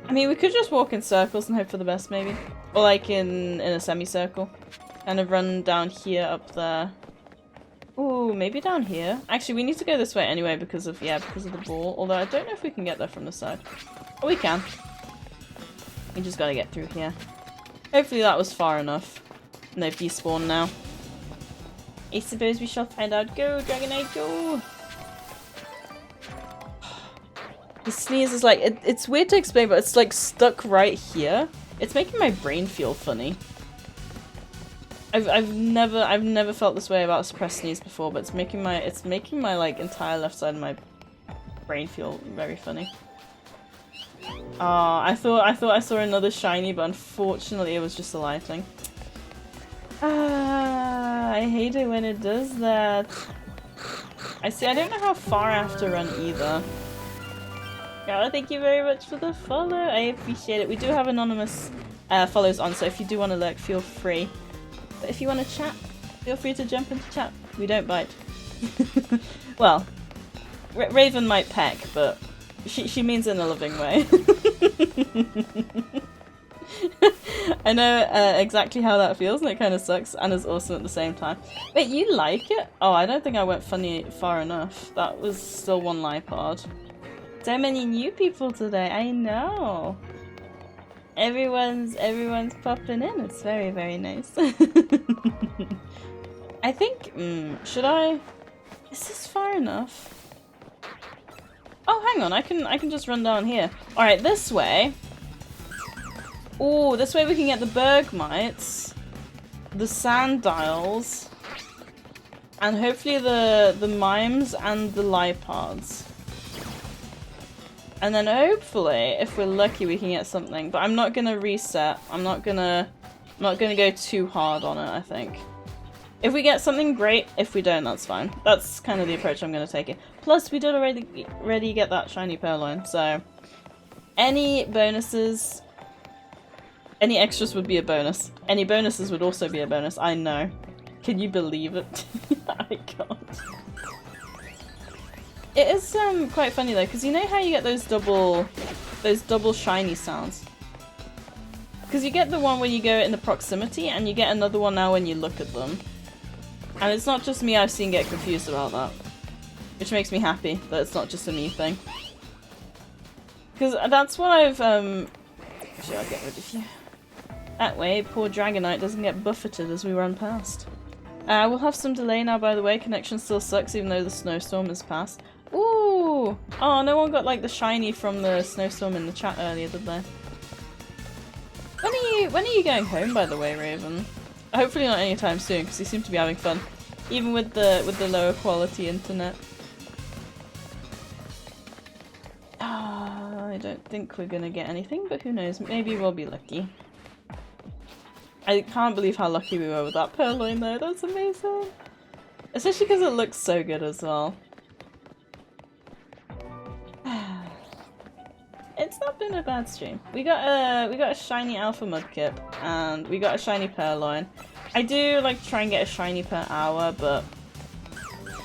A: I mean, we could just walk in circles and hope for the best, maybe. Or like in a semicircle. Kind of run down here, up there. Ooh, maybe down here. Actually, we need to go this way anyway because of, yeah, because of the ball. Although I don't know if we can get there from the side. Oh, we can. We just gotta get through here. Hopefully that was far enough. And they've despawned now. I suppose we shall find out. Go, Dragonite, go! The sneeze is like, it's weird to explain, but it's like stuck right here. It's making my brain feel funny. I've never felt this way about a suppressed sneeze before, but it's making my like entire left side of my brain feel very funny. I thought I saw another shiny, but unfortunately it was just the lighting. I hate it when it does that. I don't know how far I have to run either. Oh, thank you very much for the follow. I appreciate it. We do have anonymous follows on, so if you do want to lurk, feel free. But if you want to chat, feel free to jump into chat. We don't bite. Well, Raven might peck, but she means in a loving way. I know exactly how that feels, and it kind of sucks and is awesome at the same time. Wait, you like it? Oh, I don't think I went far enough. That was still one Lipard. So many new people today, I know. Everyone's popping in. It's very, very nice. I think, should I? Is this far enough? Oh, hang on, I can just run down here. All right, this way. Oh, this way we can get the Bergmites, the Sandiles, and hopefully the Mimes and the Lipards. And then hopefully, if we're lucky, we can get something. But I'm not gonna reset. I'm not gonna go too hard on it, I think. If we get something, great. If we don't, that's fine. That's kind of the approach I'm gonna take it. Plus, we did already get that shiny purloin, so any bonuses, any extras would be a bonus. Any bonuses would also be a bonus. I know. Can you believe it? I can't. It is quite funny though, because you know how you get those double shiny sounds? Because you get the one when you go in the proximity, and you get another one now when you look at them. And it's not just me I've seen get confused about that. Which makes me happy that it's not just a me thing. Because that's what I've actually, I'll get rid of you. That way, poor Dragonite doesn't get buffeted as we run past. We'll have some delay now, by the way. Connection still sucks even though the snowstorm has passed. Ooh! Oh, no one got like the shiny from the snowstorm in the chat earlier, did they? When are you going home, by the way, Raven? Hopefully not anytime soon, because you seem to be having fun, even with the lower quality internet. I don't think we're gonna get anything, but who knows? Maybe we'll be lucky. I can't believe how lucky we were with that purloin though. That's amazing. Especially because it looks so good as well. It's not been a bad stream. We got a shiny Alpha Mudkip and we got a shiny Purloin. I do like to try and get a shiny per hour, but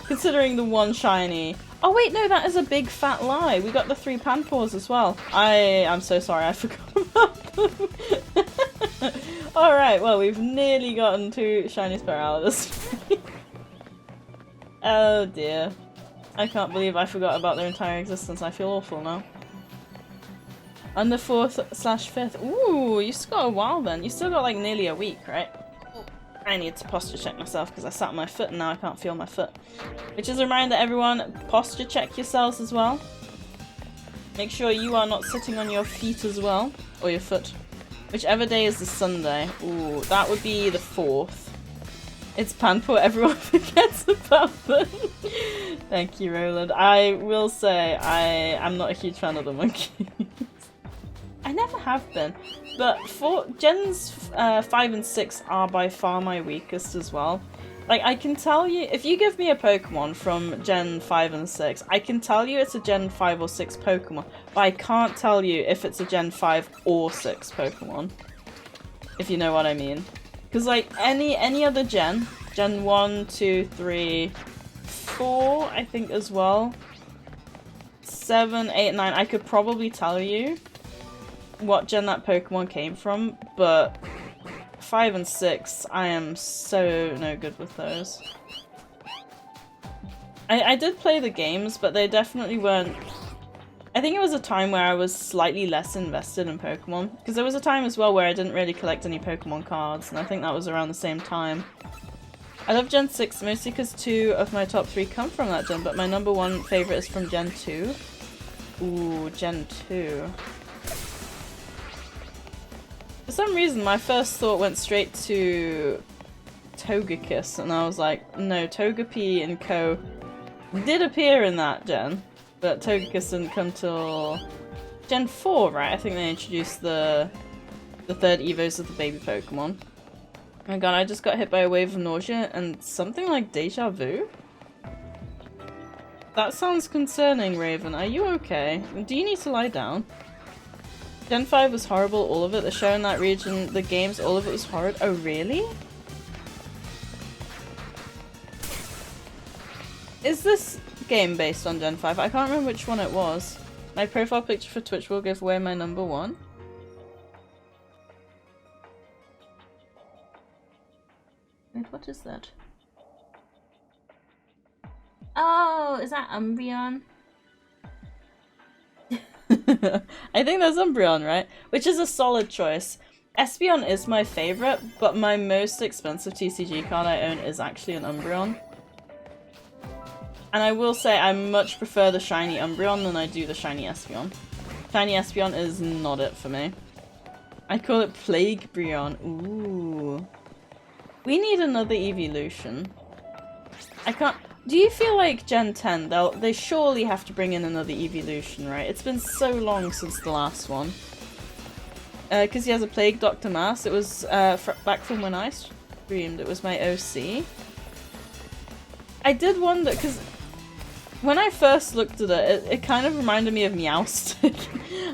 A: considering the one shiny... Oh wait, no, that is a big fat lie. We got the 3 Panpaws as well. I'm so sorry, I forgot about them. Alright, well, we've nearly gotten 2 shinies per hour this stream. Oh dear. I can't believe I forgot about their entire existence. I feel awful now. On the 4th/5th. Ooh, you still got a while then. You still got like nearly a week, right? I need to posture check myself because I sat on my foot and now I can't feel my foot. Which is a reminder, everyone, posture check yourselves as well. Make sure you are not sitting on your feet as well. Or your foot. Whichever day is the Sunday. Ooh, that would be the 4th. It's Panpo, everyone forgets about them. Thank you, Roland. I will say I'm not a huge fan of the monkeys. I never have been. But Gens 5 and 6 are by far my weakest as well. Like, I can tell you, if you give me a Pokemon from Gen 5 and 6, I can tell you it's a Gen 5 or 6 Pokemon, but I can't tell you if it's a Gen 5 or 6 Pokemon. If you know what I mean. Because, like, any other Gen 1, 2, 3, 4, I think as well, 7, 8, 9, I could probably tell you what Gen that Pokemon came from, but 5 and 6, I am so no good with those. I did play the games, but they definitely weren't... I think it was a time where I was slightly less invested in Pokemon, because there was a time as well where I didn't really collect any Pokemon cards, and I think that was around the same time. I love Gen 6 mostly because 2 of my top 3 come from that gen, but my number 1 favourite is from Gen 2. Ooh, Gen 2. For some reason, my first thought went straight to Togekiss, and I was like, no, Togepi and Co. did appear in that gen, but Togekiss didn't come till Gen 4, right? I think they introduced the third Evos of the baby Pokemon. Oh my god, I just got hit by a wave of nausea and something like deja vu? That sounds concerning, Raven. Are you okay? Do you need to lie down? Gen 5 was horrible, all of it. The show in that region, the games, all of it was horrid. Oh, really? Is this game based on Gen 5? I can't remember which one it was. My profile picture for Twitch will give away my number 1. Wait, what is that? Oh, is that Umbreon? I think that's Umbreon, right? Which is a solid choice. Espeon is my favourite, but my most expensive TCG card I own is actually an Umbreon. And I will say I much prefer the shiny Umbreon than I do the shiny Espeon. Shiny Espeon is not it for me. I call it Plague Breon. Ooh. We need another evolution. I can't... Do you feel like Gen 10, they surely have to bring in another evolution, right? It's been so long since the last one. Because he has a Plague Dr. Mass. It was back from when I streamed. It was my OC. I did wonder, because when I first looked at it, it kind of reminded me of Meowstic.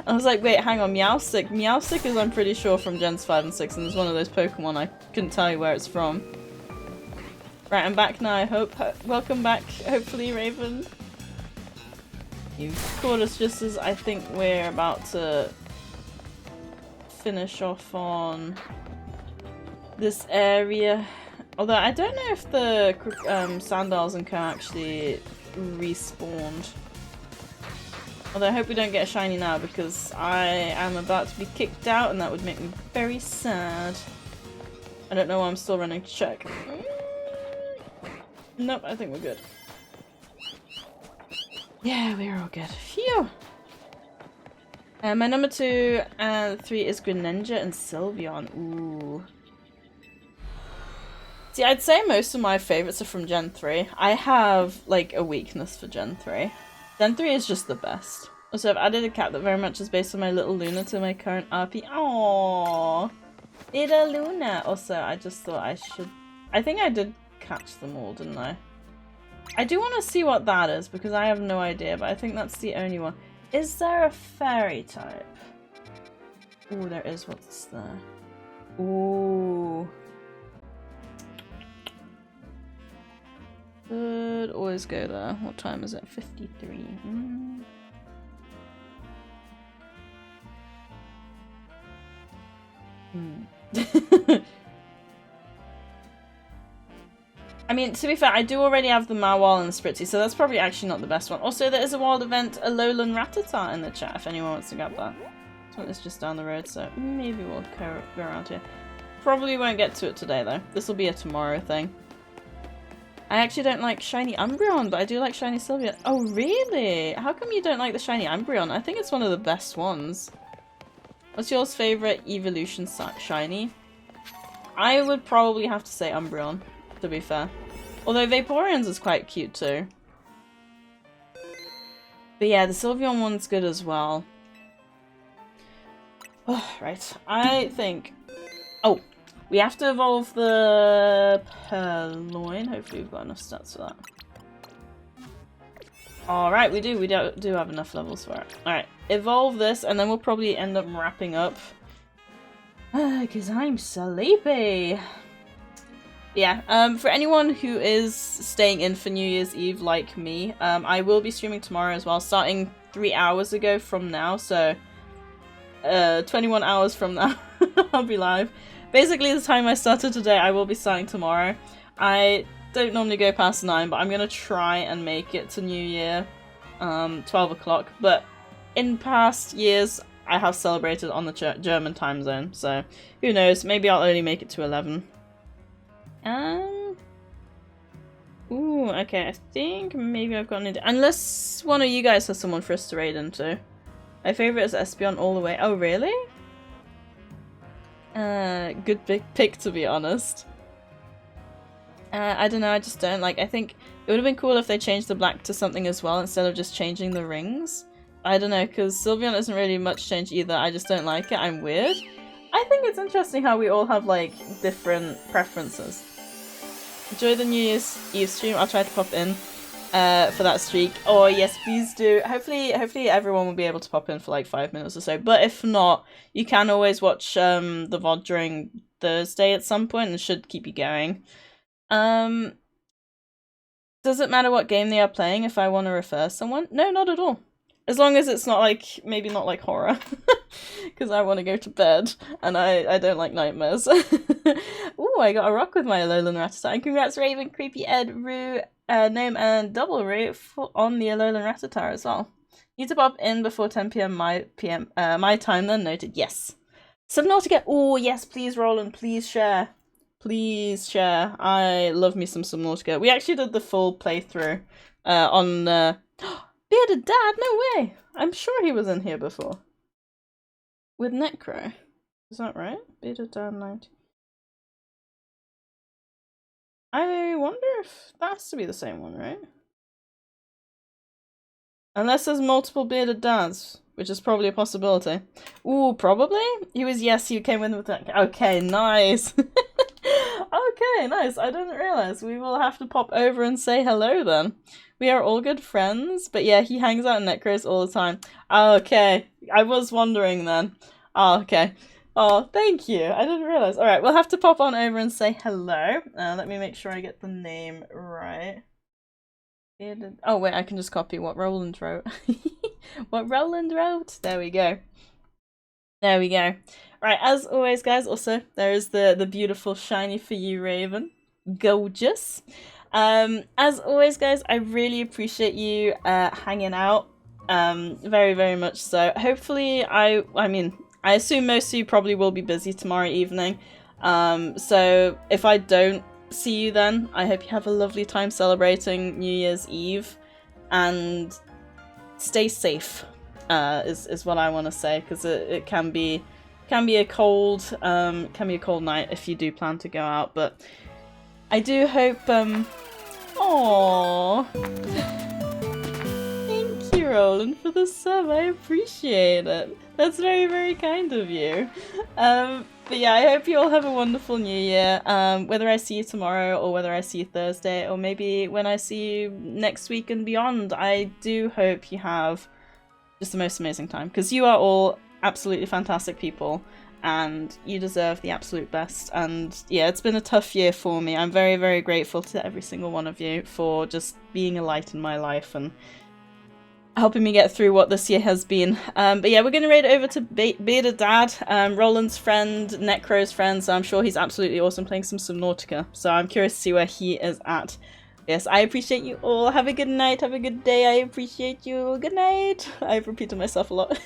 A: I was like, wait, hang on, Meowstic? Meowstic is, I'm pretty sure, from Gens 5 and 6, and it's one of those Pokemon I couldn't tell you where it's from. Right, I'm back now, I hope. Welcome back, hopefully, Raven. You've caught us just as I think we're about to finish off on this area. Although, I don't know if the Sandals and Co actually respawned. Although, I hope we don't get a shiny now, because I am about to be kicked out, and that would make me very sad. I don't know why I'm still running to check. Nope, I think we're good. Yeah, we're all good. Phew! My number 2 and 3 is Greninja and Sylveon. Ooh. See, I'd say most of my favourites are from Gen 3. I have, like, a weakness for Gen 3. Gen 3 is just the best. Also, I've added a cat that very much is based on my little Luna to my current RP. Aww! Little Luna! Also, I just thought I should... I think I did catch them all, didn't I? I do want to see what that is, because I have no idea, but I think that's the only one. Is there a fairy type? Ooh, there is. What's there? Ooh. Could always go there. What time is it? 53. I mean, to be fair, I do already have the Mawile and the Spritzy, so that's probably actually not the best one. Also, there is a wild event, a Alolan Rattata in the chat, if anyone wants to grab that. This one is just down the road, so maybe we'll go around here. Probably won't get to it today, though. This will be a tomorrow thing. I actually don't like shiny Umbreon, but I do like shiny Sylveon. Oh, really? How come you don't like the shiny Umbreon? I think it's one of the best ones. What's yours favorite evolution shiny? I would probably have to say Umbreon, to be fair. Although Vaporeon's is quite cute too. But yeah, the Sylveon one's good as well. Oh, right. I think... Oh! We have to evolve the Purloin. Hopefully we've got enough stats for that. Alright, we do. We do have enough levels for it. Alright, evolve this and then we'll probably end up wrapping up. Because I'm sleepy. Yeah, for anyone who is staying in for New Year's Eve like me, I will be streaming tomorrow as well, starting 3 hours ago from now, so 21 hours from now I'll be live. Basically the time I started today, I will be starting tomorrow. I don't normally go past 9, but I'm gonna try and make it to New Year, 12 o'clock, but in past years, I have celebrated on the German time zone, so who knows, maybe I'll only make it to 11. Ooh, okay, I think maybe I've got an idea. Unless one of you guys has someone for us to raid into. My favourite is Espeon all the way. Oh, really? Good big pick, to be honest. I don't know, I just don't like. I think it would have been cool if they changed the black to something as well instead of just changing the rings. I don't know, because Sylveon isn't really much change either. I just don't like it. I'm weird. I think it's interesting how we all have, like, different preferences. Enjoy the New Year's Eve stream. I'll try to pop in for that streak. Oh, yes, please do. Hopefully everyone will be able to pop in for, like, 5 minutes or so. But if not, you can always watch the VOD during Thursday at some point and it should keep you going. Does it matter what game they are playing if I want to refer someone? No, not at all. As long as it's not like, maybe not like horror. Because I want to go to bed and I don't like nightmares. Ooh, I got a rock with my Alolan Rattata. And congrats Raven, Creepy Ed, Rue, Gnome and Double Rue on the Alolan Rattata as well. Need to pop in before 10 PM my time then, noted. Yes. Subnautica. Oh yes, please Roland, please share. Please share. I love me some Subnautica. We actually did the full playthrough on Bearded Dad, no way! I'm sure he was in here before. With Necro. Is that right? Bearded Dad 90. I wonder if that has to be the same one, right? Unless there's multiple Bearded Dads, which is probably a possibility. Ooh, probably? He was, yes, he came in with that. Okay, nice. Okay, nice. I didn't realize. We will have to pop over and say hello then. We are all good friends, but yeah, he hangs out in Necros all the time. Oh, okay. I was wondering then. Oh, okay. Oh, thank you. I didn't realize. Alright, we'll have to pop on over and say hello. Let me make sure I get the name right. Oh, wait, I can just copy what Roland wrote. What Roland wrote? There we go. There we go. Right, as always, guys, also, there is the beautiful shiny for you, Raven. Gorgeous. As always, guys, I really appreciate you hanging out. Very, very much so. Hopefully, I mean, I assume most of you probably will be busy tomorrow evening. So if I don't see you then, I hope you have a lovely time celebrating New Year's Eve. And stay safe, is what I want to say, because it can be a cold night if you do plan to go out, but I do hope aww. Thank you, Roland, for the sub. I appreciate it. That's very, very kind of you. But yeah, I hope you all have a wonderful new year. Whether I see you tomorrow or whether I see you Thursday or maybe when I see you next week and beyond, I do hope you have just the most amazing time, because you are all absolutely fantastic people and you deserve the absolute best. And yeah, it's been a tough year for me. I'm very, very grateful to every single one of you for just being a light in my life and helping me get through what this year has been. But yeah, we're going to raid over to Bearded Dad, Roland's friend, Necro's friend, so I'm sure he's absolutely awesome playing some Subnautica. So I'm curious to see where he is at. Yes, I appreciate you all. Have a good night, have a good day. I appreciate you. Good night. I've repeated myself a lot.